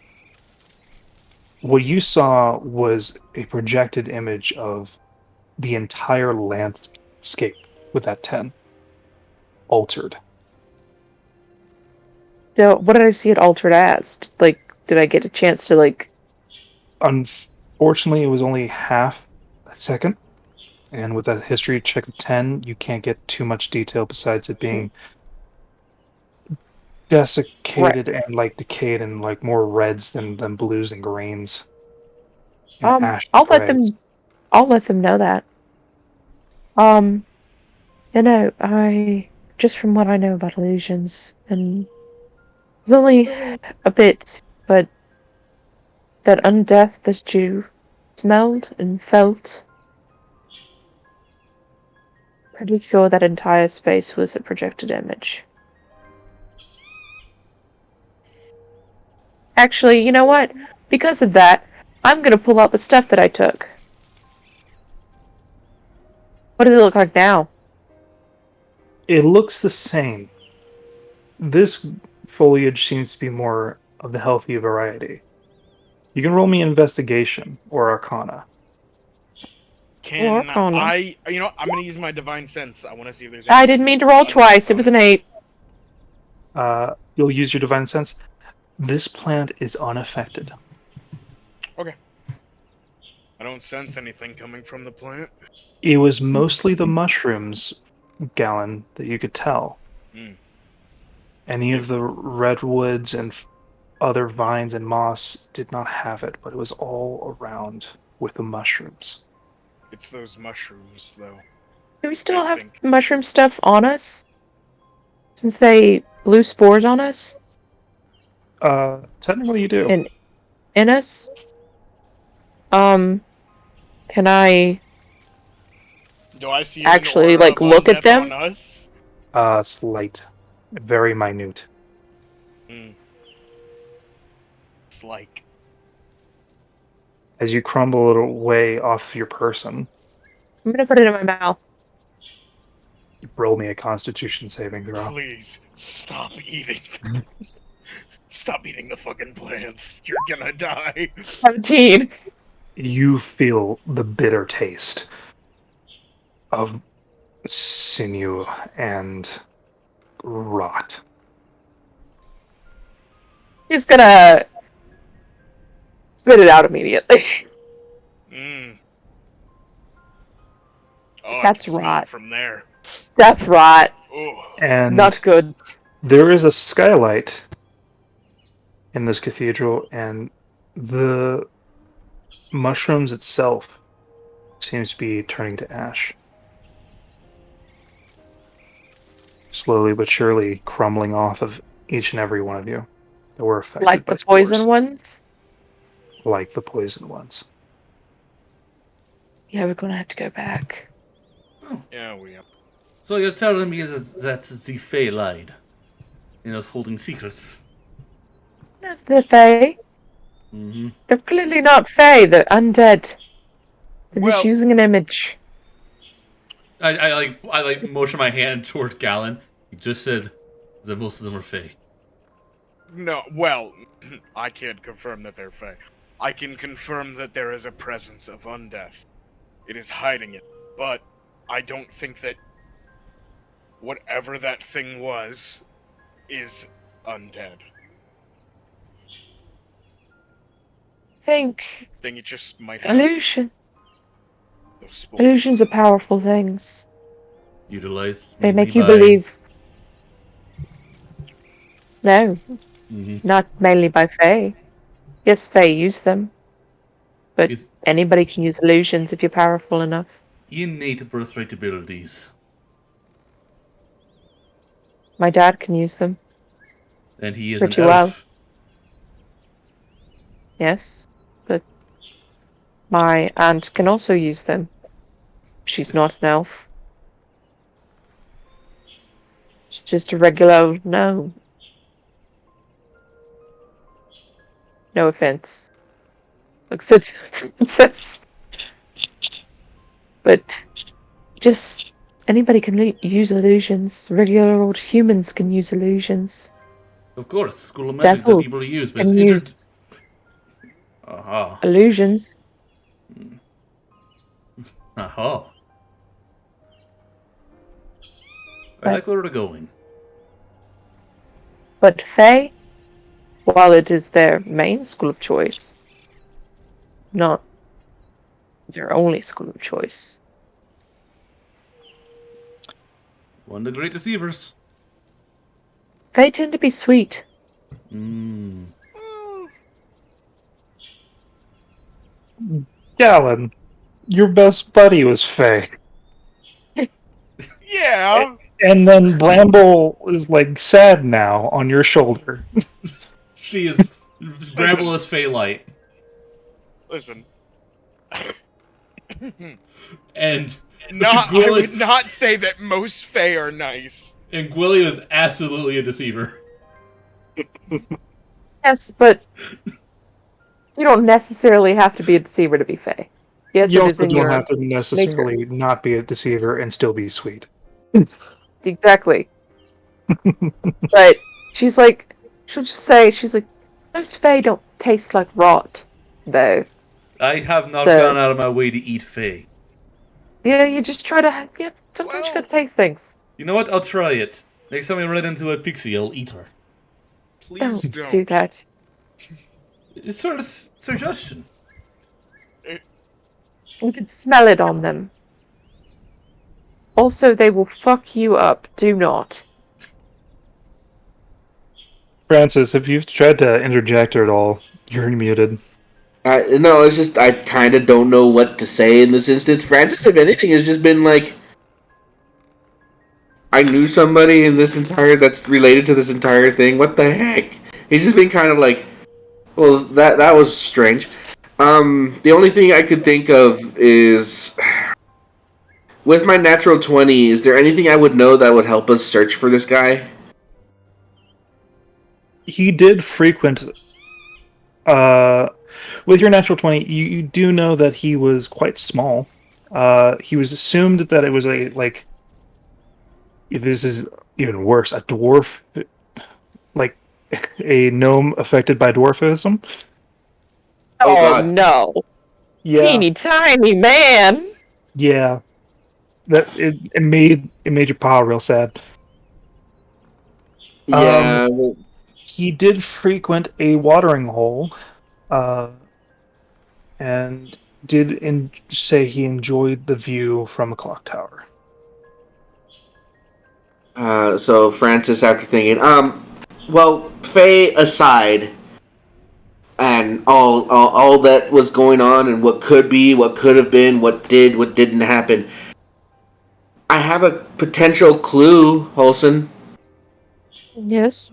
What you saw was a projected image of the entire landscape with that 10 altered. what did I see it altered as? Like, did I get a chance to, like... Unfortunately, it was only half a second. And with that history check of 10, you can't get too much detail besides it being desiccated Right. and like decayed and like more reds than blues and greens and ashy I'll grays. let them know that. I just from what I know about illusions, and it's only a bit, but that undeath that you smelled and felt, pretty sure that entire space was a projected image. Actually, you know what? Because of that, I'm gonna pull out the stuff that I took. What does it look like now? It looks the same. This foliage seems to be more of the healthy variety. You can roll me investigation or arcana. Can Arcana. I'm gonna use my divine sense. I want to see if there's. I didn't mean to roll twice. It was an 8. You'll use your divine sense. This plant is unaffected. Okay. I don't sense anything coming from the plant. It was mostly the mushrooms, Galen, that you could tell. Mm. Any of the redwoods and other vines and moss did not have it, but it was all around with the mushrooms. It's those mushrooms, though. Do we still I have think. mushroom stuff on us? Since they blew spores on us? Technically you do. In us? Can I Do I see actually, an aura like, of look at undeath them? on us? Slight. Very minute. Mm. It's like. as you crumble it away off of your person. I'm gonna put it in my mouth. You roll me a Constitution saving throw. Please stop eating. Stop eating the fucking plants. You're gonna die. 17. You feel the bitter taste of sinew and rot. He's gonna spit it out immediately. Mm. Oh, That's I can smell rot. it from there. That's rot. Oh. And Not good. there is a skylight in this cathedral, and the mushrooms itself seems to be turning to ash. Slowly but surely crumbling off of each and every one of you that were affected Like by the poison spores. ones? Like the poison ones. Yeah, we're gonna have to go back. Yeah, we are. So you're telling me that the Fae lied? And was holding secrets? That's the Fae. Mm-hmm. They're clearly not Fae, they're undead. They're Well- just using an image. I motion my hand toward Galen. He just said that most of them are Fae. No, well, I can't confirm that they're fake. I can confirm that there is a presence of undeath. It is hiding it, but I don't think that whatever that thing was is undead. Think I think it just might have illusion. those spores. Illusions are powerful things. Utilize. They mainly make you by- believe. No, Mhm. not mainly by Fae. Yes, Fae use them. But It's anybody can use illusions if you're powerful enough. innate birthright abilities. My dad can use them. And he is Pretty an well. elf. Yes, but my aunt can also use them. She's not an elf. She's just a regular old gnome. No offense. Like, so it's princess. But just anybody can use illusions. Regular old humans can use illusions. Of course, school of magic that Devils people use, but can it's use Aha. illusions. Aha. I But- like where we're going. But Fae, while it is their main school of choice, not their only school of choice. One of the great deceivers. Fae tend to be sweet. Mm. Galen, your best buddy was Faye. Yeah. And then Bramble is like sad now on your shoulder. She is Bramble is Fae Light. Listen. And I Gwilly- would not say that most Fae are nice. and Gwilly was absolutely a deceiver. Yes, but you don't necessarily have to be a deceiver to be Fae. Yes, You it is also in don't your have to necessarily not be a deceiver and still be sweet. exactly. But she's like, she'll just say, she's like, those Fae don't taste like rot, though. I have not So- gone out of my way to eat Fae. Yeah, you just try to. Yeah, sometimes you Well- gotta taste things. You know what? I'll try it. Next time I run into a pixie, I'll eat her. Please Don't don't. do that. It's sort of suggestion. You can smell it on them. Also, they will fuck you up. Do not. Francis, if you've tried to interject at all, you're muted. No, it's just I kind of don't know what to say in this instance. Francis, if anything, has just been like, I knew somebody in this entire that's related to this entire thing. What the heck? He's just been kind of like, well, that was strange. The only thing I could think of is, with my natural 20, is there anything I would know that would help us search for this guy? He did frequent with your natural 20, you do know that he was quite small. He was assumed that it was if this is even worse, a dwarf, like a gnome affected by dwarfism. Oh, Oh, God. no. Yeah, Teeny tiny man. yeah. It made your pa real sad. Yeah. He did frequent a watering hole, uh, and say he enjoyed the view from a clock tower. So Francis, after thinking, well, Faye aside, and all that was going on, and what could be, what could have been, what didn't happen. I have a potential clue, Holson. Yes.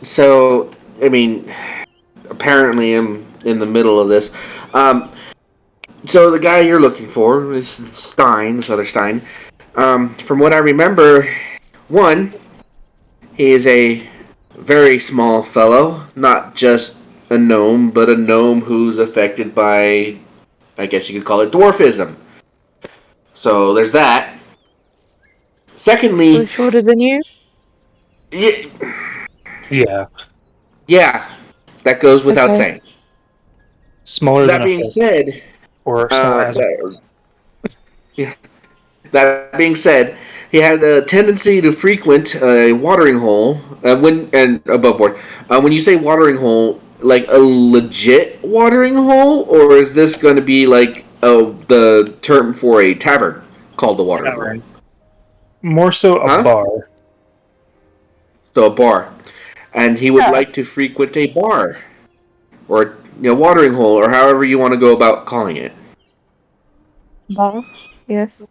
So, I mean, apparently I'm in the middle of this. So the guy you're looking for is Stein, this other Stein. From what I remember, one, he is a very small fellow, not just a gnome, but a gnome who's affected by, I guess you could call it dwarfism. So there's that. We're Secondly, shorter than you. y- Yeah, yeah, that goes without Okay. saying. smaller than That a being foot, said, or small uh, as a that, yeah, that being said, he had a tendency to frequent a watering hole when and above board. When you say watering hole, like a legit watering hole, or is this going to be like the term for a tavern called a watering hole? tavern. More so a Huh? bar. So a bar, and he would Yeah. like to frequent a bar or watering hole or however you want to go about calling it. Bar. Yes.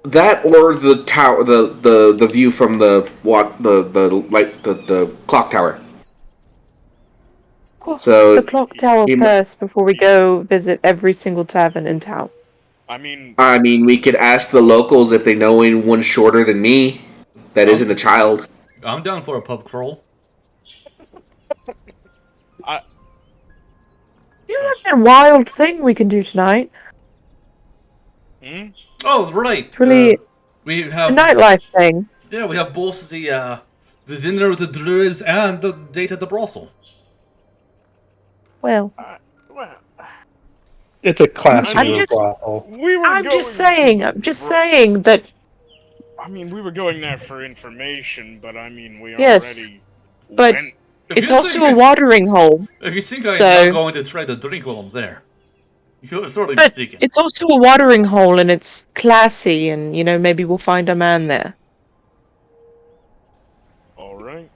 That or the tower, the view from the clock tower. Cool. So The clock tower he, first before we go visit every single tavern in town. I mean, I mean, we could ask the locals if they know anyone shorter than me that isn't a child. I'm down for a pub crawl. You have that wild thing we can do tonight. Oh, right. It's really We a have nightlife thing. yeah, we have both the dinner with the druids and the date at the brothel. Well, well, It's a classy I'm little just- brothel. we were. I'm going just saying. to I'm just bro- saying that. I mean, we were going there for information, but I mean, we Yes, already but went. If it's you also think a watering hole. If you think I'm So- not going to try to drink while I'm there, you're sort of But mistaken. it's also a watering hole, and it's classy, and maybe we'll find a man there. All right.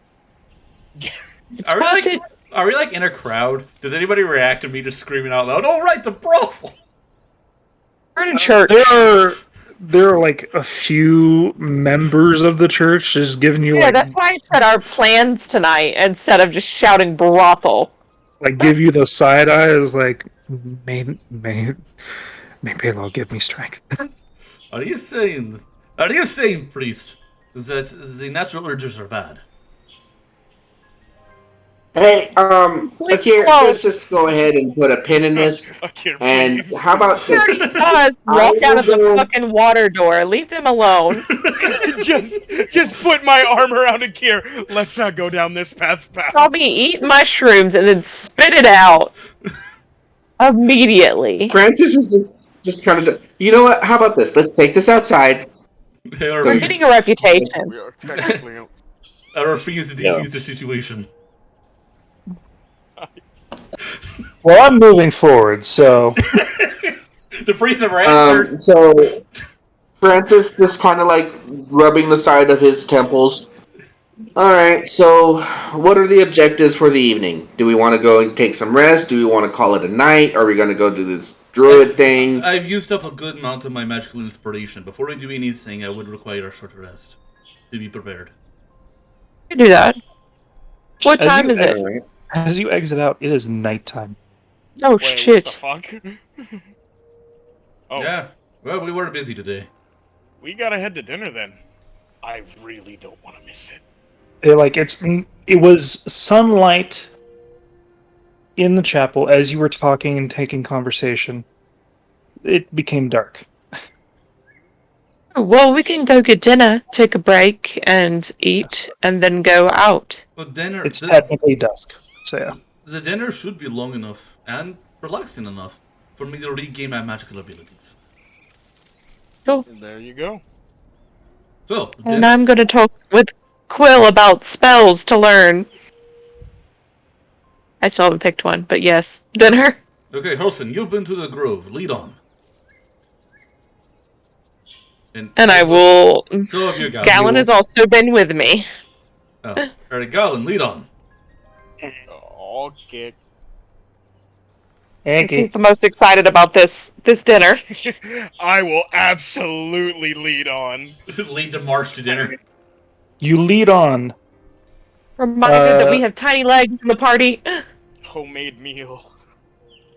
It's Are we worth like it. Are we like in a crowd? Does anybody react to me just screaming out loud? Oh, right, the brothel. We're in church. There are like a few members of the church just giving you Yeah, that's why I said our plans tonight instead of just shouting brothel. give you the side eyes like may they'll give me strength. Are you saying, priest, that the natural urges are bad? Hey, Please Akira, don't. let's just go ahead and put a pin in this. Okay, And please. how about this? He does walk out of the fucking water door. Leave them alone. just put my arm around Akira. Let's not go down this path, pal. Saw me eat mushrooms and then spit it out immediately. Francis is just kind of. You know what? How about this? Let's take this outside. Hey, I We're refuse, getting a reputation. We are technically. I refuse to defuse the situation. Well, I'm moving forward, so The priest never answered. So Francis just kind of like rubbing the side of his temples. All right. So, what are the objectives for the evening? Do we want to go and take some rest? Do we want to call it a night? Are we going to go do this druid thing? I've used up a good amount of my magical inspiration. Before we do anything, I would require a short rest to be prepared. You can do that. What As time you is it? All right. as you exit out, it is nighttime. Oh Wait, shit. what the fuck? Oh, Yeah. Well, we were busy today. we gotta head to dinner then. I really don't want to miss it. It was sunlight in the chapel, as you were talking and taking conversation, it became dark. Well, we can go get dinner, take a break, and eat, and then go out. But dinner, It's technically dusk, so yeah. the dinner should be long enough and relaxing enough for me to regain my magical abilities. Cool. And there you go. So, And I'm going to talk with Quill about spells to learn. I still haven't picked one, but yes, dinner. Okay, Holson, you've been to the grove. Lead on. And I will. So have you, Galen. Galen has also been with me. Oh, alright, Galen, lead on. Okay. Because he's the most excited about this dinner. I will absolutely lead on. Lead the march to dinner. You lead on. Reminder that we have tiny legs in the party. Homemade meal.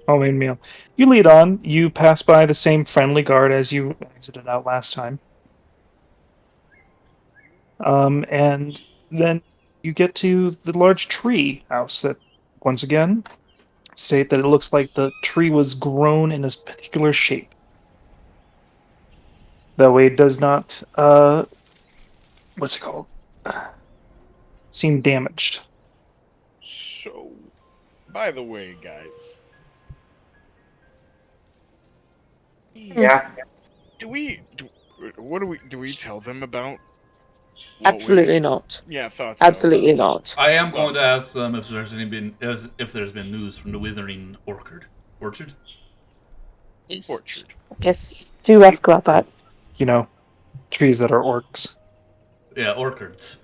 Homemade meal. You lead on. You pass by the same friendly guard as you exited out last time. And then you get to the large tree house that, once again, state that it looks like the tree was grown in a particular shape. Though it does not, what's it called? Seem damaged. So, by the way, guys. Yeah. Do we tell them about? Absolutely not. Yeah, I thought so. Absolutely not. I am going to ask them if there's been news from the Withering Orchard. Orchard? Yes. Orchard. Yes. Do ask about that. You know, trees that are orcs. Yeah, orchards.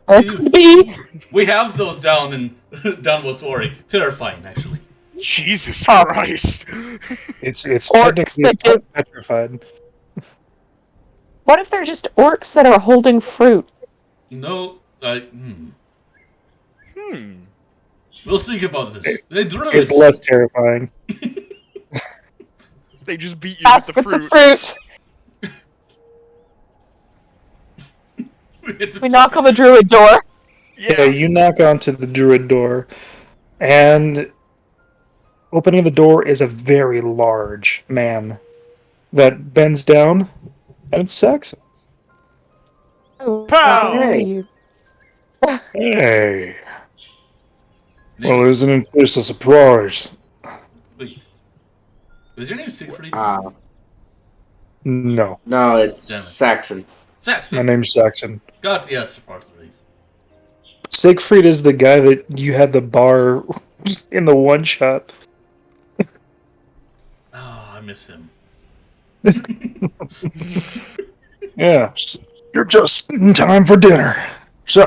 Bee. We have those down in Westwari. Terrifying, actually. Jesus Christ! It's Orcs technically that just- petrified. What if they're just orcs that are holding fruit? No, Hmm. We'll think about this. They druids. It's less terrifying. They just beat you Baskets with the of fruit. fruit. We knock on the druid door. Yeah, you knock onto the druid door, and opening the door is a very large man that bends down, and it's Saxon. Oh, Pow! how are you? Hey. Well, isn't it just a surprise? Wait. Was your name Siegfried? No. No, it's Damn it. Saxon. Saxon. My name's Saxon. God, yes, part of the reason. Siegfried is the guy that you had the bar in the one shot. Oh, I miss him. Yeah. You're just in time for dinner. So,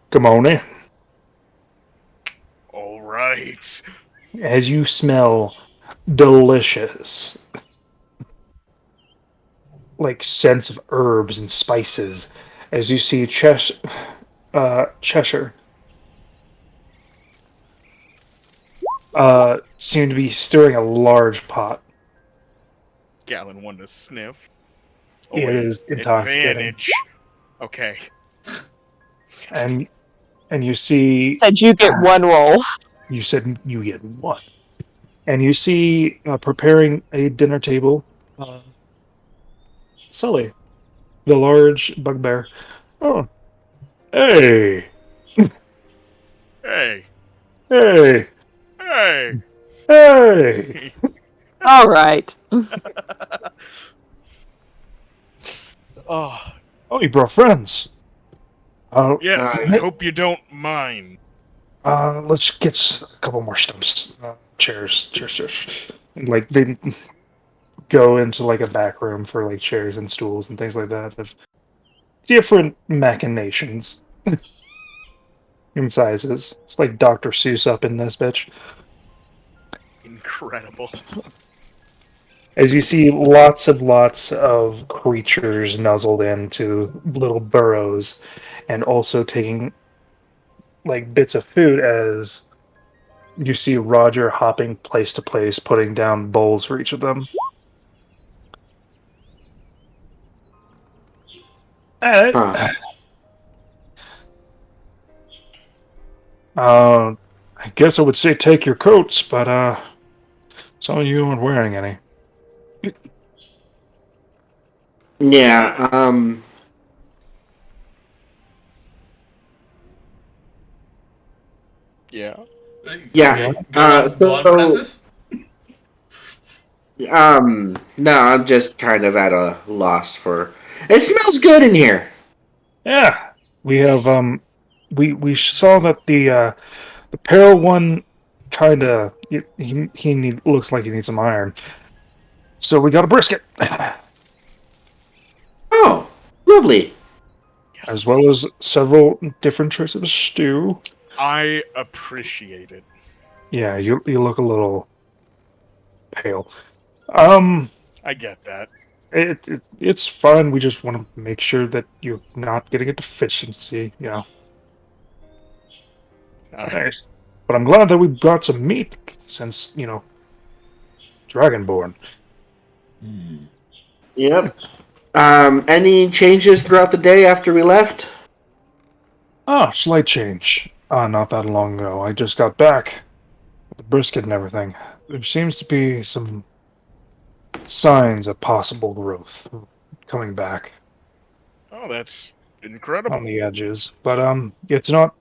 come on in. All right. As you smell delicious, like scents of herbs and spices, as you see Cheshire seem to be stirring a large pot. Galen wanted to sniff. It is intoxicating. Advantage. Okay. And you see... Said you get one roll. You said you get one. And you see preparing a dinner table, Sully, the large bugbear. Oh, hey, Hey. hey, Hey. hey. All right. Oh. Oh, you brought friends. Oh, Yes, I hope you don't mind. let's get a couple more stumps. Chairs. And, like, they go into, like, a back room for, like, chairs and stools and things like that. Of different machinations. In sizes. It's like Dr. Seuss up in this bitch. Incredible. As you see lots of creatures nuzzled into little burrows and also taking like bits of food as you see Roger hopping place to place, putting down bowls for each of them. Alright. I guess I would say take your coats, but some of you aren't wearing any. Yeah, Yeah. yeah. Go on, Francis. No, I'm just kind of at a loss for. It smells good in here. Yeah, we have we saw that the pale one kind of looks like he needs some iron, so we got a brisket, Oh, lovely. as well as several different choices of stew. I appreciate it. Yeah, you look a little pale. Um, I get that. it's fine. We just want to make sure that you're not getting a deficiency. I, Nice. But I'm glad that we brought some meat since Dragonborn. Yep. Any changes throughout the day after we left? Ah, slight change. Not that long ago. I just got back with the brisket and everything. There seems to be some signs of possible growth coming back oh, that's on incredible. the edges, but it's not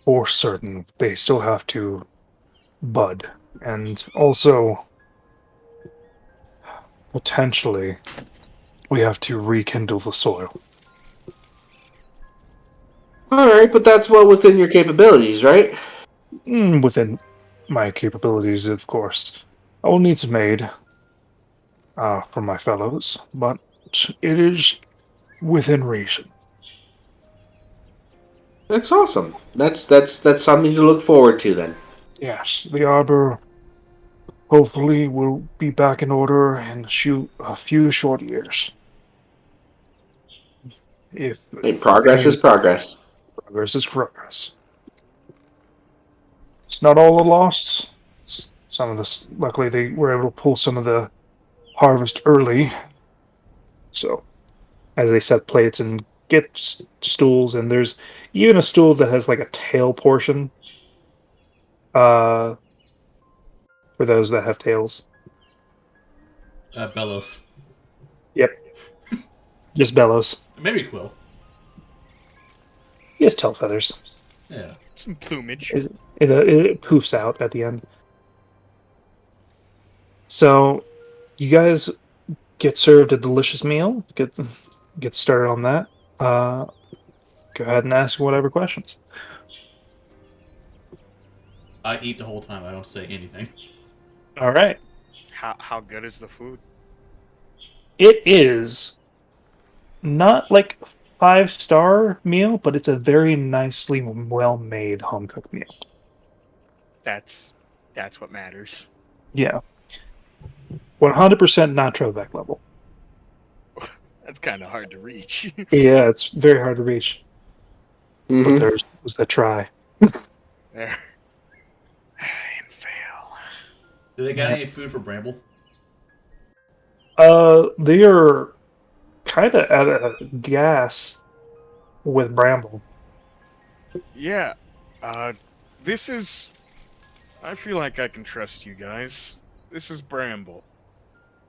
for certain. They still have to bud, and also potentially we have to rekindle the soil. All right, but that's well within your capabilities, right? Within my capabilities, of course. I will need some aid from my fellows, but it is within reason. That's awesome. That's something to look forward to then. Yes, the arbor hopefully will be back in order in a few short years. If Hey, progress is any progress. progress is progress. It's not all a loss. Some of this, luckily, they were able to pull some of the harvest early. So, as they set plates and get stools, and there's even a stool that has like a tail portion. Uh, for those that have tails. Bellows. Yep, just bellows. Maybe Quill. He has tail feathers. Yeah. Some plumage. It poofs out at the end. So, you guys get served a delicious meal. Get started on that. Go ahead and ask whatever questions. I eat the whole time. I don't say anything. All right. How good is the food? It is not like 5-star meal, but it's a very nicely well made home cooked meal. That's what matters. Yeah. 100% not Trovec level. That's kind of hard to reach. Yeah, it's very hard to reach. But Mm-hmm. there's was the try. There. And fail. Do they got Yeah. any food for Bramble? They are kind of at a gas with Bramble. Yeah. This is. I feel like I can trust you guys. This is Bramble.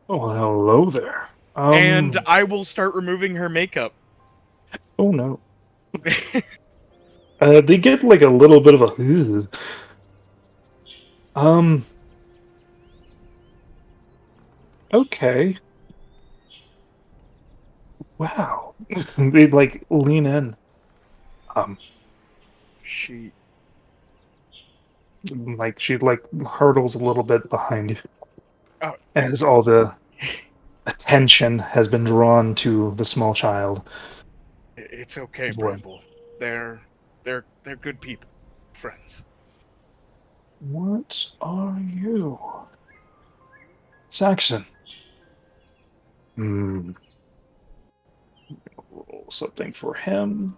Oh, well, hello there. And I will start removing her makeup. Oh no. They get like a little bit of a. "Ugh." Okay. Wow. They like lean in. She. Like she like hurdles a little bit behind you Oh, as all the attention has been drawn to the small child. it's okay, As well. Bramble. They're good people, friends. What are you? Saxon. Roll something for him.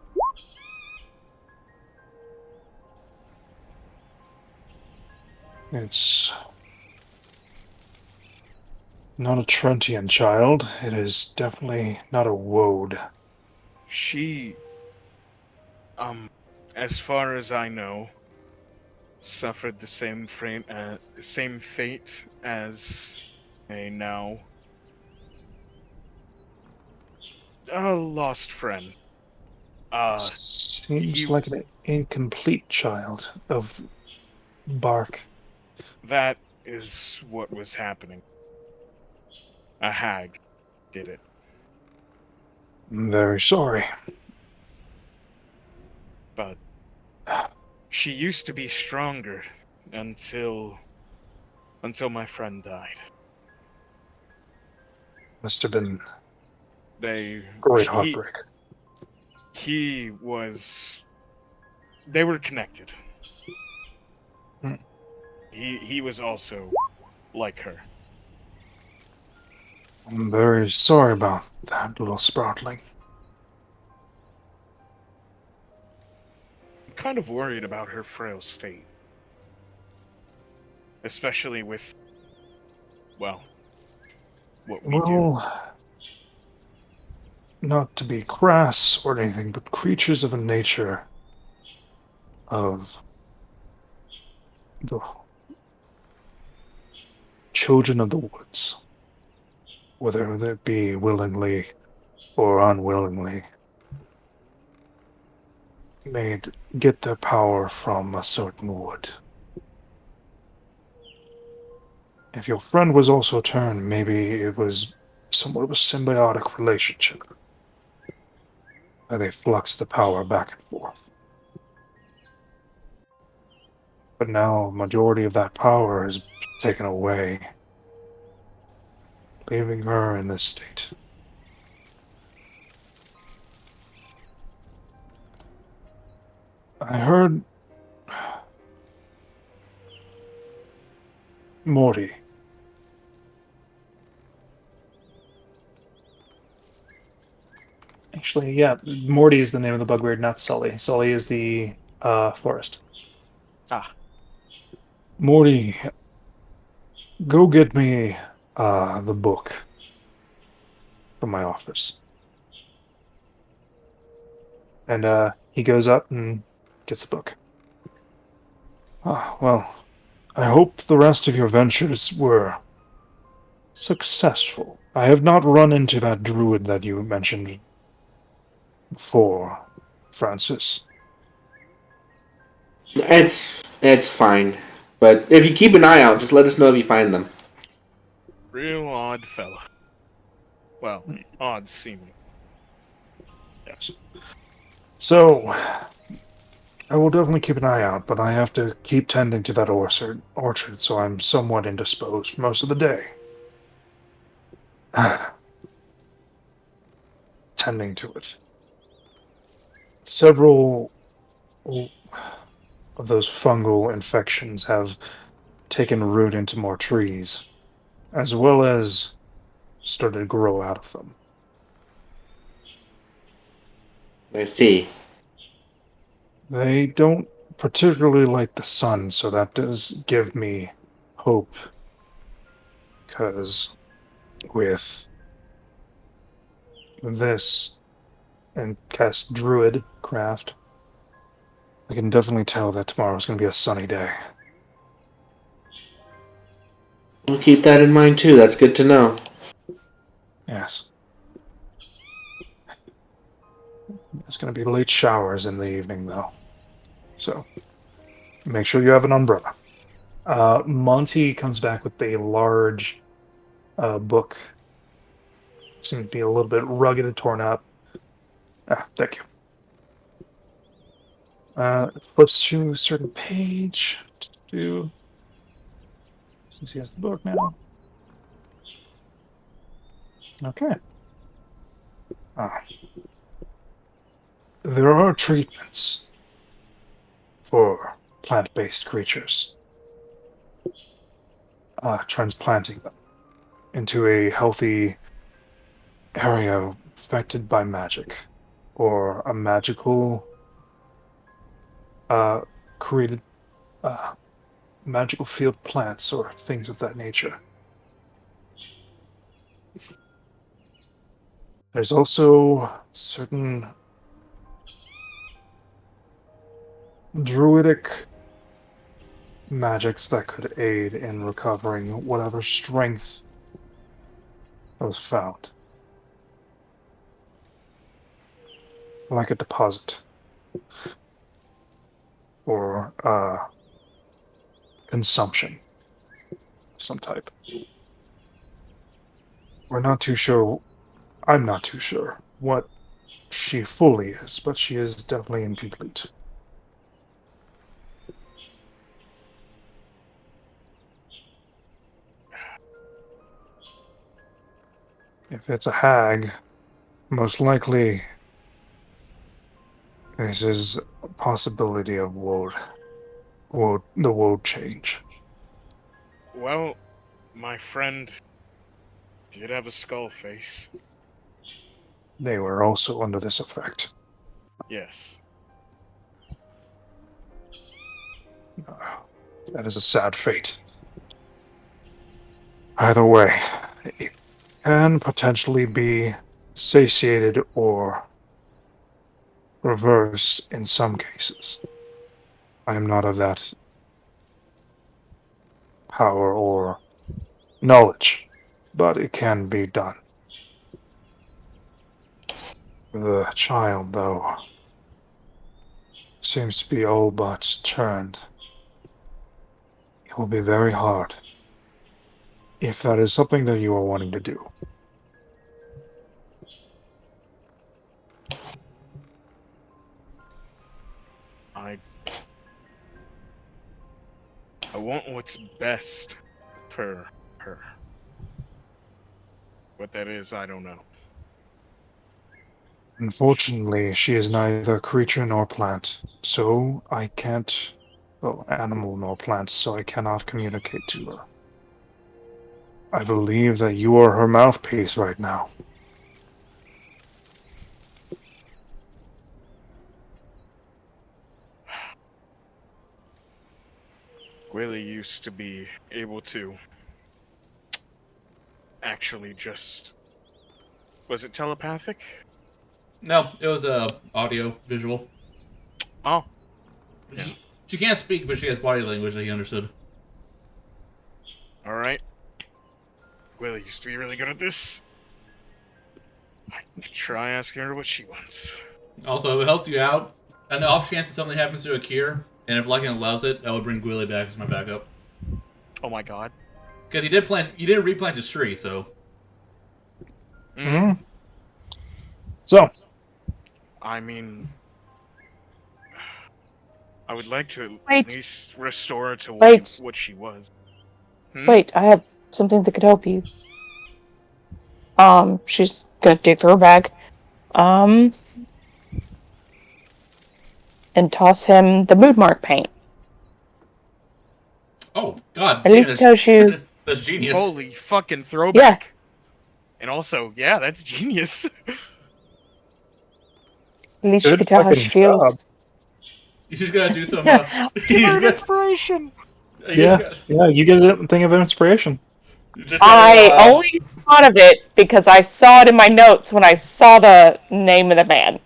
It's not a Trentian child. It is definitely not a woad. She, as far as I know, suffered the same fate as a now a lost friend. Seems He like an incomplete child of bark. that is what was happening. A hag did it. I'm very sorry. But she used to be stronger until my friend died. Must have been They great he heartbreak. he was they were connected. Hmm. He was also like her. I'm very sorry about that little sproutling. I'm kind of worried about her frail state. Especially with, well, what we do. Well, not to be crass or anything, but creatures of a nature of the children of the woods, whether it be willingly or unwillingly, may get their power from a certain wood. If your friend was also turned, maybe it was somewhat of a symbiotic relationship, where they flux the power back and forth. But now, majority of that power is taken away, leaving her in this state. I heard Morty. Actually, yeah, Morty is the name of the bugbeard, not Sully. Sully is the forest. Ah, Morty, go get me the book from my office. And he goes up and gets the book. Ah, well, I hope the rest of your ventures were successful. I have not run into that druid that you mentioned before, Francis. It's fine. But if you keep an eye out, just let us know if you find them. real odd fella. Well, odd seeming. Yes. So, I will definitely keep an eye out, but I have to keep tending to that orchard, so I'm somewhat indisposed for most of the day. Tending to it. Several of those fungal infections have taken root into more trees, as well as started to grow out of them. I see. They don't particularly like the sun, so that does give me hope, because with this and cast druid craft, I can definitely tell that tomorrow's going to be a sunny day. We'll keep that in mind too. That's good to know. Yes. It's going to be late showers in the evening, though. So make sure you have an umbrella. Monty comes back with a large book. Seems to be a little bit rugged and torn up. Ah, thank you. Flips to a certain page. Since he has the book now. Okay. Ah. There are treatments for plant-based creatures. Transplanting them into a healthy area affected by magic, or a magical uh, created magical field plants or things of that nature. There's also certain druidic magics that could aid in recovering whatever strength was found. Like a deposit. Or, consumption of some type. We're not too sure. I'm not too sure what she fully is, but she is definitely incomplete. If it's a hag, most likely this is a possibility of the world change. Well, my friend did have a skull face. They were also under this effect. Yes. That is a sad fate. Either way, it can potentially be satiated or reversed in some cases. I am not of that power or knowledge, but it can be done. The child, though, seems to be all but turned. It will be very hard, if that is something that you are wanting to do. I want what's best for her. What that is, I don't know. Unfortunately, she is neither creature nor plant, so I can't... Well, animal nor plant, so I cannot communicate to her. I believe that you are her mouthpiece right now. Willie used to be able to actually just... Was it telepathic? No, it was audio, visual. Oh. Yeah. She can't speak, but she has body language that he understood. Alright. Willie used to be really good at this. I can try asking her what she wants. Also, if it helps you out, on the off chance that something happens to Akir, and if Lycan allows it, I would bring Gwilly back as my backup. Oh my god. Because he did replant his tree, so. Mm-hmm. So. I mean, I would like to at Wait. least restore her to Wait. what she was. Wait, I have something that could help you. She's gonna dig through her bag. And toss him the mood mark paint. Oh, God. At least tells you... That's genius. Holy fucking throwback. Yeah. And also, yeah, that's genius. At least you can tell how she feels. You just gotta do some... Give her an inspiration! Yeah, you get a thing of inspiration. I only thought of it because I saw it in my notes when I saw the name of the man.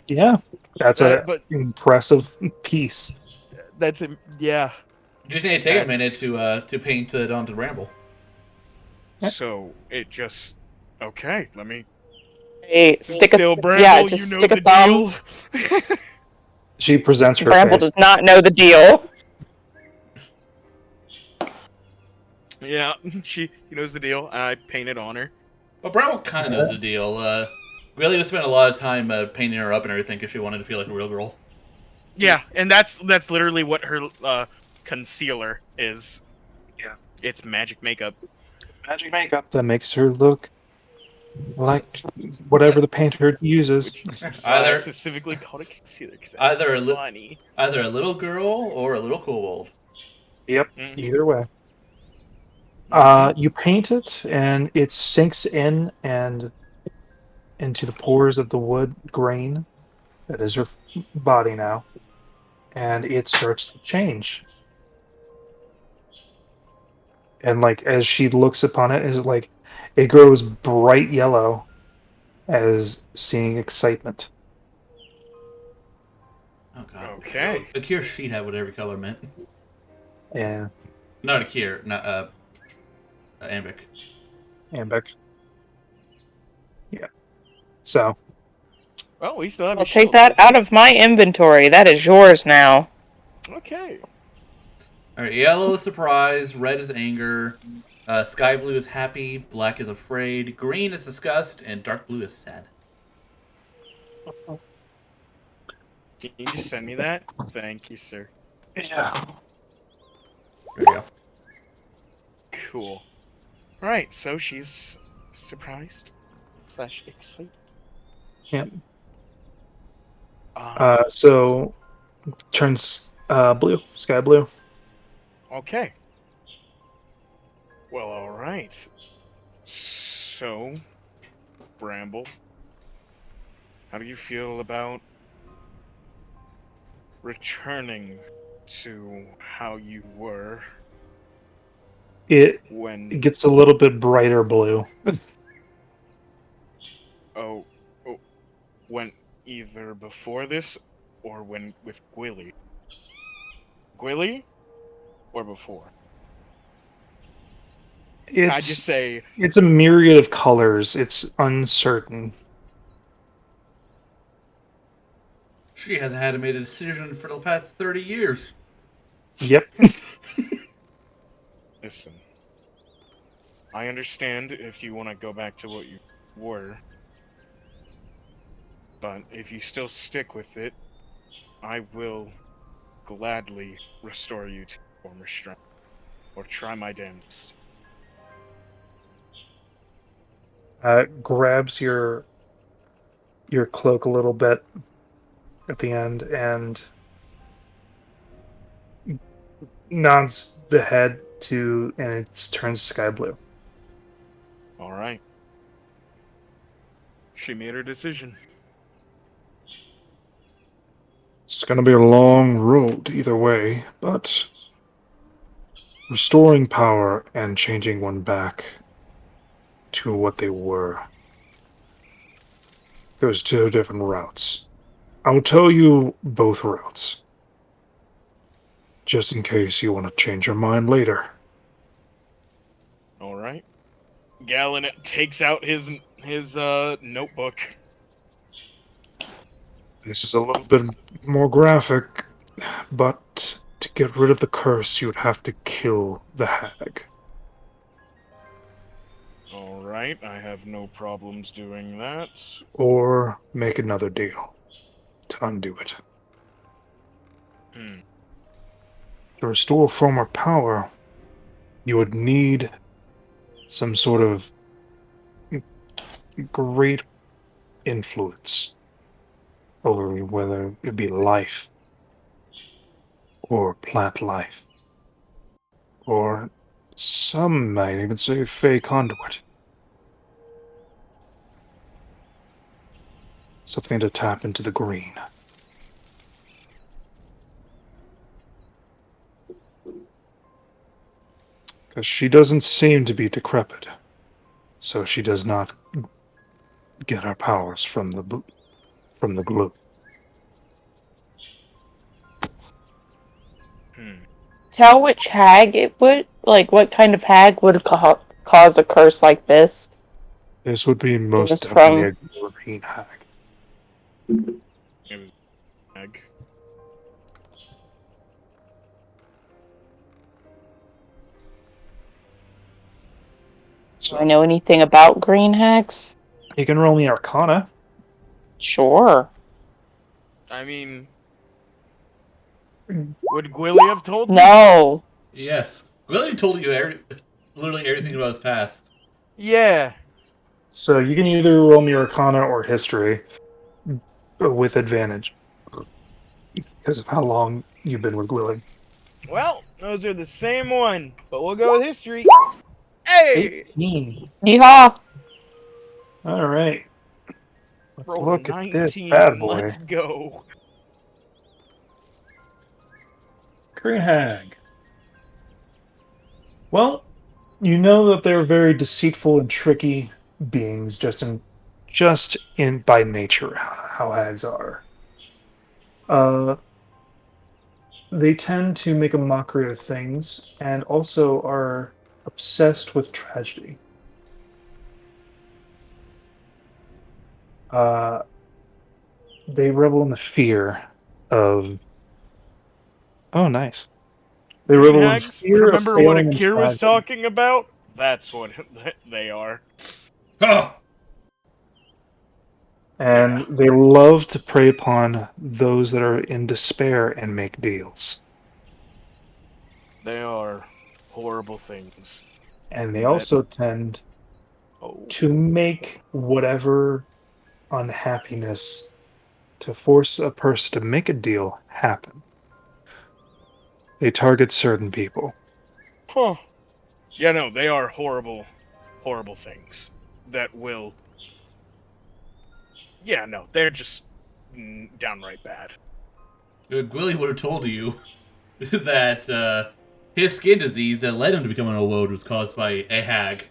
Yeah, that's an impressive piece. That's it. Yeah. You just need to take a minute to paint it onto Ramble. So it just okay. Let me. Hey, stick a Bramble, yeah, just stick a thumb. She presents her Bramble face. does not know the deal. Yeah, she knows the deal. I painted on her. Well, Bramble kind of knows the deal. Gwilly would spend a lot of time painting her up and everything because she wanted to feel like a real girl. Yeah, and that's literally what her concealer is. Yeah, it's magic makeup. Magic makeup that makes her look like whatever the painter uses. Either specifically called a concealer. Either a little girl or a little kobold. Yep. Either way. You paint it, and it sinks in and into the pores of the wood grain that is her body now, and it starts to change. And like as she looks upon it, is like it grows bright yellow as seeing excitement. Oh god. Okay. Akir's sheet had what every color meant. Yeah, Not a Kier, not Ambic. Ambic. Yeah. So, Well, we still have I'll your take shield. that out of my inventory. That is yours now. Okay. All right, yellow is surprise, red is anger, sky blue is happy, black is afraid, green is disgust, and dark blue is sad. Can you just send me that? Thank you, sir. yeah. There we go. Cool. Right, so she's surprised / excited. Yeah. Um, So turns blue, sky blue. okay. Well, all right. So, Bramble, how do you feel about returning to how you were It when? gets a little bit brighter blue. Oh, oh, when either before this or when with Gwilly? Gwilly or before? I just say It's a myriad of colors. It's uncertain. She hasn't had to make a decision for the past 30 years. Yep. listen. I understand if you want to go back to what you were, but if you still stick with it, I will gladly restore you to your former strength, or try my damnedest. Grabs your cloak a little bit at the end and nods the head and it turns sky blue. All right. She made her decision. It's gonna be a long road either way, but restoring power and changing one back to what they were. There's two different routes. I will tell you both routes, just in case you want to change your mind later. All right. Galen takes out his notebook. This is a little bit more graphic, but to get rid of the curse, you would have to kill the hag. All right, I have no problems doing that. Or make another deal to undo it. Hmm. To restore former power, you would need some sort of great influence over you, whether it be life or plant life, or some might even say Fey conduit. Something to tap into the green. Because she doesn't seem to be decrepit, so she does not get her powers from the glue. Hmm. Tell which hag it would, like, what kind of hag would cause a curse like this? This would be most Just definitely from. a green hag. It was egg. Do I know anything about green hags? You can roll me Arcana. Sure. I mean, would Gwilly have told me? No. Yes. Willie told you literally everything about his past. Yeah. So you can either roll me Arcana or History with advantage because of how long you've been with Gwilly. Well, those are the same one, but we'll go with history. Hey! 18. Yeehaw. All right. Let's Roll look a at this 19. bad boy. Let's go. Green hag. Well, you know that they're very deceitful and tricky beings, just in by nature, how hags are. they tend to make a mockery of things and also are obsessed with tragedy. They revel in the fear of. Oh, nice. They Green revel in hags. fear of Remember what failing in Akir was tragedy. talking about? That's what they are. Huh. And Yeah. they love to prey upon those that are in despair and make deals. They are horrible things. And they That- also tend Oh. to make whatever unhappiness to force a person to make a deal happen. They target certain people. Huh. Yeah, no, they are horrible, horrible things that will. Yeah, no, they're just downright bad. Gwilly would have told you that his skin disease that led him to becoming a woad was caused by a hag.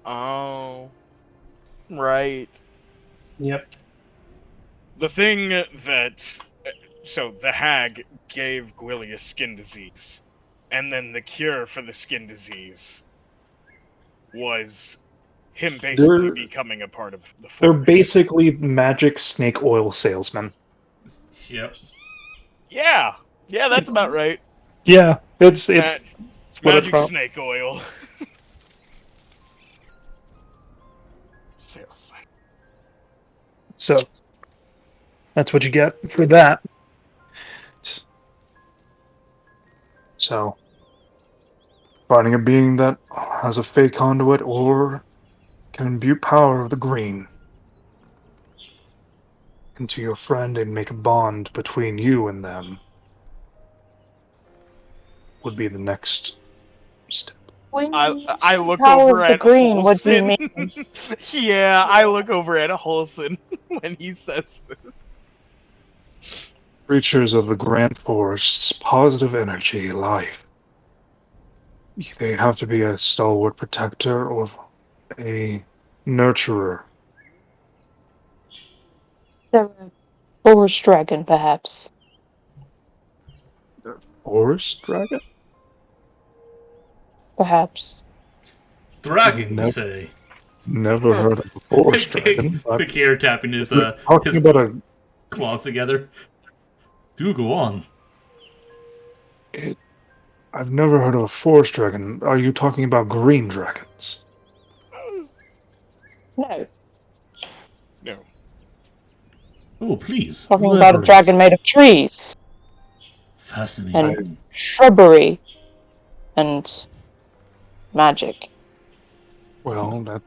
Oh. Right. Yep. The thing that. So, the hag gave Gwilly a skin disease. And then the cure for the skin disease was him basically They're becoming a part of the they're force. basically magic snake oil salesmen. Yep. Yeah. Yeah, that's about right. Yeah, it's what Magic it snake oil. Sales. So that's what you get for that. So finding a being that has a fake conduit or can imbue power of the green into your friend and make a bond between you and them would be the next step. When I you I say look power over of the at green, what do you Holson. mean? Yeah, I look over at Holson when he says this. Creatures of the Grand Forest's positive energy, life. They have to be a stalwart protector or a nurturer. They're a forest dragon, perhaps. Forest dragon? Perhaps. Dragon, you Never, say? never heard of a forest dragon. The care tapping his We're talking his about a. claws together. Do go on. I've never heard of a forest dragon. Are you talking about green dragons? No. No. Oh, please. Talking about a dragon made of trees Fascinating. and shrubbery and magic. Well, that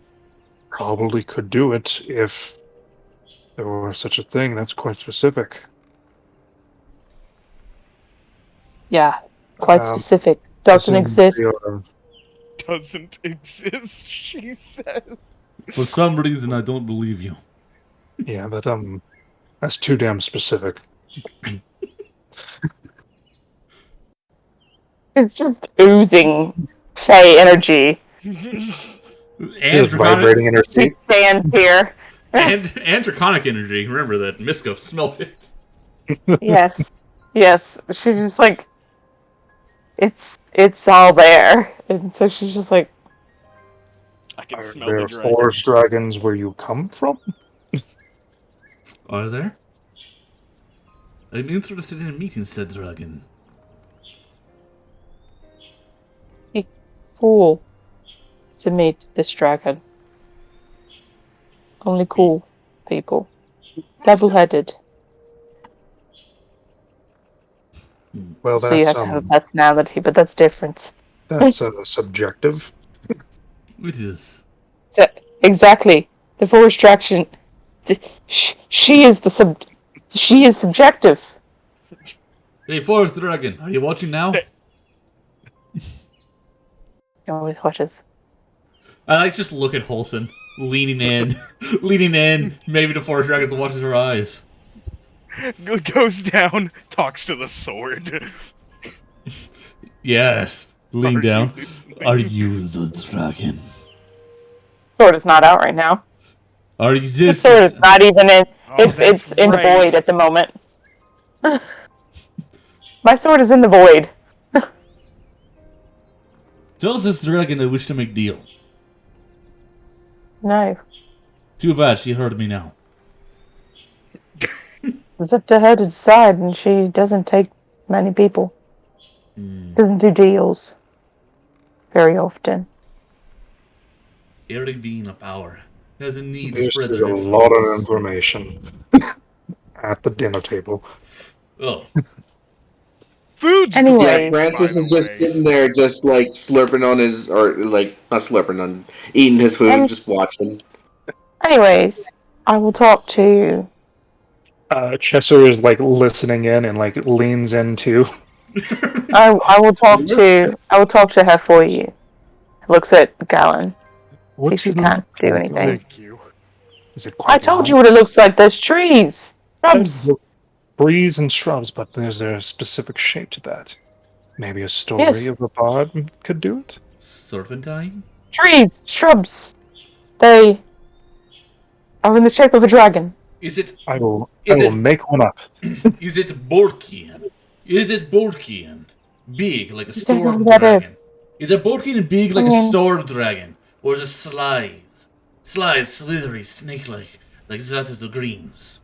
probably could do it if there were such a thing. That's quite specific. Yeah, quite Um, specific. Doesn't Guessing exist. they are- Doesn't exist, she says. For some reason, I don't believe you. Yeah, that's too damn specific. It's just oozing Fey energy. And Just vibrating in her She seat. stands here. and draconic energy. Remember that Misko smelt it. Yes. Yes. She's just like it's all there. And so she's just like, I can Are smell there the dragon. forest dragons where you come from? Are there? I'm interested in meeting said dragon. cool to meet this dragon. Only cool people. Level-headed. Well, So you that's have to have a personality, but that's different. subjective. It is. So, exactly. The forest dragon. She is She is subjective. Hey, forest dragon, are you watching now? He always watches. I like just look at Holson, leaning in, maybe the forest dragon watches her eyes. Goes down, talks to the sword. Yes, lean Are down. you listening? Are you the dragon? Sword is not out right now. Are you The this? sword is not even in. Oh, It's that's in the right. void at the moment. My sword is in the void. Tells this dragon I wish to make deal. No. Too bad, she heard me now. It's up to her to decide, and she doesn't take many people. Doesn't do deals very often. Eric being a power doesn't need to This spread is a their lot of influence. information at the dinner table. Oh, Food's Anyways. Yeah, great, Francis by is the just way. sitting there, just like slurping on his, or like not slurping on, eating his food, And- just watching. Anyways, I will talk to... Chester is like listening in and like leans into. I will talk to her for you. Looks at Galen. See if she can't do anything. Thank you. Is it quite I told long? you what it looks like. There's trees. Shrubs. Trees and shrubs, but is there a specific shape to that? Maybe a story Yes. of a bard could do it? serpentine? Trees. Shrubs. They are in the shape of a dragon. Is it I will Is it- make one up. is it Borkian? Is it Borkian? Big like a I don't know storm who that dragon? is. Is it Borkian big like a Mm. storm dragon? Or is it Slythe? Slythe, slithery, snake-like, like that of the greens.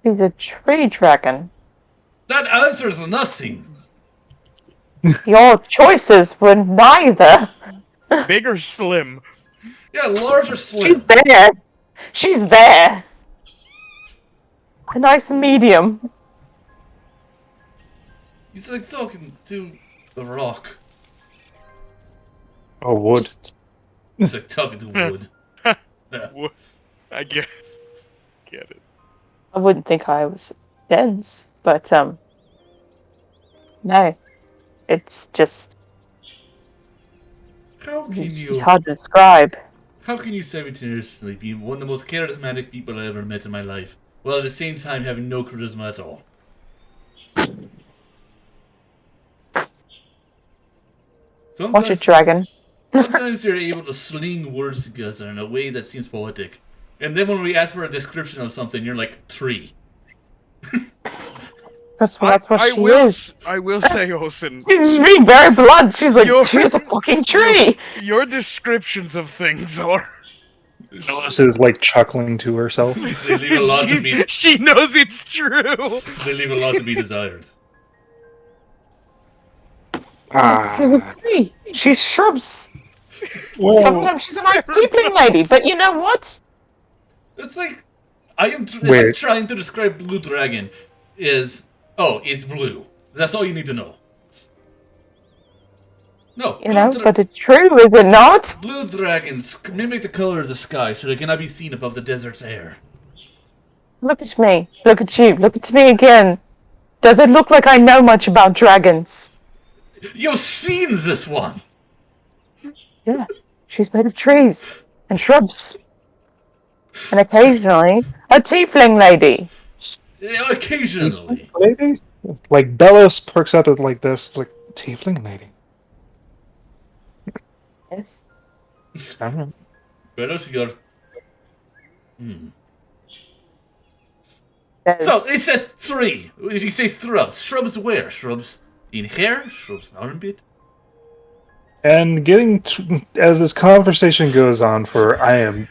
He's a tree dragon. That answers nothing. Your choices were neither. Big or slim? Yeah, large or She's slim. there. She's there. A nice medium. He's like talking to the rock. Oh, wood. Just He's like talking to wood. What? I get it. I wouldn't think I was dense, but no. It's just How can you? it's hard to describe. How can you simultaneously be one of the most charismatic people I ever met in my life, while at the same time having no charisma at all? Watch it, dragon. Sometimes you're able to sling words together in a way that seems poetic. And then when we ask for a description of something, you're like, tree. That's what she will, is. I will say, Olsen, She's being very blunt. She's like, You're- she's a fucking tree. your descriptions of things are. This is like chuckling to herself. They leave a lot to be. She knows it's true. They leave a lot to be desired. She's Ah, a tree. She's shrubs. Well, Sometimes she's a nice tiefling lady, but you know what? It's like it's Wait. like trying to describe blue dragon is it's blue. That's all you need to know. No, You know, but it's true, is it not? blue dragons mimic the color of the sky, so they cannot be seen above the desert's air. Look at me. Look at you. Look at me again. Does it look like I know much about dragons? You've seen this one. Yeah. She's made of trees and shrubs. And occasionally, a tiefling lady. Yeah, occasionally. lady? Like Bellos perks up at like this, like tiefling lady. Yes. I don't know. Belos, you're. There's- So it's a tree. You say shrubs. Shrubs where? Shrubs in hair? Shrubs in armpit? And as this conversation goes on for, I am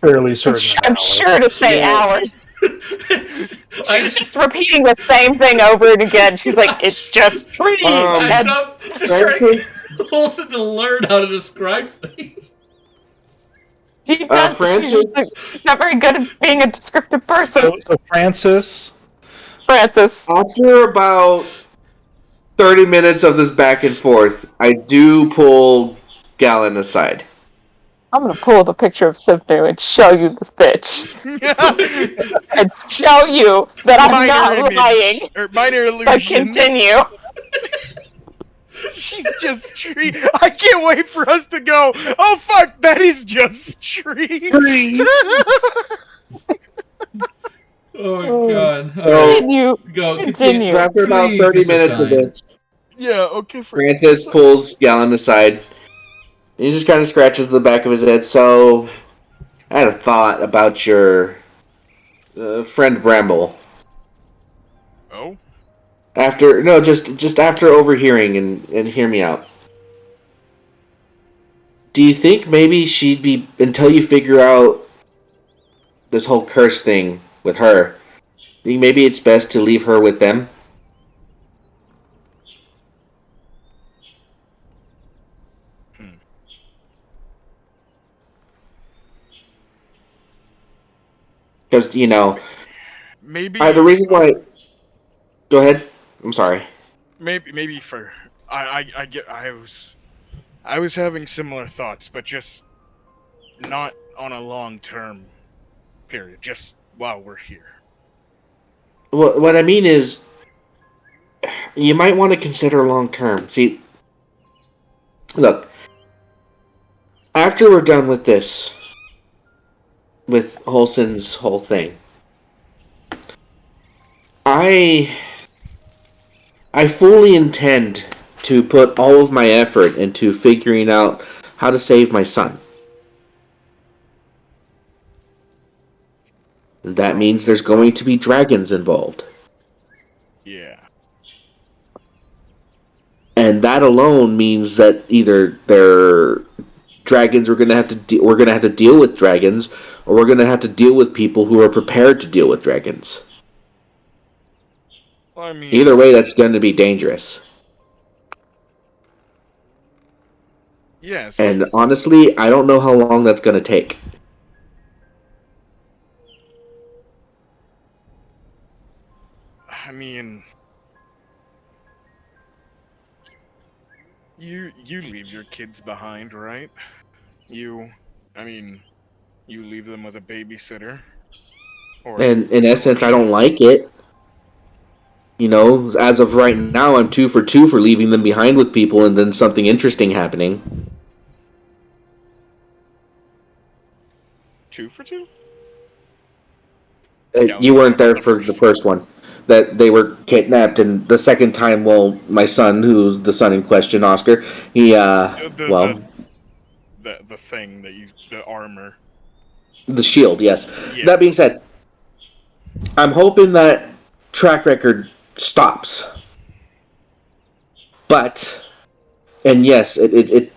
fairly certain. I'm an hour. sure to say hours. I She's just repeating the same thing over and again. She's like, it's just trees. Um, and just trying Francis, also to learn how to describe things. she does. Francis- She's not very good at being a descriptive person. So Francis, Francis. after about 30 minutes of this back and forth, I do pull Galen aside. I'm gonna pull up a picture of Sipnu and show you this bitch. And show you that I'm not lying. Or minor But illusion. continue. She's just tree. I can't wait for us to go. Oh fuck, that is just tree. Oh god. Continue. Go. Continue. So after about Please, 30 Mr. minutes of Stein. this, Yeah, okay. Francis pulls Galen aside. He just kind of scratches the back of his head. So, I had a thought about your friend Bramble. just after overhearing and hear me out. Do you think maybe she'd be until you figure out this whole curse thing with her? Think maybe it's best to leave her with them? Because Maybe the reason why. Go ahead. I'm sorry. maybe for I was having similar thoughts, but just not on a long-term period. Just while we're here. What I mean is, you might want to consider long term. See, look, after we're done with this, with Holson's whole thing, I fully intend to put all of my effort into figuring out how to save my son. That means there's going to be dragons involved. Yeah. And that alone means that either they're dragons, we're going to have to deal with dragons, or we're going to have to deal with people who are prepared to deal with dragons. Well, I mean, either way, that's going to be dangerous. Yes. And honestly, I don't know how long that's going to take. I mean, you leave your kids behind, right? You leave them with a babysitter. Or And in essence, I don't like it. As of right now, I'm 2 for 2 for leaving them behind with people and then something interesting happening. 2 for 2? You weren't there for the first one. That they were kidnapped, and the second time, well, my son, who's the son in question, Oscar, he, the thing the armor. The shield, yes. Yeah. That being said, I'm hoping that track record stops. But, and yes, it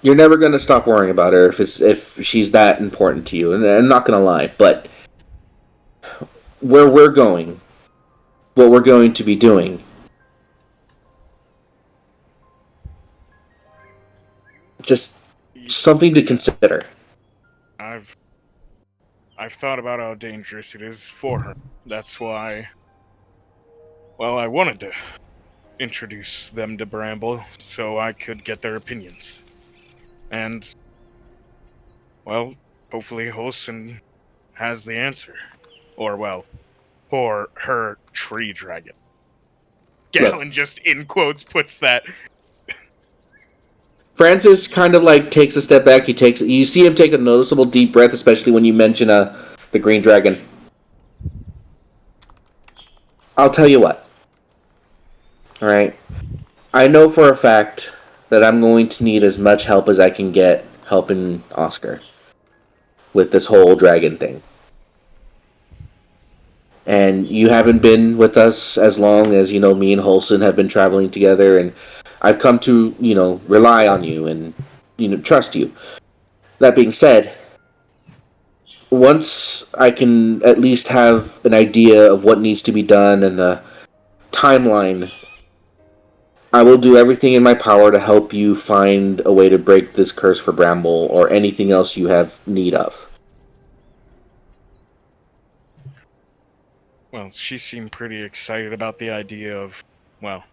you're never going to stop worrying about her if she's that important to you. And I'm not going to lie, but where we're going, what we're going to be doing, just something to consider. I've thought about how dangerous it is for her. That's why, well, I wanted to introduce them to Bramble so I could get their opinions. And, well, hopefully Holson has the answer. Or her tree dragon. Galen just, in quotes, puts that. Francis kind of takes a step back. You see him take a noticeable deep breath, especially when you mention the green dragon. I'll tell you what. All right. I know for a fact that I'm going to need as much help as I can get helping Oscar with this whole dragon thing. And you haven't been with us as long as, me and Holson have been traveling together, and I've come to, rely on you and, trust you. That being said, once I can at least have an idea of what needs to be done and the timeline, I will do everything in my power to help you find a way to break this curse for Bramble or anything else you have need of. Well, she seemed pretty excited about the idea of, well,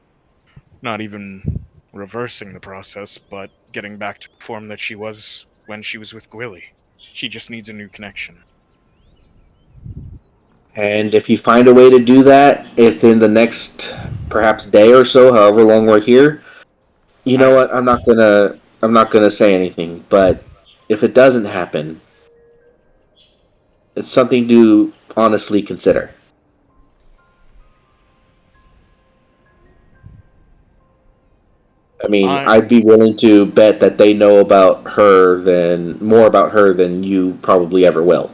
not even reversing the process, but getting back to the form that she was when she was with Gwilly. She just needs a new connection. And if you find a way to do that, if in the next perhaps day or so, however long we're here, you know what? I'm not gonna say anything. But if it doesn't happen, it's something to honestly consider. I mean, I'd be willing to bet that they know about her more about her than you probably ever will.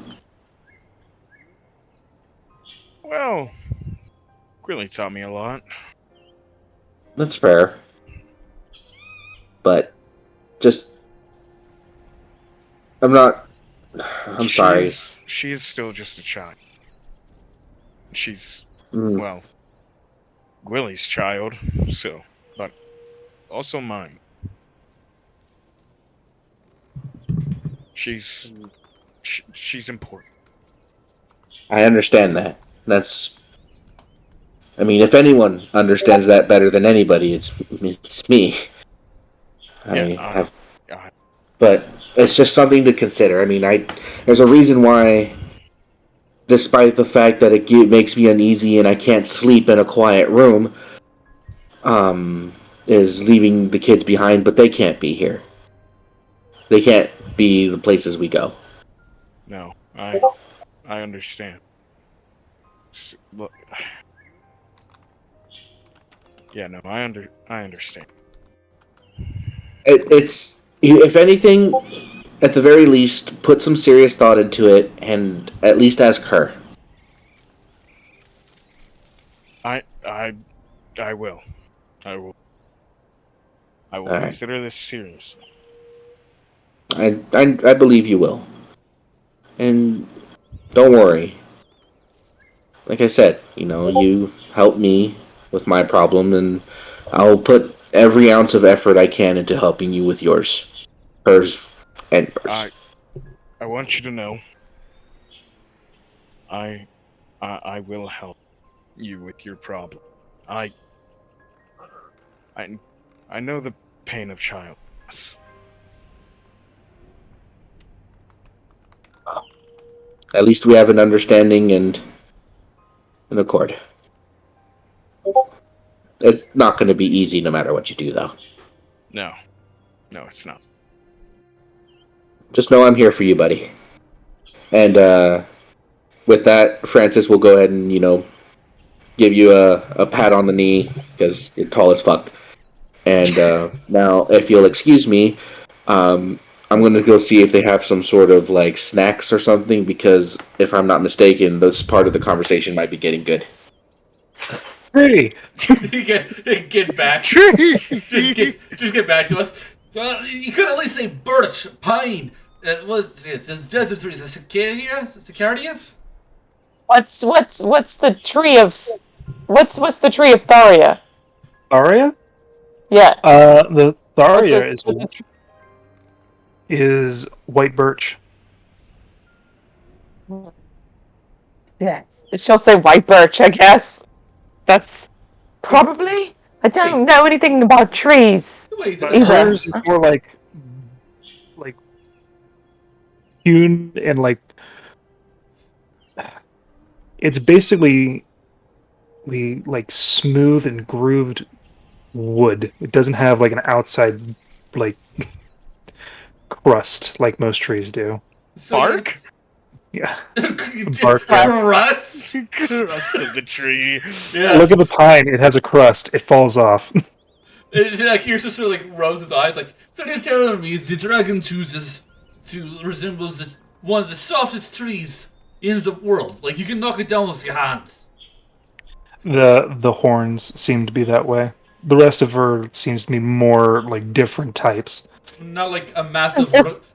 Well, Really taught me a lot. That's fair. But just I'm sorry. She's still just a child. She's Mm, well, Gwilly's child, so but also mine. She's important. I understand that. I mean, if anyone understands that better than anybody, it's me. Yeah, But it's just something to consider. I mean, there's a reason why, despite the fact that it makes me uneasy and I can't sleep in a quiet room, is leaving the kids behind, but they can't be here. They can't be the places we go. no, I understand. Look, yeah, no, I understand. It's if anything, at the very least, put some serious thought into it, and at least ask her. I will. I will Alright. consider this seriously. I believe you will. And don't worry. Like I said, you help me with my problem, and I'll put every ounce of effort I can into helping you with yours. Hers and yours. I want you to know I will help you with your problem. I know the pain of childlessness. At least we have an understanding and an accord. It's not going to be easy no matter what you do, though. No, it's not. Just know I'm here for you, buddy. And with that, Francis will go ahead and, give you a pat on the knee, because you're tall as fuck. And now, if you'll excuse me, I'm going to go see if they have some sort of, snacks or something, because if I'm not mistaken, this part of the conversation might be getting good. Hey! get back. just get back to us. You could at least say birch, pine. What's it? The desert trees. Cicadas? What's the tree of what's the tree of Tharia? Tharia? Yeah. The Tharia is white birch. Yes. She'll say white birch, I guess. That's probably. I don't know anything about trees. Wait, But hers is more like hewn and it's basically smooth and grooved wood. It doesn't have an outside crust like most trees do. Bark? Yeah. Bark. Crust? Crust of the tree. Yeah. Look at the pine. It has a crust. It falls off. Here's just sort of rolls his eyes so you're telling me the dragon chooses to resemble one of the softest trees in the world. You can knock it down with your hands. The horns seem to be that way. The rest of her seems to be more different types. Not like a massive,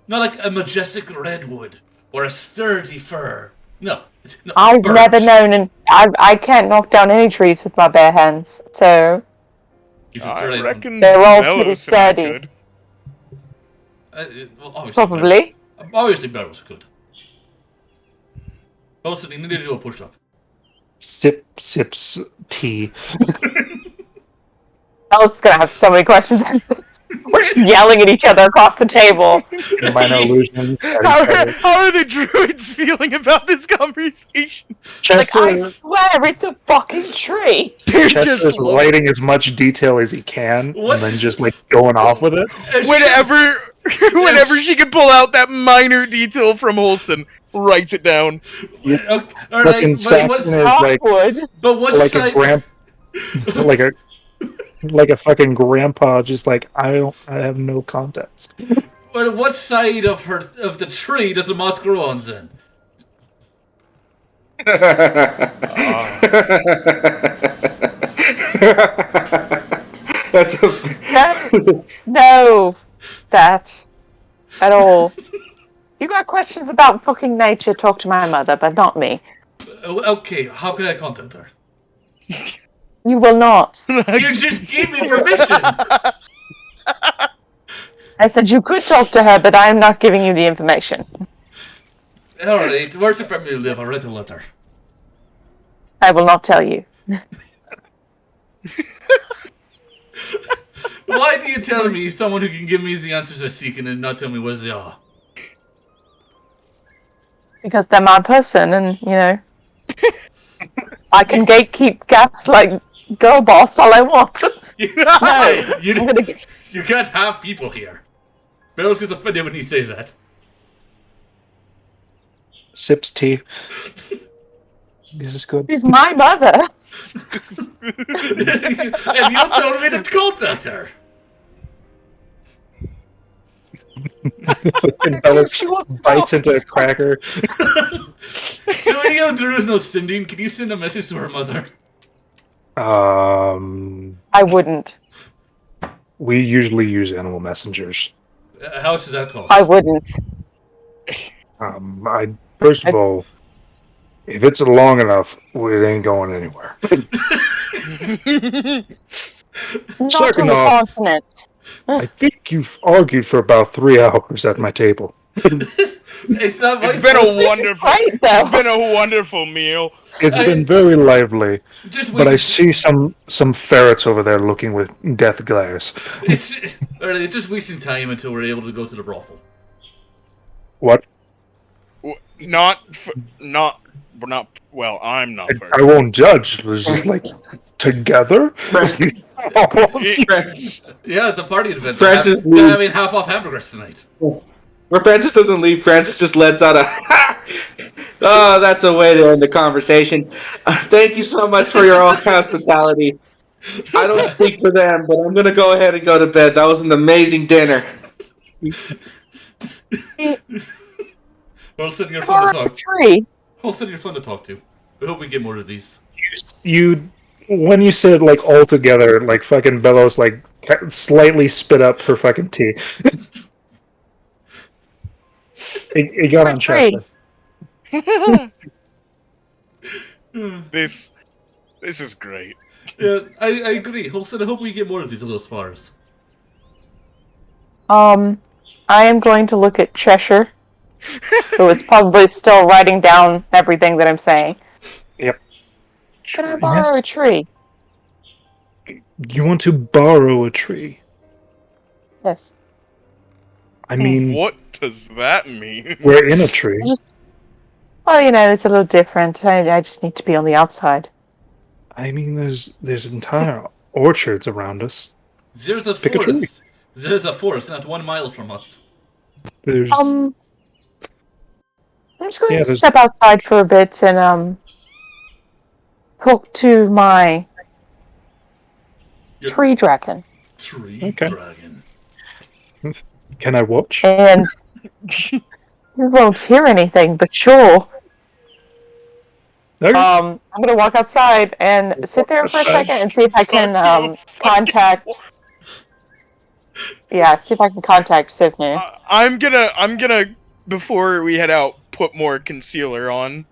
not like a majestic redwood or a sturdy fir. No, I've birch. never known, and I can't knock down any trees with my bare hands. So I reckon they're all Bellows pretty said I sturdy. could. Probably. Obviously, Bellows could. Also, you need to do a push-up. Sips tea. Bellows is gonna have so many questions. We're just yelling at each other across the table. Minor illusions. How are the druids feeling about this conversation? Chester, I swear it's a fucking tree. They're Chester's writing as much detail as he can, What? and then just going off with it. Whenever she can pull out that minor detail from Holson, writes it down. Fucking Saxon is Awkward. But what like side? like a fucking grandpa, just I have no context. But what side of the tree does the moss grow on then? That's a... No, that at all. You got questions about fucking nature, talk to my mother, but not me. Okay, how can I contact her? You will not. You just gave me permission! I said you could talk to her, but I am not giving you the information. Alright, where's the family live? I'll write a letter. I will not tell you. Why do you tell me someone who can give me the answers I seek and then not tell me where they are? Because they're my person, and, you know, I can gatekeep Gaslight girl boss all I want. No, You can't have people here. Bellows gets offended when he says that. Sips tea. This is good. She's my mother. And you told me to contact her. And Bellis bites into a cracker. There is no sending. Can you send a message to her mother? I wouldn't. We usually use animal messengers. How much does that cost? I wouldn't. First of all, if it's long enough, it ain't going anywhere. Not Second on the off, continent. I think you've argued for about 3 hours at my table. It's not my It's been a wonderful. Right, though. It's been a wonderful meal. It's been very lively, but I wasting- see some ferrets over there looking with death glares. It's just wasting time until we're able to go to the brothel. What? We're not. Well, I'm not. I won't judge. It was just like, together? Yeah, it's a party event. Francis They're leaves. having half off hamburgers tonight. Where Francis doesn't leave, Francis just lets out a oh, that's a way to end the conversation. Thank you so much for your own hospitality. I don't speak for them, but I'm going to go ahead and go to bed. That was an amazing dinner. Olsen, you're fun to Or a talk. tree. Olsen, you're fun to talk to. I hope we get more of these. When you said, like, all together, like, fucking Bellows, like, slightly spit up her fucking tea. It got on track. This is great. Yeah, I agree. Olsen, I hope we get more of these little spars. I am going to look at Cheshire, who is probably still writing down everything that I'm saying. Yep. Can I borrow a tree? You want to borrow a tree? Yes. I mean, What does that mean? we're in a tree. Well, you know, it's a little different. I just need to be on the outside. I mean, there's entire orchards around us. There's a Pick a tree. forest. There's a forest not 1 mile from us. There's I'm just going Yeah, to there's- step outside for a bit and talk to my Your- tree dragon. Tree Okay. dragon. Can I watch? And you won't hear anything, but sure. Okay. I'm gonna walk outside and sit there for a second and see if I can contact. Yeah, see if I can contact Sivney. I'm gonna before we head out put more concealer on.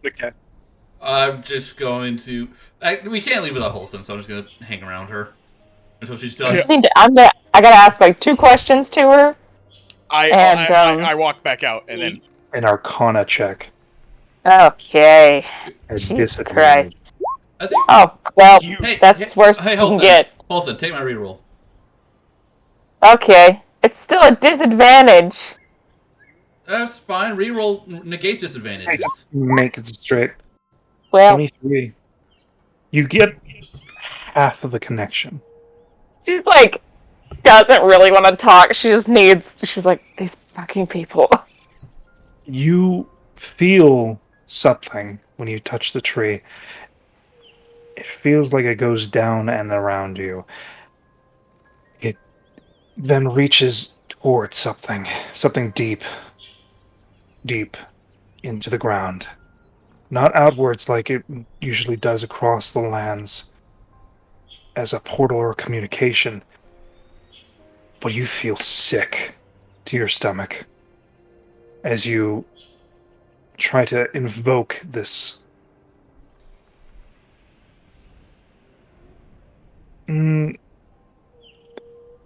Okay. I'm just going to... we can't leave without Olsen, so I'm just going to hang around her until she's done. I gotta ask like 2 questions to her. I walk back out and then An Arcana check. Okay. At Jesus disadvantage. Christ. I think... Oh well, Hey, that's worse hey, than you can Olsen. get. Olsen, take my reroll. Okay, it's still a disadvantage. That's fine. Reroll negates disadvantages. Make it straight. Well, 23. You get half of the connection. she like doesn't really want to talk. She just needs. She's like these fucking people. You feel something when you touch the tree. It feels like it goes down and around you. It then reaches towards something deep into the ground. Not outwards like it usually does across the lands as a portal or communication, but you feel sick to your stomach as you try to invoke this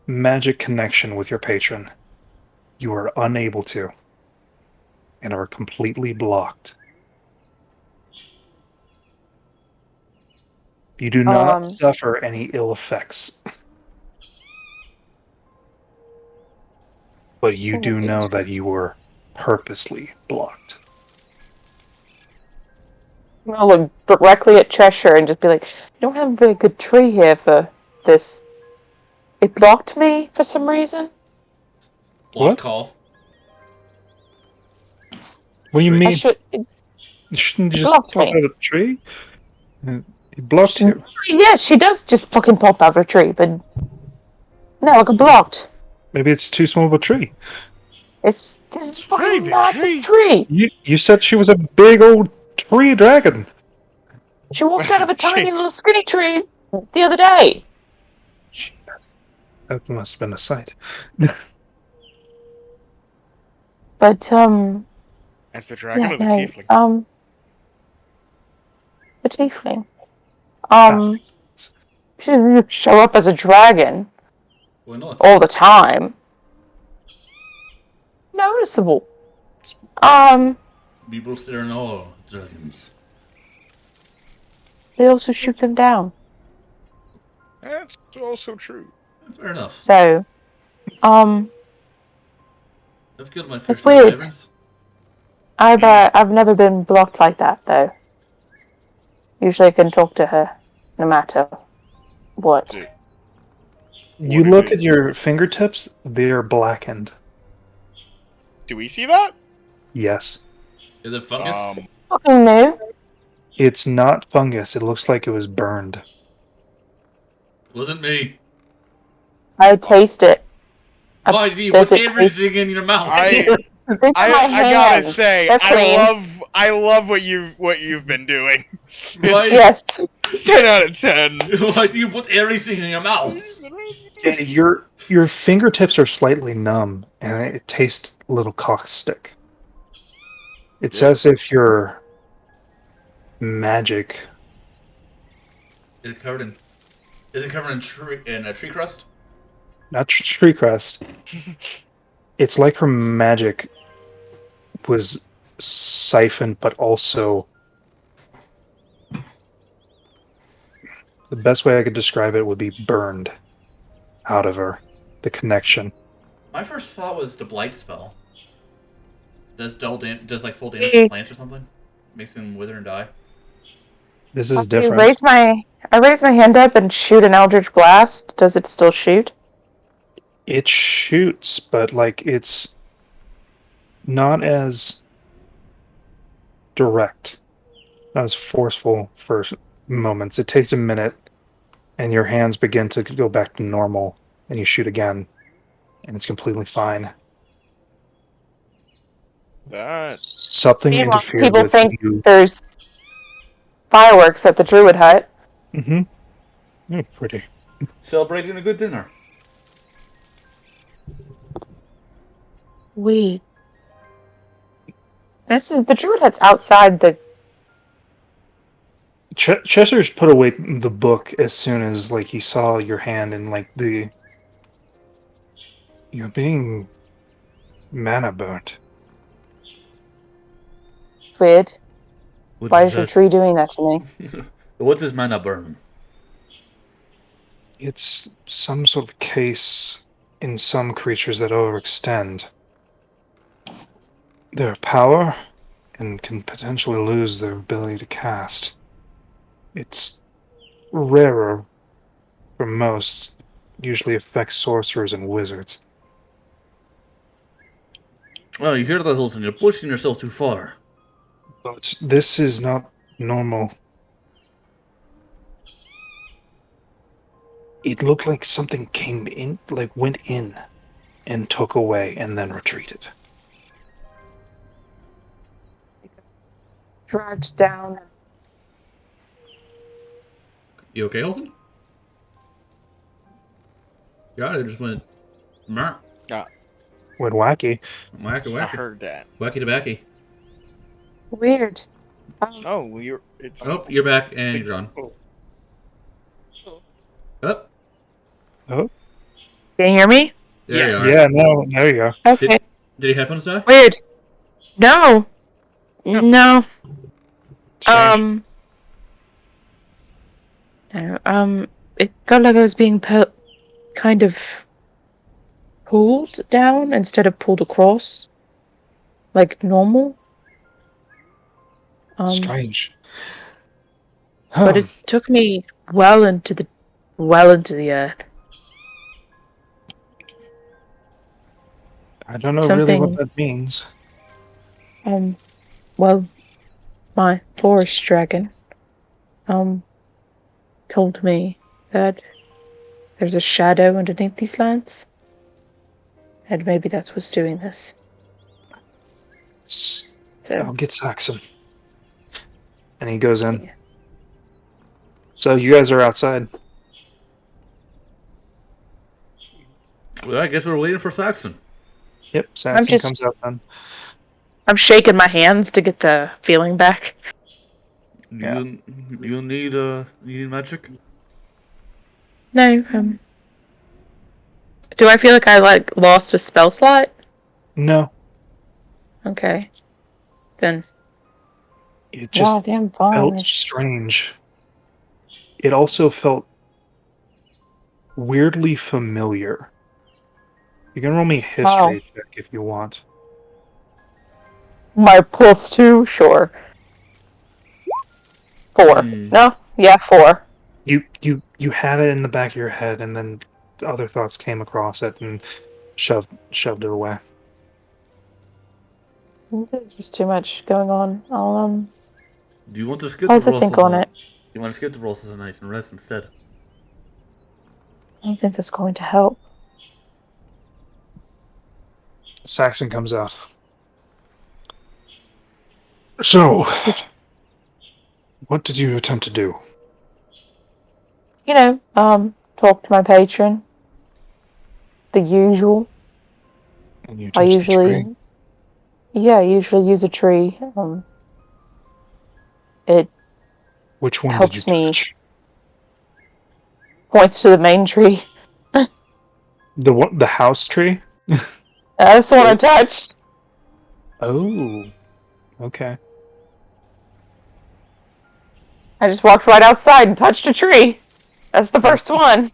magic connection with your patron. You are unable to and are completely blocked. You do not suffer any ill effects. But you do know that you were purposely blocked. I'll look directly at Cheshire and just be like, "You don't have a very good tree here for this. It blocked me for some reason." Block call. What do you mean? You shouldn't just pop out of a tree? It blocked you. Yes, she does just fucking pop out of a tree, but no, I got blocked. Maybe it's too small of a tree. This is a fucking massive tree. You said she was a big old tree dragon. She walked out of a tiny little skinny tree the other day. That must have been a sight. But As the dragon or the tiefling? The tiefling. She didn't show up as a dragon. Why not? All the time. Noticeable. People there know dragons. They also shoot them down. That's also true. Fair enough. So, I've killed my it's weird. Drivers. I've never been blocked like that though. Usually I can talk to her, no matter what. You look at your fingertips; they are blackened. Do we see that? Yes. Is it fungus? Fucking new. It's not fungus. It looks like it was burned. Wasn't me. I taste it. Why do you put everything in your mouth? I gotta say, I love what you've been doing. Yes. 10 out of 10. Why do you put everything in your mouth? Yeah, your fingertips are slightly numb, and it tastes a little caustic. It's as if your magic. Is it covered in a tree crust? Not tree crust. It's like her magic was siphoned, but also the best way I could describe it would be burned out of her. The connection. My first thought was the blight spell. Does full damage to plants or something? Makes them wither and die. This is different. I raise my hand up and shoot an Eldritch Blast. Does it still shoot? It shoots, but it's not as direct, not as forceful for moments. It takes a minute, and your hands begin to go back to normal, and you shoot again, and it's completely fine. Something interfered people with think you. There's fireworks at the Druid hut. Mm-hmm. Yeah, pretty. Celebrating a good dinner. The Druid hut's outside the. Chester's put away the book as soon as he saw your hand and you're being mana burnt. Weird. Why is your tree doing that to me? What's his mana burn? It's some sort of case in some creatures that overextend their power and can potentially lose their ability to cast. It's rarer for most, usually affects sorcerers and wizards. Well, you hear that, Hilton. You're pushing yourself too far. But this is not normal. It looked like something came in, went in and took away and then retreated. dragged down. You okay, Olsen? God, it just went. Meh. Went wacky. Wacky, I wacky. heard that. Wacky tobacky. Weird. Oh, it's. Oh, you're back and you're gone. Up. Oh, Can you hear me? There Yes. you are. yeah, no, there you go. Okay. Did your headphones die? Weird. No. No. Strange. No. It felt like I was being kind of pulled down instead of pulled across, like normal. Strange. But it took me well into the earth. I don't know really what Something. that means. Well, my forest dragon, told me that there's a shadow underneath these lands. And maybe that's what's doing this. I'll So, get Saxon. And he goes in. Yeah. So you guys are outside. Well, I guess we're waiting for Saxon. Yep, Saxon just- comes out then. I'm shaking my hands to get the feeling back. Yeah. You need magic? No, do I feel like I lost a spell slot? No, Okay. Then it just damn felt strange. It also felt weirdly familiar. You can roll me a history check if you want. My +2, sure. 4. No? Yeah, 4. You had it in the back of your head, and then other thoughts came across it and shoved it away. There's just too much going on. I'll Do you want to skip I'll the have to rolls? think on it. You want to skip the rolls tonight and rest instead? I don't think that's going to help. Saxon comes out. So, what did you attempt to do? Talk to my patron. The usual. And you I touched the tree? I usually use a tree. It Which one helps did you me. touch? Points to the main tree. The house tree? That's the one I touched. Oh, okay. I just walked right outside and touched a tree. That's the first one.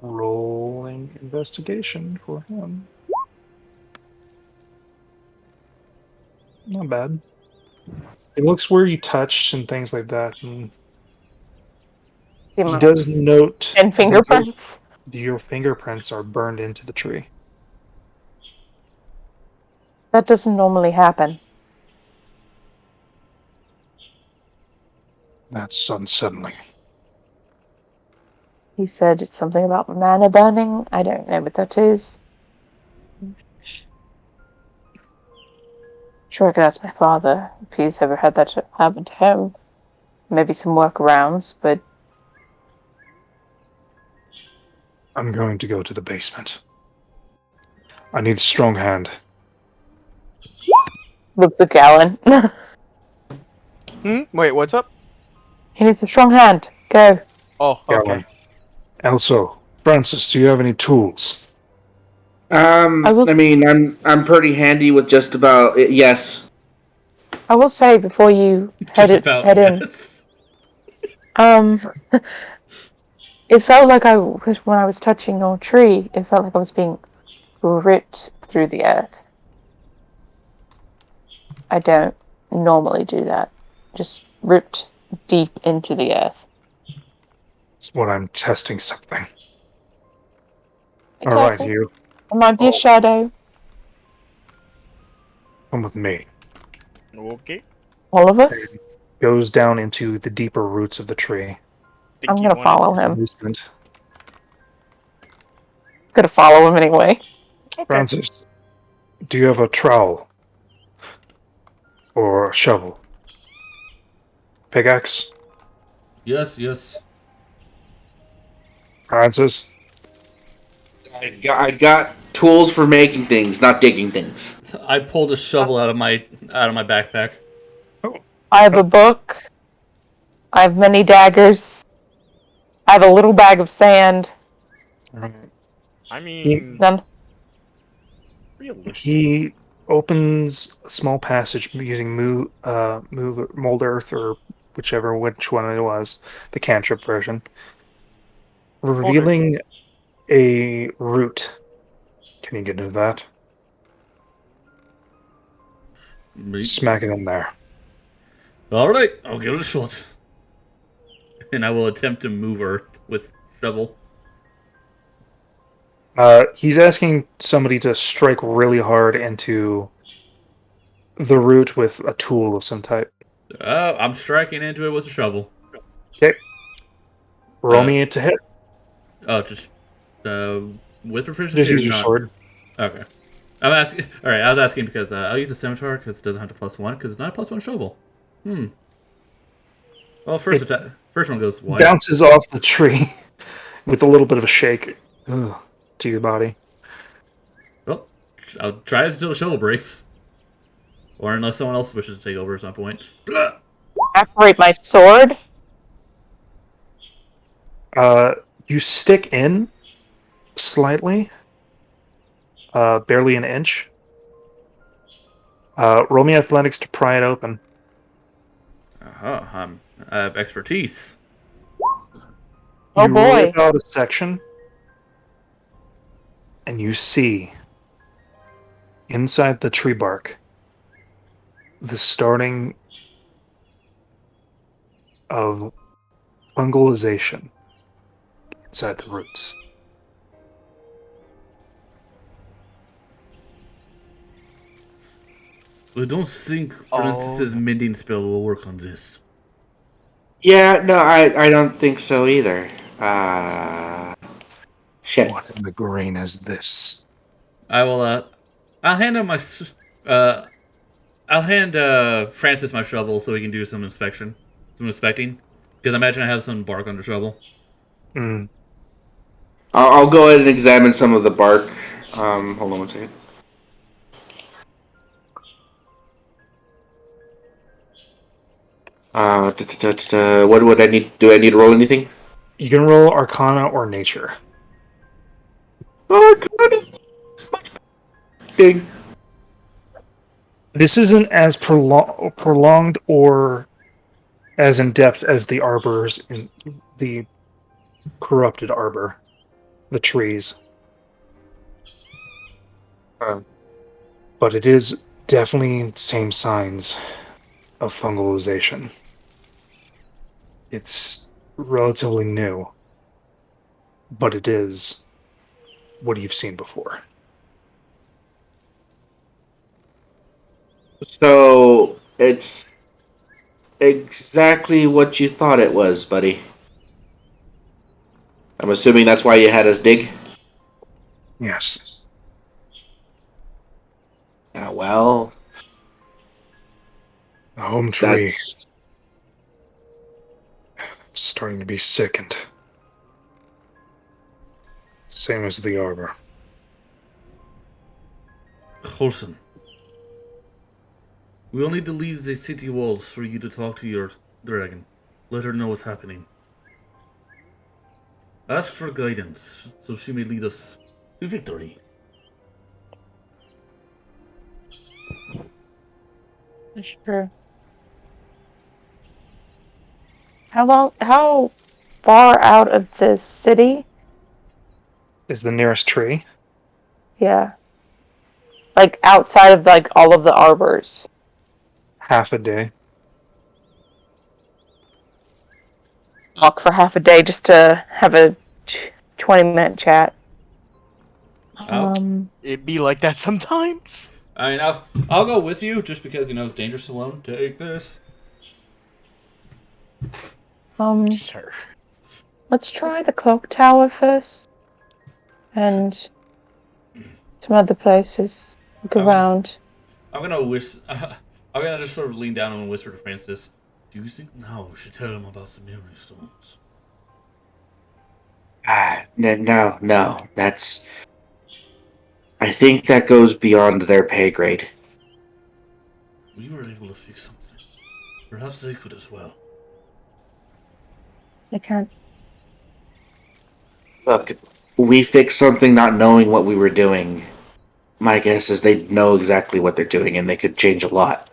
Rolling investigation for him. Not bad. It looks where you touched and things like that, and he does note And fingerprints. that your fingerprints are burned into the tree. That doesn't normally happen. That's unsettling. He said it's something about mana burning. I don't know what that is. Sure, I could ask my father if he's ever had that happen to him. Maybe some workarounds, but I'm going to go to the basement. I need a strong hand. look the Gallon. Wait, what's up? He needs a strong hand. Go. Oh, okay. Gallon. Also, Francis, do you have any tools? I'm pretty handy with just about yes. I will say before you head in. It felt like when I was touching your tree, it felt like I was being ripped through the earth. I don't normally do that. Just ripped deep into the earth. It's what I'm testing something. Be All right, careful. you. It might be a shadow. Come with me. Okay. All of us. Goes down into the deeper roots of the tree. I'm gonna follow him. Basement. Gonna follow him anyway. Okay. Francis, do you have a trowel or a shovel? Pickaxe? Yes. Francis? I got tools for making things, not digging things. I pulled a shovel out of my backpack. Oh. I have a book. I have many daggers. I have a little bag of sand. I mean, None. realistic. He opens a small passage using mold earth or which one it was, the cantrip version, revealing a root. Can you get into that? Smack it in there. Alright, I'll give it a shot. And I will attempt to move earth with shovel. He's asking somebody to strike really hard into the root with a tool of some type. I'm striking into it with a shovel. Okay. Roll me to hit. Oh, just with proficiency. Just use or your not? sword. Okay. I'm asking. All right, I was asking because I'll use a scimitar because it doesn't have to +1 because it's not a +1 shovel. Well, first one goes wide. Bounces off the tree with a little bit of a shake to your body. Well, I'll try it until the shovel breaks, or unless someone else wishes to take over at some point. Blah! Operate my sword. You stick in slightly, barely an inch. Roll me athletics to pry it open. I have expertise. Oh You boy. rip out a section, and you see inside the tree bark the starting of fungalization inside the roots. I don't think Francis's mending spell will work on this. Yeah, no, I don't think so either. Shit. What in the grain is this? I will. I'll hand him my. I'll hand Francis my shovel so he can do some inspecting. Because I imagine I have some bark on the shovel. I'll go ahead and examine some of the bark. Hold on one second. What would I need? Do I need to roll anything? You can roll Arcana or Nature. Arcana. Ding. This isn't as prolonged or as in depth as the arbors in the corrupted arbor, the trees. But it is definitely same signs of fungalization. It's relatively new, but it is what you've seen before. So it's exactly what you thought it was, buddy. I'm assuming that's why you had us dig? Yes. Well... The home tree That's... is starting to be sickened. Same as the arbor. Wholesome. We will need to leave the city walls for you to talk to your dragon. Let her know what's happening. Ask for guidance, so she may lead us to victory. Sure. How far out of the city? Is the nearest tree? Yeah. Like outside of like all of the arbors. Half a day. Walk for half a day just to have a 20-minute chat. It'd be like that sometimes. I mean, I'll go with you just because it's dangerous alone to take this. Sir. Let's try the clock tower first, and some other places. Look around. I'm gonna I'm gonna just sort of lean down and whisper to Francis, do you think now we should tell him about the memory stones? No. That's. I think that goes beyond their pay grade. We were able to fix something. Perhaps they could as well. I can't. Look, we fixed something not knowing what we were doing. My guess is they know exactly what they're doing, and they could change a lot.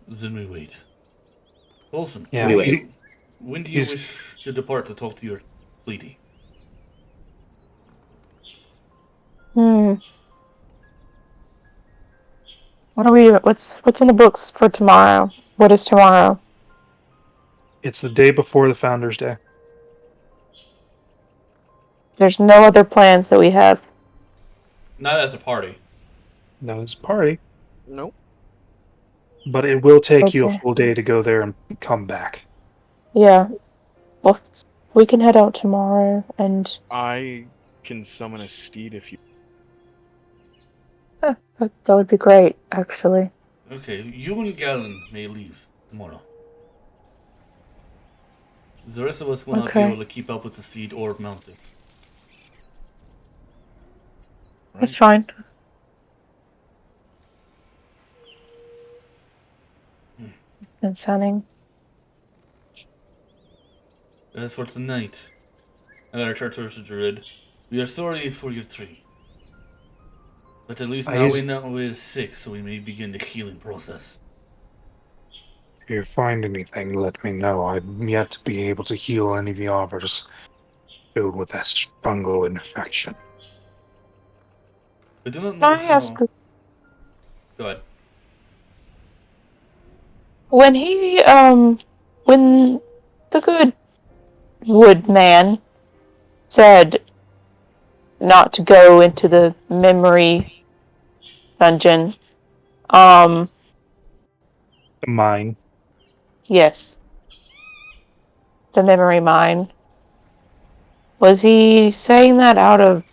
Then we wait. Olsen, Yeah, We wait. when do you wish to depart to talk to your lady? What are we doing? What's in the books for tomorrow? What is tomorrow? It's the day before the Founders' Day. There's no other plans that we have. Not as a party. No, it's a party, Nope. but it will take you a Okay. full day to go there and come back. Yeah. Well, we can head out tomorrow, and I can summon a steed if you. that would be great, actually. Okay, you and Galen may leave tomorrow. The rest of us will not be Okay. able to keep up with the steed or mount it. That's fine. And sounding. As for tonight, I gotta return to the Druid. We are sorry for your tree. But at least now we know he is sick, so we may begin the healing process. If you find anything, let me know. I'm yet to be able to heal any of the arbors filled with this fungal infection. I do not Can know I ask, how... Go ahead. when when the good woodman said not to go into the memory dungeon, The mine. yes, the memory mine, was he saying that out of,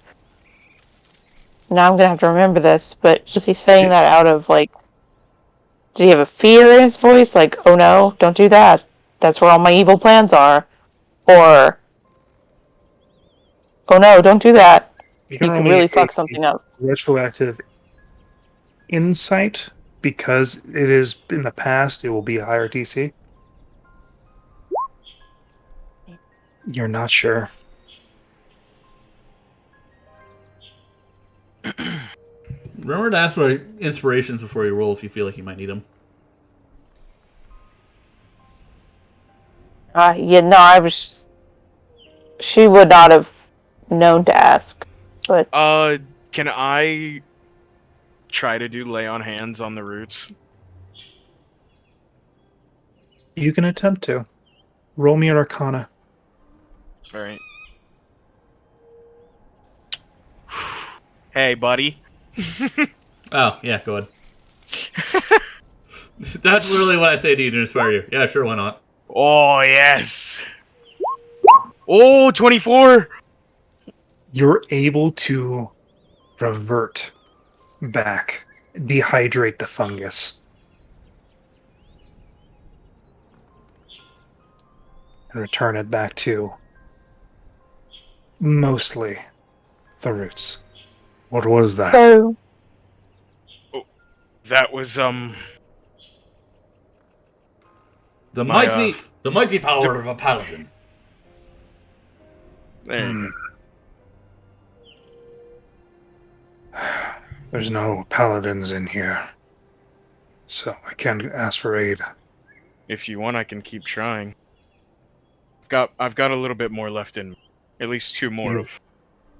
now I'm gonna have to remember this, but was he saying that out of, like, did he have a fear in his voice? Like, oh no, don't do that. That's where all my evil plans are. Or, oh no, don't do that. You You can could only really fuck make something up. retroactive insight because it is in the past. It will be a higher DC. You're not sure. Remember to ask for inspirations before you roll if you feel like you might need them. Yeah, no, she would not have known to ask. But, Can I try to do lay on hands on the roots? You can attempt to. Roll me an Arcana. Alright. Hey, buddy. Oh, yeah, go ahead. That's literally what I say to you to inspire you. Yeah, sure, why not? Oh, yes. Oh, 24! You're able to revert back, dehydrate the fungus, and return it back to mostly the roots. What was that? so, That was, The My, mighty power of a paladin. there you go. There's no paladins in here, so I can't ask for aid. If you want, I can keep trying. I've got a little bit more left in me. At least 2 more of.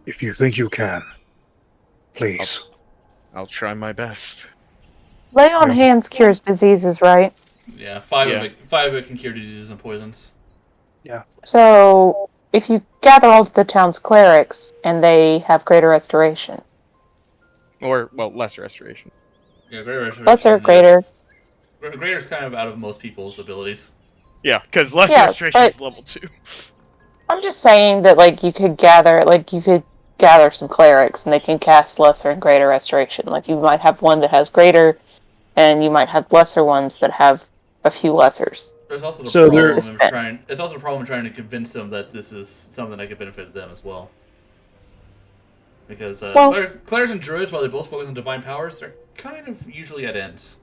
If you think you can, please. I'll try my best. lay on Yeah. hands cures diseases, right? Yeah, five Yeah. of it can cure diseases and poisons. So, if you gather all of the town's clerics, and they have greater restoration. Or, well, lesser restoration. Yeah, greater restoration. Lesser, greater. Greater's kind of out of most people's abilities. Yeah, because lesser Yeah, restoration is level 2. I'm just saying that, like, you could gather, like, you could gather some clerics, and they can cast lesser and greater restoration. Like, you might have one that has greater, and you might have lesser ones that have a few lessers. There's also the So problem of trying. It's also a problem trying to convince them that this is something that could benefit them as well. Because clerics and druids, while they both focus on divine powers, they're kind of usually at ends.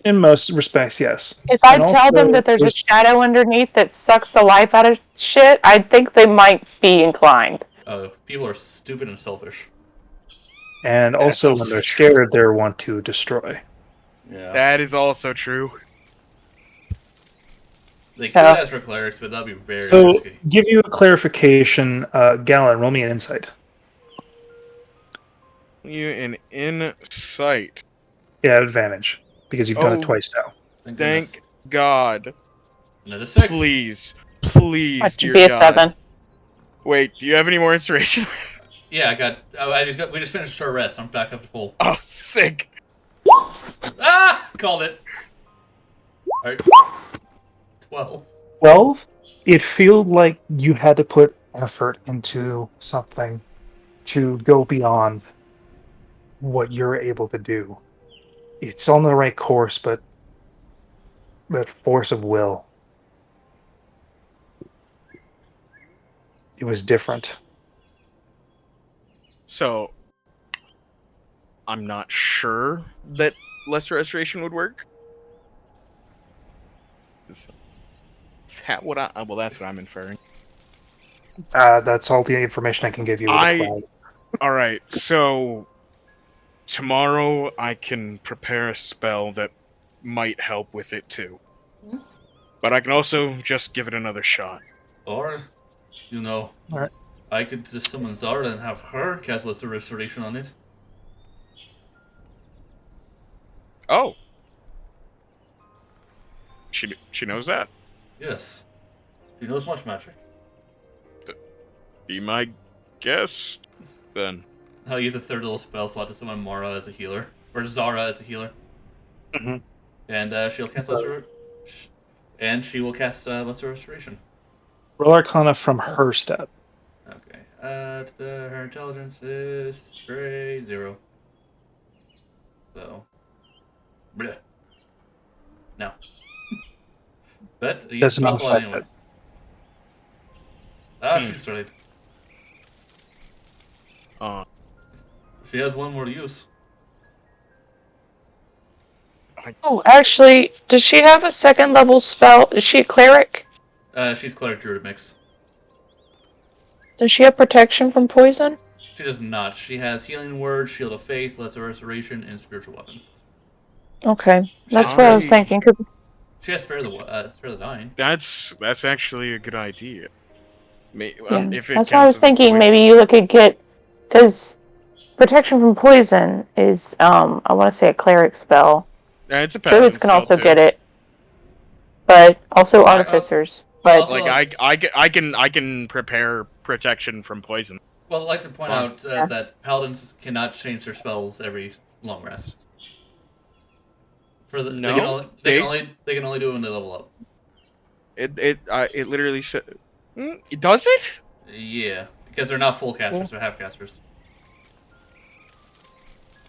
In most respects, yes. If I tell them that there's a shadow underneath that sucks the life out of shit, I think they might be inclined. People are stupid and selfish. And also, when they're scared, they want to destroy. Yeah. That is also true. They could ask for clerics, but that'd be very risky. So, give you a clarification, Galen, roll me an insight. You an insight. Yeah, advantage. Because you've done it twice now. Thank God. Another 6. Please, That dear should be a God. 7. Wait, do you have any more inspiration? Yeah, I got. We just finished a short rest. I'm back up to full. Oh, sick. Ah! Called it. Alright. 12. 12? It felt like you had to put effort into something to go beyond what you're able to do. It's on the right course, but that force of will. It was different. So, I'm not sure that lesser restoration would work. Is that what well, that's what I'm inferring. That's all the information I can give you. Alright, so tomorrow I can prepare a spell that might help with it too. But I can also just give it another shot. Or, Alright. I could just summon Zara and have her cast Lesser Restoration on it. Oh. She knows that. Yes. She knows much magic. Be my guest, then. I'll use a third little spell slot to summon Mara as a healer. Or Zara as a healer. Mm-hmm. And she'll cast Lesser... And she will cast Lesser Restoration. Roll Arcana from her step. Okay. Her intelligence is straight 0. So... Bleh. No. But you Does not spell slot affect anyway. it. She's straight. She has one more to use. Oh, actually, does she have a second level spell? Is she a cleric? She's cleric druid mix. Does she have protection from poison? She does not. She has healing word, shield of faith, lesser restoration, and spiritual weapon. Okay, that's what I was thinking. Cause she has spare the dying. That's actually a good idea. If it that's what I was thinking. Maybe you could get, because protection from poison is I want to say a cleric spell. It's a druids can also get it, but also artificers. But like I can prepare protection from poison. Well, I'd like to point out that paladins cannot change their spells every long rest. They can only do it when they level up. It literally said. Does it? Yeah, because they're not full casters; they're half casters.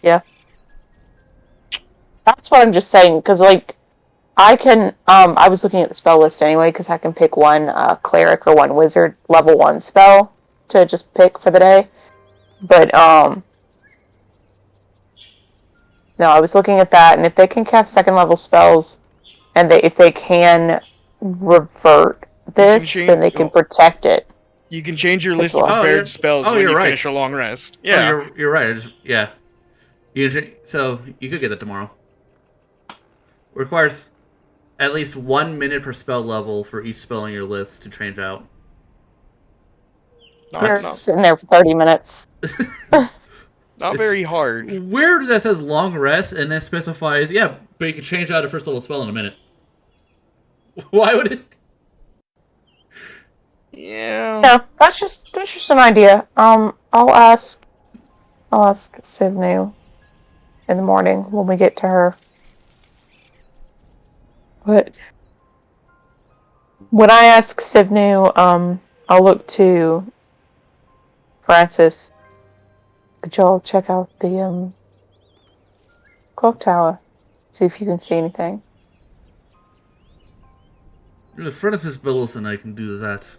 Yeah, that's what I'm just saying. Because like, I can. I was looking at the spell list anyway because I can pick one cleric or one wizard level 1 spell to just pick for the day. But no, I was looking at that, and if they can cast second level spells, and if they can revert this, then they can protect it. You can change your list of prepared spells when you finish a long rest. Yeah, you're right. Yeah, so you could get that tomorrow. Requires at least 1 minute per spell level for each spell on your list to change out. You're sitting there for 30 minutes. Not very hard. Weird that says long rest and then specifies, but you can change out a first level spell in a minute. Why would it? Yeah. No, that's just an idea. I'll ask Sivnu in the morning when we get to her. But when I ask Sivnu, I'll look to Francis, could y'all check out the clock tower? See if you can see anything. Francis Billis and I can do that.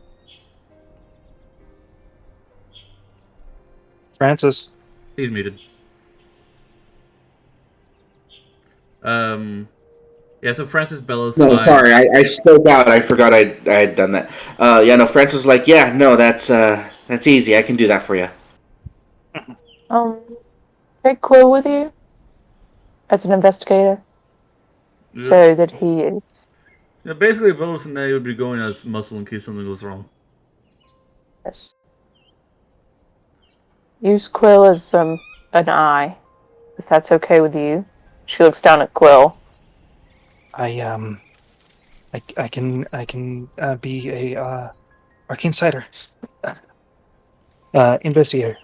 Francis. He's muted. Yeah, so Francis Bellis. No, sorry, I spoke out. I forgot I had done that. Yeah, no, Francis was like, yeah, no, that's easy. I can do that for you. Take Quill with you as an investigator, Yeah. so that he is. Yeah, basically, Bellis and I would be going as muscle in case something goes wrong. Yes. Use Quill as an eye, if that's okay with you. She looks down at Quill. I can be a arcane cider investigator.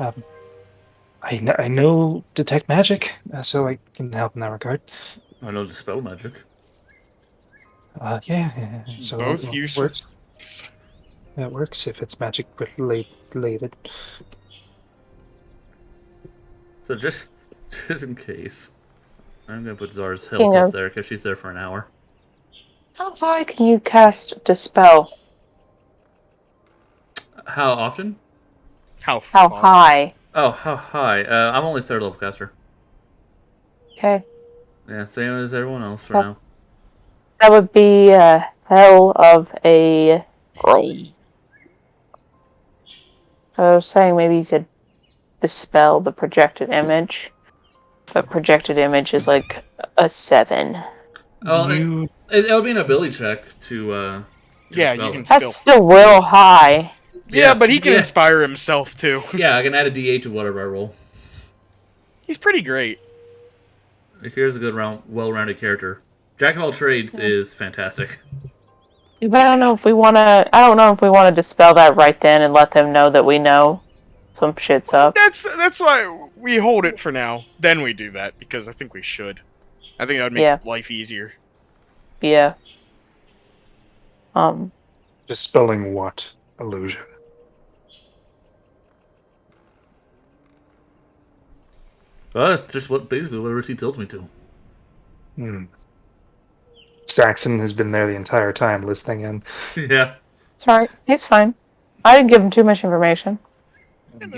I know detect magic, so I can help in that regard. I know dispel magic. Yeah. So Both it useless. works. It works if it's magic related. So just in case, I'm gonna put Zara's health up there because she's there for an hour. How high can you cast Dispel? How often? How high? Oh, how high? I'm only third level caster. Okay. Yeah, same as everyone else for now. That would be a hell of a roll. I was saying maybe you could dispel the projected image. But projected image is like a 7. Oh, it'll be an ability check to yeah, dispel you can it. That's still real high. Yeah, but he can inspire himself too. Yeah, I can add a D8 to whatever I roll. He's pretty great. Here's a good well-rounded character. Jack of all trades is fantastic. But I don't know if we want to dispel that right then and let them know that we know some shit's up. That's why we hold it for now. Then we do that because I think we should. I think that would make life easier. Yeah. Dispelling what illusion? Well, that's just basically whatever she tells me to. Saxon has been there the entire time listening in. Yeah. It's alright. He's fine. I didn't give him too much information. It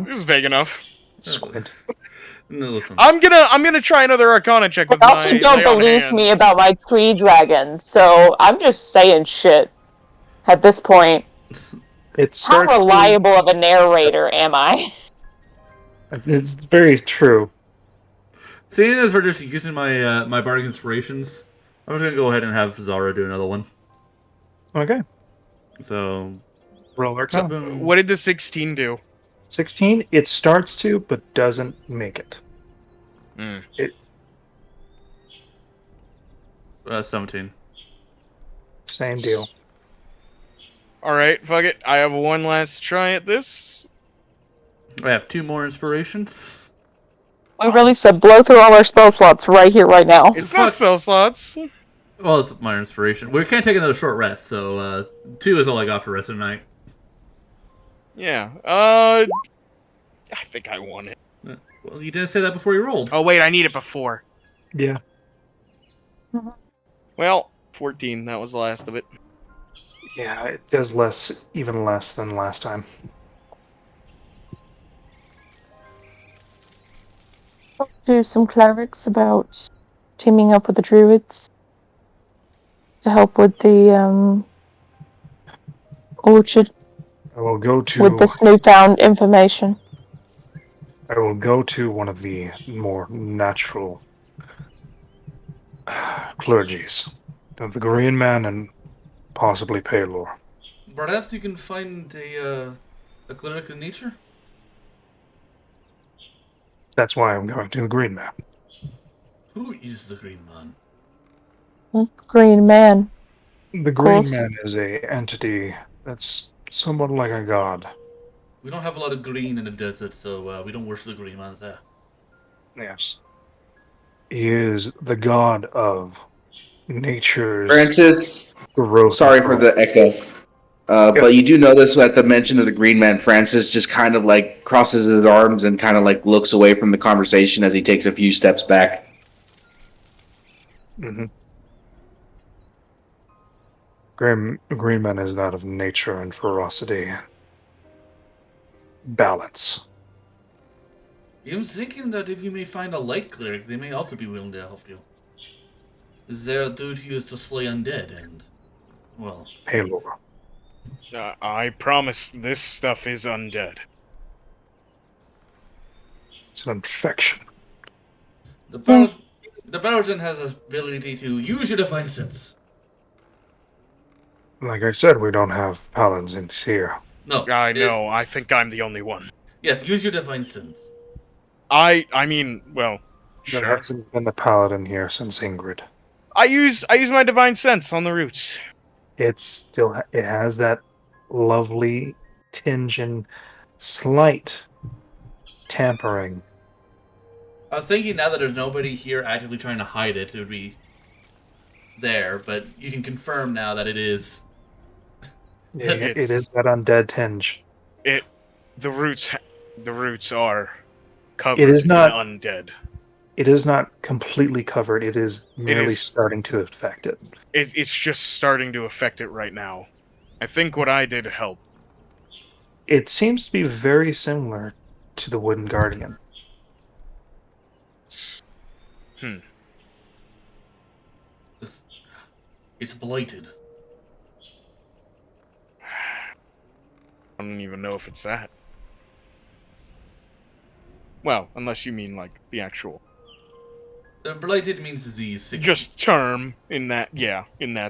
was vague enough. Squid. No, listen. I'm gonna try another Arcana check with I also don't believe me about my tree dragons, so I'm just saying shit at this point. How reliable of a narrator am I? It's very true. Seeing as we're just using my my bardic inspirations, I'm just gonna go ahead and have Zara do another one. Okay. So roll Arcana. What did the 16 do? 16. It starts to, but doesn't make it. It 17. Same deal. Alright, fuck it. I have one last try at this. I have 2 more inspirations. We really said blow through all our spell slots right here, right now. It's not spell slots. Well, it's my inspiration. We can't take another short rest, so 2 is all I got for rest of the night. Yeah. I think I won it. Well, you didn't say that before you rolled. Oh, wait, I need it before. Yeah. Well, 14. That was the last of it. Yeah, it does even less than last time. Talk to some clerics about teaming up with the druids to help with the orchard. I will go to with this newfound information. I will go to one of the more natural clergies of the Green Man and possibly Palor. Perhaps you can find a clinic in nature? That's why I'm going to the Green Man. Who is the Green Man? Green Man. The Green Man is a entity that's somewhat like a god. We don't have a lot of green in the desert, so we don't worship the Green Man's there. Yes. He is the god of nature's Francis, growth. sorry for the echo. But you do notice at the mention of the Green Man, Francis just kind of like crosses his arms and kind of like looks away from the conversation as he takes a few steps back. Mm-hmm. Green Man is that of nature and ferocity. Balance. I'm thinking that if you may find a light cleric, they may also be willing to help you. Their duty is to slay undead, and, well... Paylor. I promise this stuff is undead. It's an infection. The Paladin has the ability to use your divine sense. Like I said, we don't have paladins in here. No. I know, I think I'm the only one. Yes, use your divine sense. I mean, well, There sure. hasn't been a paladin here since Ingrid. I use my divine sense on the roots. It has that lovely tinge and slight tampering. I was thinking now that there's nobody here actively trying to hide it, it would be there, but you can confirm now that it is. It is that undead tinge. The roots are covered It is not in undead. It is not completely covered. It is merely starting to affect it. It's just starting to affect it right now. I think what I did helped. It seems to be very similar to the Wooden Guardian. It's blighted. I don't even know if it's that. Well, unless you mean like the actual. Blighted means disease. Sickness. Just term in that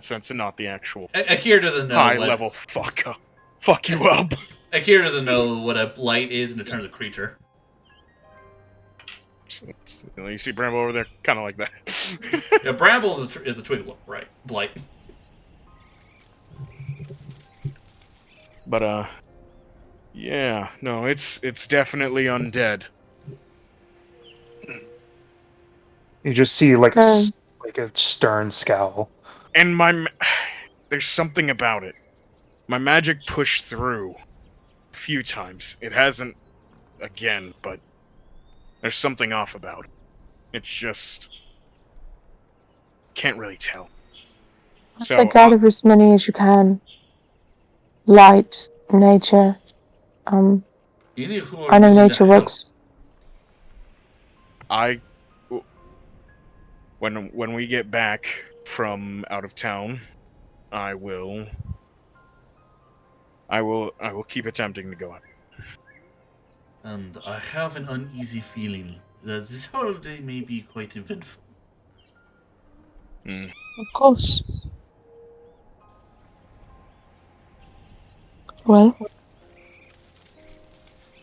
sense, and not the actual. Akira doesn't know. High level fuck you up. Akira doesn't know what a blight is in terms of creature. You see Bramble over there, kind of like that. Yeah, Bramble is a twig, right? Blight. But yeah, no, it's definitely undead. You just see like a stern scowl. And there's something about it. My magic pushed through a few times. It hasn't again, but there's something off about it. It's just can't really tell. I say gather as many as you can. Light, nature. I know nature works. When we get back from out of town, I will keep attempting to go out. And I have an uneasy feeling that this holiday may be quite eventful. Of course. Well,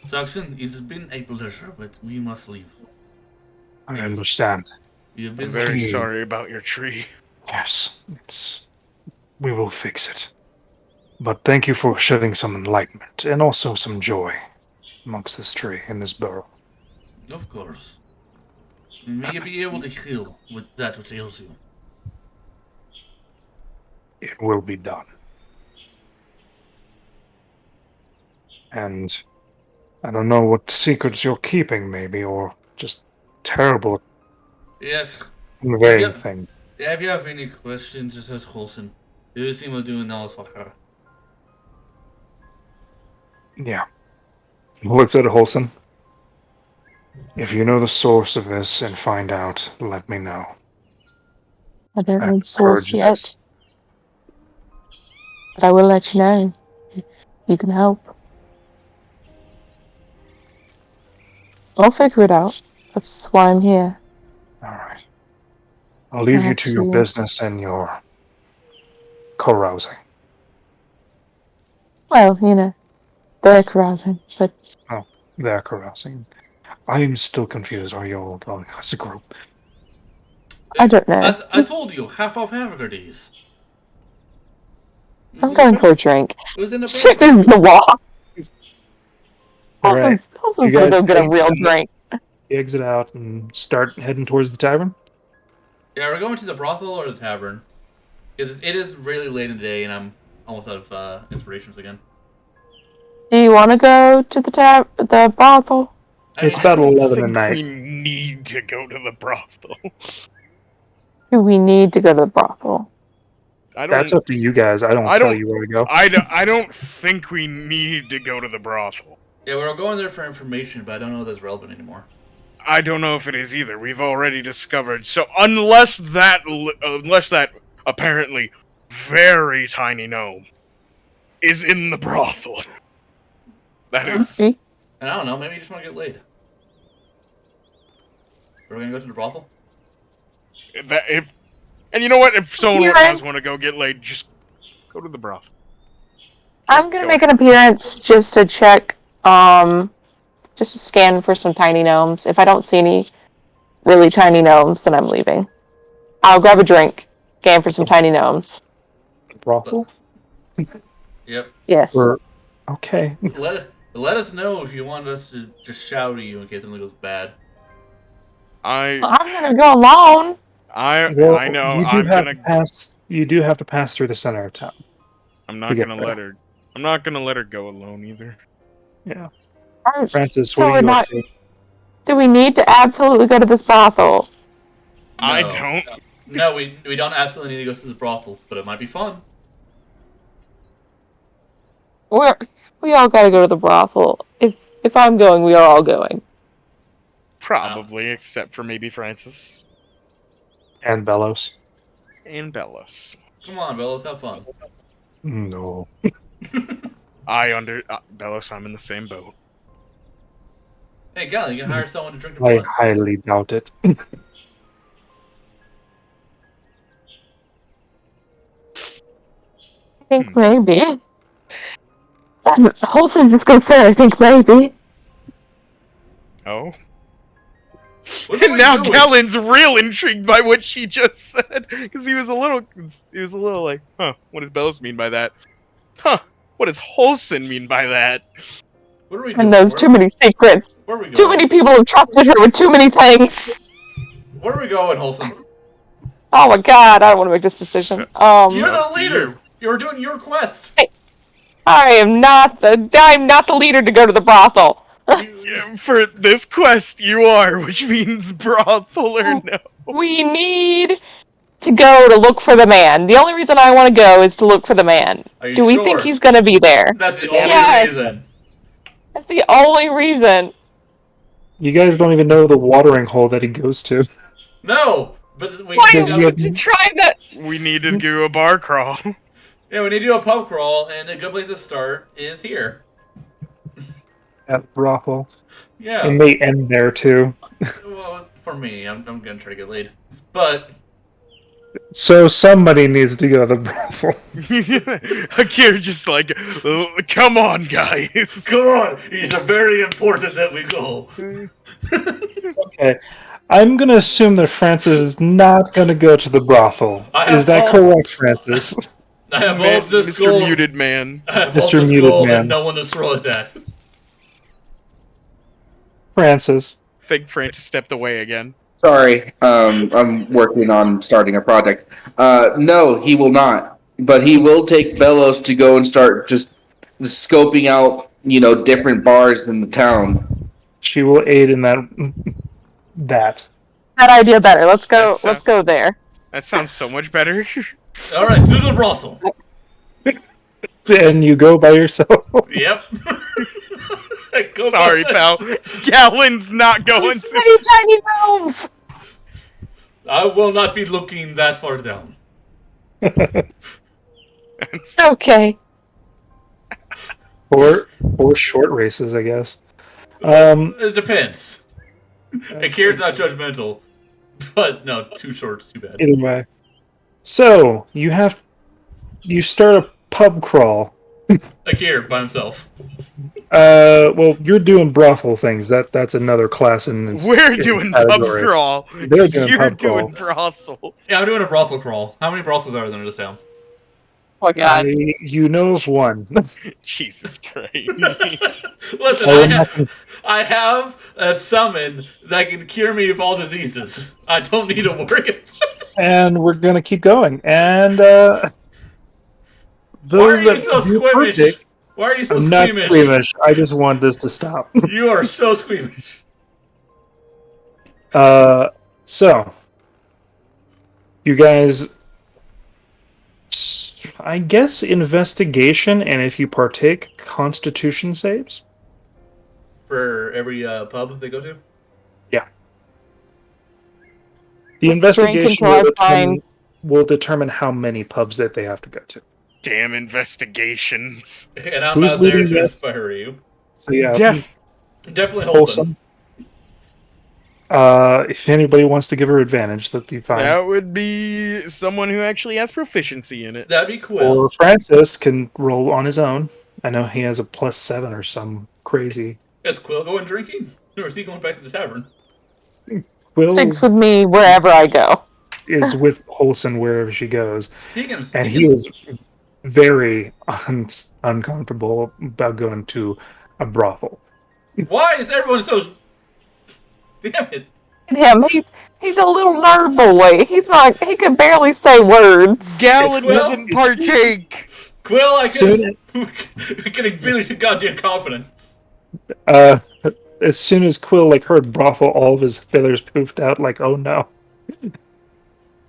Saxon, it's been a pleasure, but we must leave. I understand. We have been I'm very sorry about your tree. Yes, we will fix it. But thank you for shedding some enlightenment and also some joy amongst this tree in this burrow. Of course. May you be able to heal with that which ails you. It will be done. And I don't know what secrets you're keeping, maybe, or just terrible Yes. conveying things. Yeah, if you have any questions, just ask Holson. Everything we're doing now is for her. Yeah. Looks at Holson. If you know the source of this and find out, let me know. I don't know the source yet. But I will let you know. You can help. I'll figure it out. That's why I'm here. Alright. I'll leave you to your business and your carousing. Well, you know, they're carousing, but... Oh, they're carousing. I'm still confused. Are you all going as a group? I don't know. I told you, half off hamburger days. I'm going for a drink. It was in the Shit is the walk. Alright. Holson's gonna go get a real drink. You exit out and start heading towards the tavern? Yeah, we're going to the brothel or the tavern. It is really late in the day, and almost out of inspirations again. Do you want to go to the brothel? It's about 11 at night. We need to go to the brothel. Do we need to go to the brothel? That's up to you guys. I don't tell you where to go. I don't think we need to go to the brothel. Yeah, we're all going there for information, but I don't know if that's relevant anymore. I don't know if it is either. We've already discovered. So unless that apparently very tiny gnome is in the brothel, that is. And I don't know. Maybe you just want to get laid. We're gonna go to the brothel. And you know what? If someone does want to go get laid, just go to the brothel. I'm gonna make an appearance just to check, just to scan for some tiny gnomes. If I don't see any really tiny gnomes, then I'm leaving. I'll grab a drink, scan for some tiny gnomes. Brothel? Yep. Yes. Okay. Let us know if you want us to just shout at you in case something goes bad. I'm gonna go alone. I know. You do have to pass through the center of town. I'm not gonna let her. I'm not gonna let her go alone either. Yeah. Right. Francis, So what are you up to? Do we need to absolutely go to this brothel? No. I don't. No, we don't absolutely need to go to the brothel, but it might be fun. We all gotta go to the brothel. If I'm going, we are all going. Probably, except for maybe Francis. And Bellows. And Bellows. Come on, Bellows, have fun. No. Bellows, I'm in the same boat. Hey, Gal, you can hire someone to drink the I blood. highly doubt it. I think maybe. Holson's just gonna say, I think maybe. Oh? And now Kellen's real intrigued by what she just said, because he was a little like, huh, what does Bellows mean by that? Huh, what does Holson mean by that? What are we And doing? those too many secrets. Where are we going? Too many people have trusted her with too many things. Where are we going, Holson? Oh my god, I don't want to make this decision. You're the leader! You're doing your quest! I'm not the leader to go to the brothel. For this quest, you are, which means brothel or no. We need to go to look for the man. The only reason I want to go is to look for the man. Do we think he's going to be there? That's the only reason. That's the only reason. You guys don't even know the watering hole that he goes to. No! But we Why don't we try that? We need to do a bar crawl. Yeah, we need to do a pub crawl, and a good place to start is here. At brothel. Yeah. It may end there too. Well, for me, I'm gonna try to get laid. But so somebody needs to go to the brothel. Akir just like, come on, guys. Come on, it's very important that we go. Okay. I'm gonna assume that Francis is not gonna go to the brothel. Is that correct, Francis? I have all this Mr. gold. Muted Man. I have Mr. all this Muted gold Man. and no one to throw at that. Francis. Fig Francis stepped away again. Sorry, I'm working on starting a project. No, he will not. But he will take Bellows to go and start just scoping out, different bars in the town. She will aid in that. That idea better. Let's go. Let's go there. That sounds so much better. All right, to the brothel. And you go by yourself. Yep. Sorry, pal. Gallen's not going to. Many tiny gnomes. I will not be looking that far down. Okay. Or short races, I guess. It depends. Akir's not judgmental, but no, too short, too bad. Either way. So you start a pub crawl. Akir by himself. Well, you're doing brothel things. That's another class in. We're doing pub crawl. They're doing You're pub doing crawl. brothel. Yeah, I'm doing a brothel crawl. How many brothels are there in this town? Oh my god. You know of one. Jesus Christ. Listen, I have a summon that can cure me of all diseases. I don't need to worry about it. And we're gonna keep going. And those are you that so do squeamish? partake, Why are you so I'm not squeamish? squeamish. I just want this to stop. You are so squeamish. So you guys, I guess investigation, and if you partake, Constitution saves. For every pub they go to? Yeah. The Let's drink investigation until I find. will determine how many pubs that they have to go to. Damn investigations. And I'm Who's not there leading to this? inspire you. So yeah, Definitely wholesome. If anybody wants to give her advantage, that'd be fine. That would be someone who actually has proficiency in it. That'd be cool. Or Francis can roll on his own. I know he has a +7 or some crazy. Is Quill going drinking? Or is he going back to the tavern? Quill Sticks with me wherever I go. is with Olsen wherever she goes, and he can- was very uncomfortable about going to a brothel. Why is everyone so... Damn it. Him, he's a little nerd boy. He's not. He can barely say words. Gallon Quill? doesn't partake. Quill, I Soon- can feel your goddamn confidence. As soon as Quill heard brothel, all of his feathers poofed out. Like, oh no.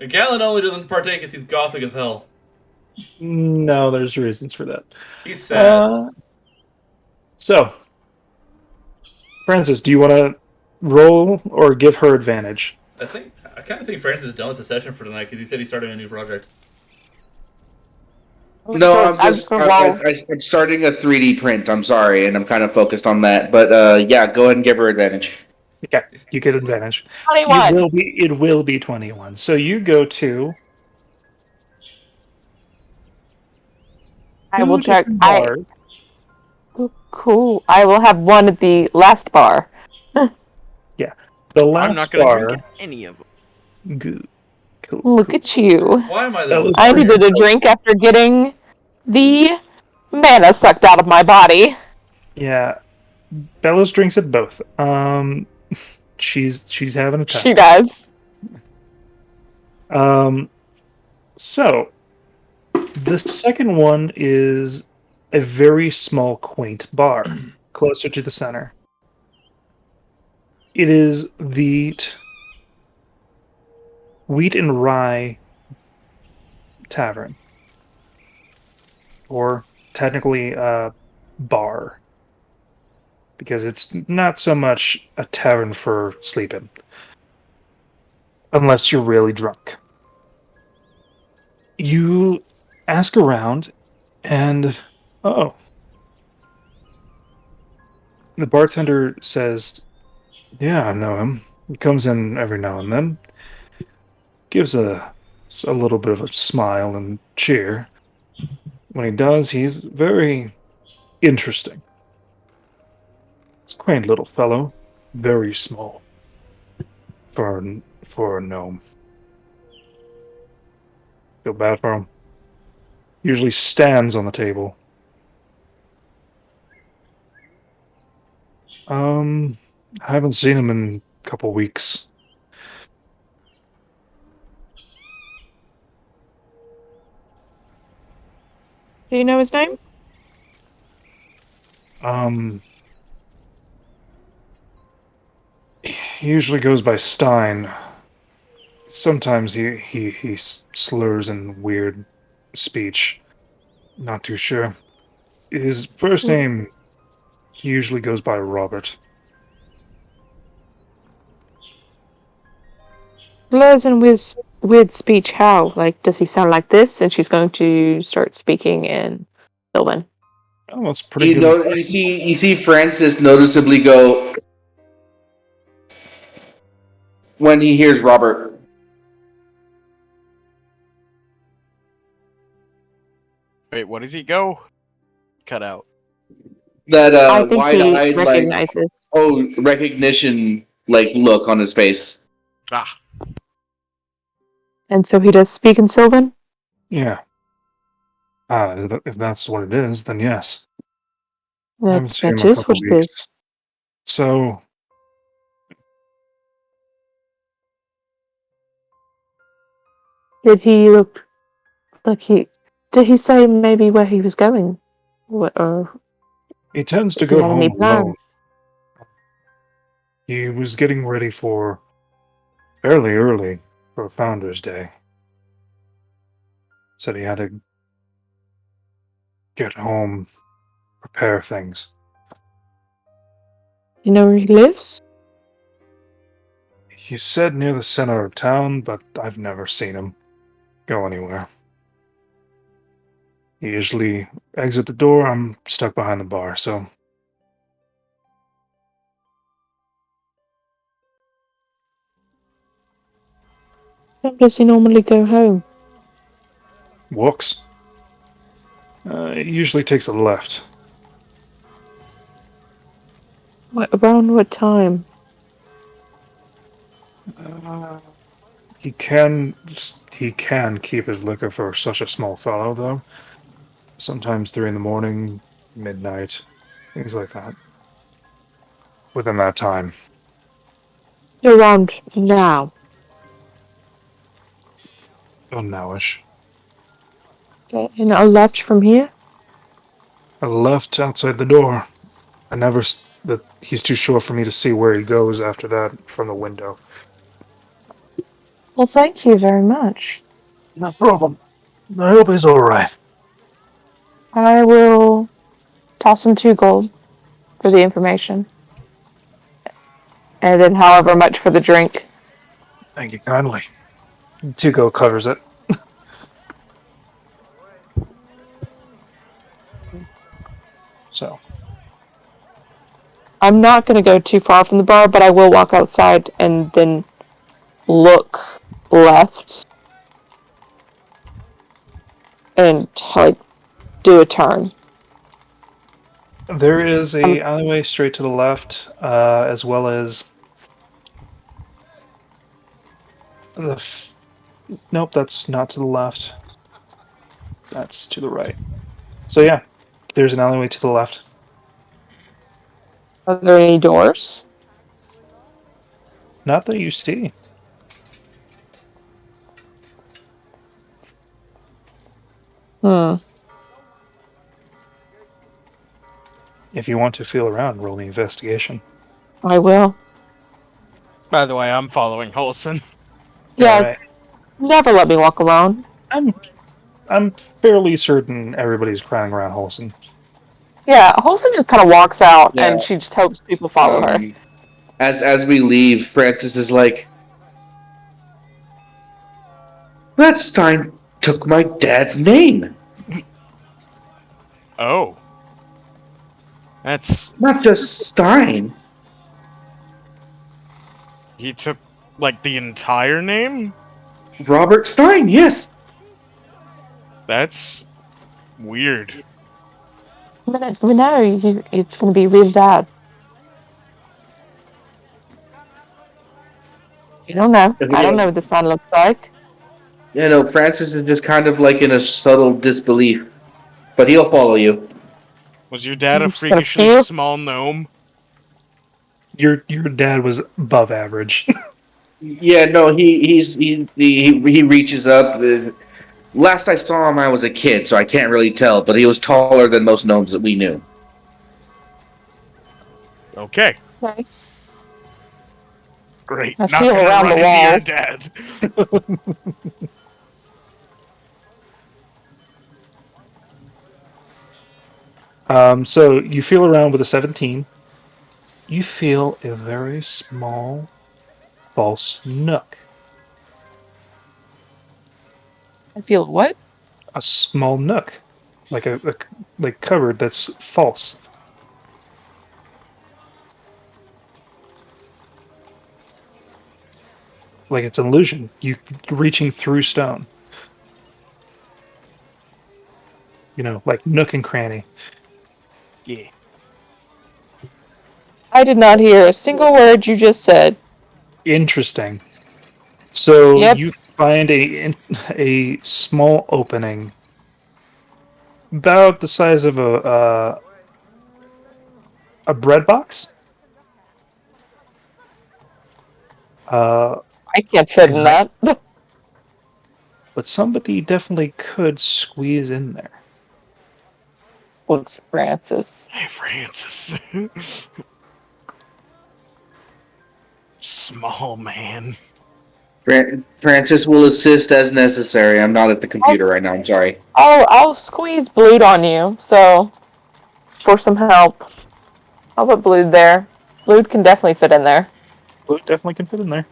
Gallon only doesn't partake because he's gothic as hell. No, there's reasons for that. He's sad. So, Francis, do you want to roll or give her advantage? I kind of think Francis is done with the session for tonight because he said he started a new project. No, I'm just gonna roll. I'm starting a 3D print. I'm sorry, and I'm kind of focused on that. But yeah, go ahead and give her advantage. Yeah, you get advantage. 21. It will be 21. So you go to. I will two check. different bars. Cool. I will have one at the last bar. The last I'm not going to bar. drink any of them. Good. Cool. Look at you. Why am I That the was- I needed a drink after getting the mana sucked out of my body. Yeah, Bellows drinks at both. She's having a time. She does. So the second one is a very small, quaint bar closer to the center. It is the Wheat and Rye Tavern, or technically a bar, because it's not so much a tavern for sleeping, unless you're really drunk. You ask around, and the bartender says, "Yeah, I know him. He comes in every now and then. Gives a little bit of a smile and cheer. When he does, he's very interesting. He's a quaint little fellow, very small for a gnome. Feel bad for him. Usually stands on the table. I haven't seen him in a couple weeks. Do you know his name? He usually goes by Stein. Sometimes he slurs in weird speech. Not too sure. His first name usually goes by Robert. Slurs and weird speech. How? Like, does he sound like this? And she's going to start speaking in Sylvan. Oh, that's pretty good. You see Francis noticeably go when he hears Robert. Wait, what does he go? Cut out. That I think he wide-eyed, recognizes. recognition, look on his face. Ah, And so he does speak in Sylvan? Yeah. If that's what it is, then yes. I haven't seen him in a That is couple what it is. weeks. So, Did he look like Did he say maybe where he was going? Or He tends to if he go had any home alone. plans? He was getting ready for fairly early for Founder's Day. Said he had to get home, prepare things. You know where he lives? He said near the center of town, but I've never seen him go anywhere. He usually exit the door. I'm stuck behind the bar, so How does he normally go home? walks. It usually takes a left. Around what time? Uh, he can keep his liquor for such a small fellow, though. Sometimes 3 in the morning, midnight, things like that. Within that time, Around now. oh nowish. Okay, and a left from here? I left outside the door. I never. That he's too short for me to see where he goes after that from the window. Well, thank you very much. No problem. I hope he's all right. I will toss him 2 gold for the information. And then however much for the drink. Thank you kindly. Tuco covers it. So I'm not going to go too far from the bar, but I will walk outside and then look left and like do a turn. there is a alleyway straight to the left, as well as nope, that's not to the left. That's to the right. So yeah, there's an alleyway to the left. Are there any doors? Not that you see. If you want to feel around, roll the investigation. I will. By the way, I'm following Holson. Yeah, All right. never let me walk alone. I'm fairly certain everybody's crowding around Holson. Yeah, Holson just kind of walks out Yeah. and she just hopes people follow her. As we leave, Francis is like, "That Stein took my dad's name. Oh. That's... Not just Stein." He took, like, the entire name? Robert Stein, yes. That's... weird. We know it's going to be real bad. You don't know. I don't know what this man looks like. You know, Francis is just kind of like in a subtle disbelief. But he'll follow you. Was your dad a I'm just gonna freakishly feel- small gnome? Your dad was above average. Yeah, no, he reaches up. Last I saw him, I was a kid, so I can't really tell. But he was taller than most gnomes that we knew. Okay. Okay. Great. I Not feel gonna around run the into your walls. dad. So you feel around with a 17. You feel a very small false nook. I feel what? A small nook, like a like cupboard that's false. Like it's an illusion. You reaching through stone. You know, like nook and cranny. Yeah. I did not hear a single word you just said. Interesting. So Yep. you find a small opening, about the size of a bread box. I can't fit in that. but somebody definitely could squeeze in there. Looks at Francis. Hey, Francis. Small man. Francis will assist as necessary. I'm not at the computer right now. I'm sorry. I'll squeeze Blood on you, so for some help. I'll put Blood there. Blood can definitely fit in there. Blue definitely can fit in there.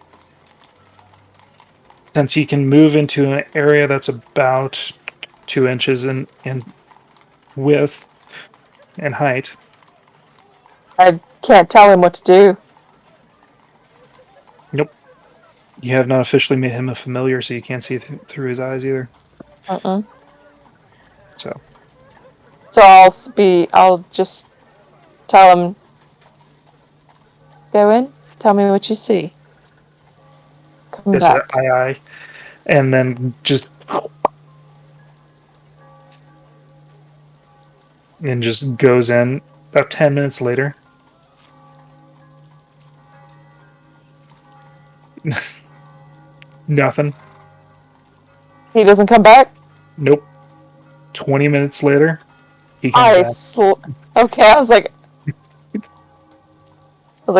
Since he can move into an area that's about 2 inches in width and height. I can't tell him what to do. Nope. You have not officially made him a familiar, so you can't see through his eyes either. So I'll just tell him, go in, tell me what you see. Come it's back. aye, and then just goes in about 10 minutes later. Nothing. He doesn't come back? Nope. 20 minutes later, he comes back. Okay, I was like,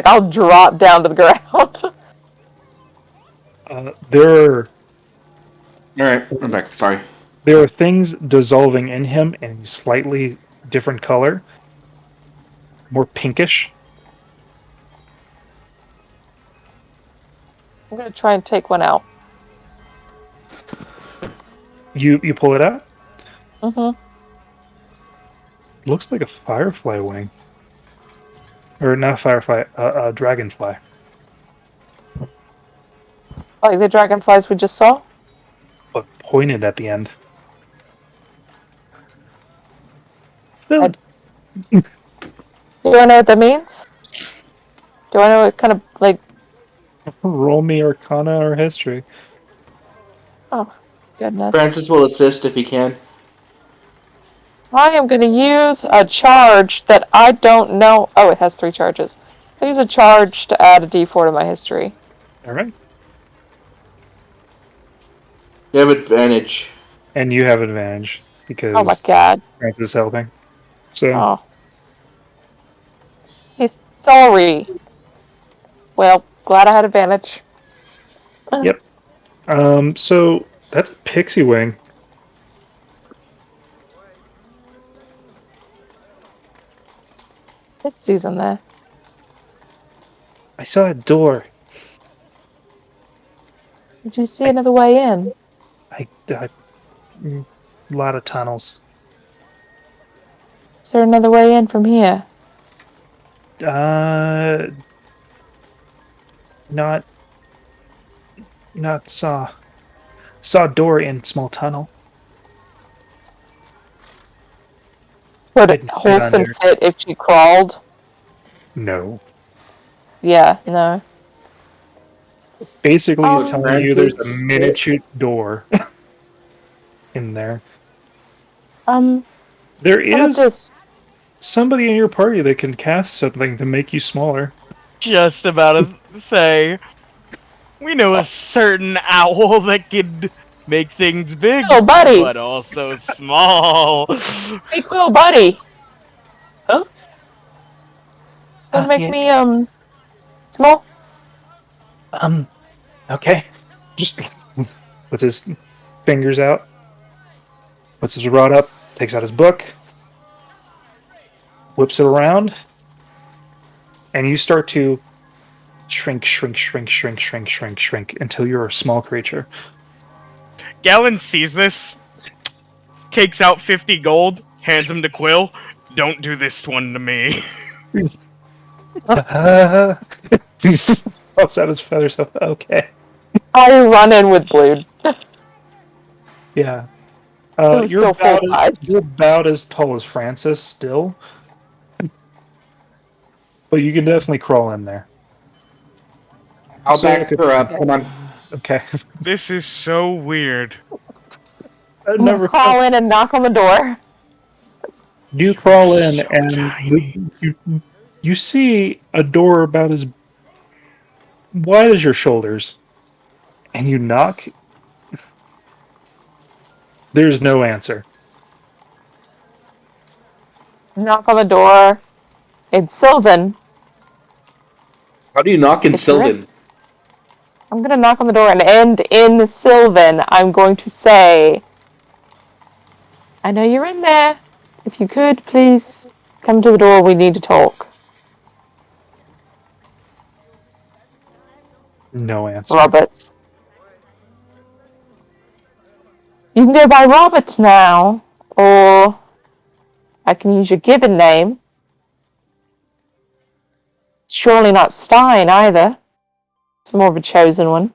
I'll drop down to the ground. There are Alright, I'm back. Sorry. There are things dissolving in him in a slightly different color, more pinkish. I'm gonna try and take one out. You pull it out? Mm-hmm. Looks like a firefly wing. Or not a firefly, a dragonfly. Like the dragonflies we just saw? But pointed at the end. Do I know what that means? Do I know what kind of, like... Roll me Arcana or History. Oh, goodness. Francis will assist if he can. I am going to use a charge that I don't know... Oh, it has 3 charges. I'll use a charge to add a d4 to my history. Alright. You have advantage. And you have advantage, because Oh my god. Francis is helping. So, Oh. He's sorry. Well, glad I had advantage. Yep. So that's a pixie wing. Pixies in there. I saw a door. Did you see another way in? A lot of tunnels. Is there another way in from here? Not saw a door in small tunnel. Would I'd Wholesome under- fit if she crawled? No. Yeah, no. Basically, he's telling you there's a Francis- miniature door in there. There How about is this? somebody in your party that can cast something to make you smaller. Just about to say, we know a certain owl that could make things big, Oh, buddy. but also small. Hey, Quill, buddy. Huh? Don't make Yeah. me, small? Okay. Just puts his fingers out, puts his rod up, takes out his book, whips it around, and you start to shrink until you're a small creature. Galen sees this, takes out 50 gold, hands him to Quill. Don't do this one to me. Pops out his feathers. Okay. I run in with Blood. Yeah. Who's You're still full-sized. you're about as tall as Francis still. But you can definitely crawl in there. I'll So- back her up. Hold on. Okay. This is so weird. I've I'm never gonna crawl in and knock on the door. You crawl in So and tiny. you see a door about as wide as your shoulders. And you knock, There's no answer. Knock on the door. It's Sylvan. How do you knock in It's Sylvan? I'm gonna knock on the door and end in Sylvan. I'm going to say, I know you're in there. If you could, please come to the door. We need to talk. No answer. Roberts. You can go by Roberts now, or I can use your given name. Surely not Stein either. It's more of a chosen one.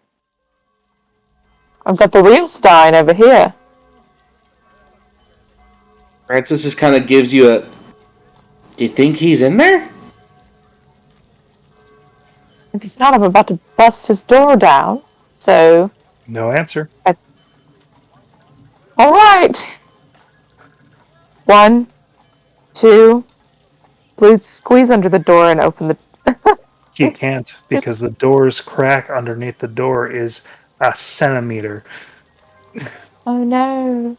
I've got the real Stein over here. Francis just kind of gives you a. Do you think he's in there? If he's not, I'm about to bust his door down. So, No answer. all right. 1, 2. Blue, squeeze under the door and open the. You can't, because the door's crack underneath the door is a centimeter. Oh no.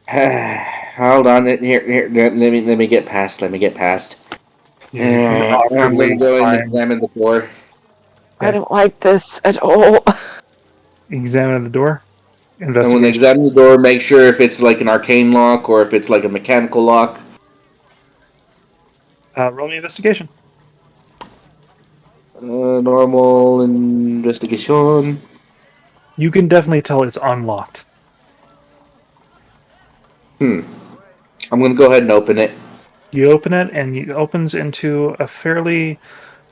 Hold on. Here. Let me get past. Let me get past. You can I'm awkwardly gonna go and climb. examine the door. I don't like this at all. Examine the door. I'm gonna Investigation. examine the door, make sure if it's like an arcane lock or if it's like a mechanical lock. Roll me investigation. Normal investigation. You can definitely tell it's unlocked. I'm gonna go ahead and open it. You open it, and it opens into a fairly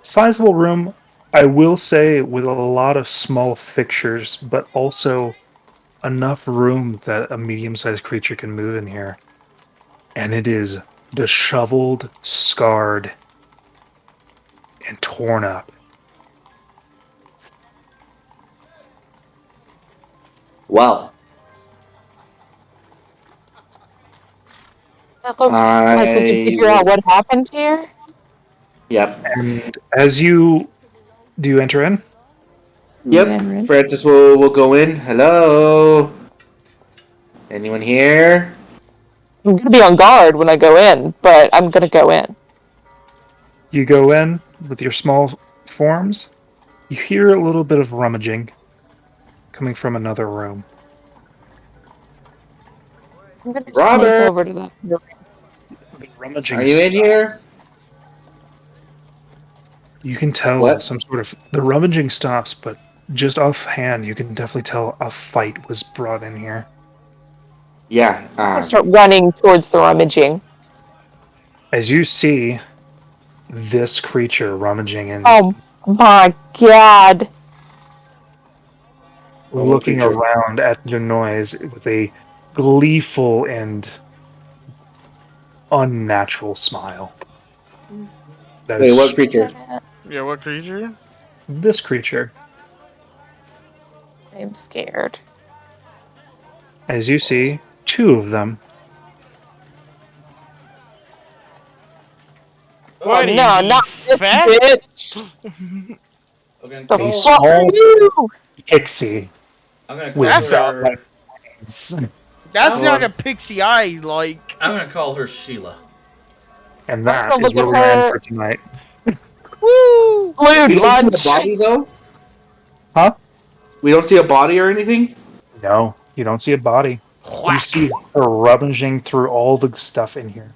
sizable room. I will say with a lot of small fixtures, but also enough room that a medium-sized creature can move in here. And it is disheveled, scarred, and torn up. Wow. Like we can figure out what happened here. Yep. And as you do, you enter in. Yep. Yeah, Francis will go in. Hello. Anyone here? I'm gonna be on guard when I go in, but I'm gonna go in. You go in with your small forms. You hear a little bit of rummaging coming from another room. I'm gonna Robert! sneak over to that room. The rummaging Are you in here? You can tell What? some sort of the rummaging stops, but just offhand, you can definitely tell a fight was brought in here. Yeah. I start running towards the rummaging. As you see this creature rummaging in, Oh my god! looking creature? around at your noise with a gleeful and unnatural smile. That Wait, is what creature? Yeah, what creature? this creature. I'm scared. As you see, 2 of them. What Oh, no, not this fat? bitch! I'm gonna The They fuck are small you? pixie I'm gonna with That's dot her. like wings. That's Oh. not a pixie eye, like. I'm gonna call her Sheila. And I'm that gonna is look where at we're in her. for tonight. Woo! Blue We don't lunch! see a body though. Huh? We don't see a body or anything. No, you don't see a body. You Whack. see her rummaging through all the stuff in here.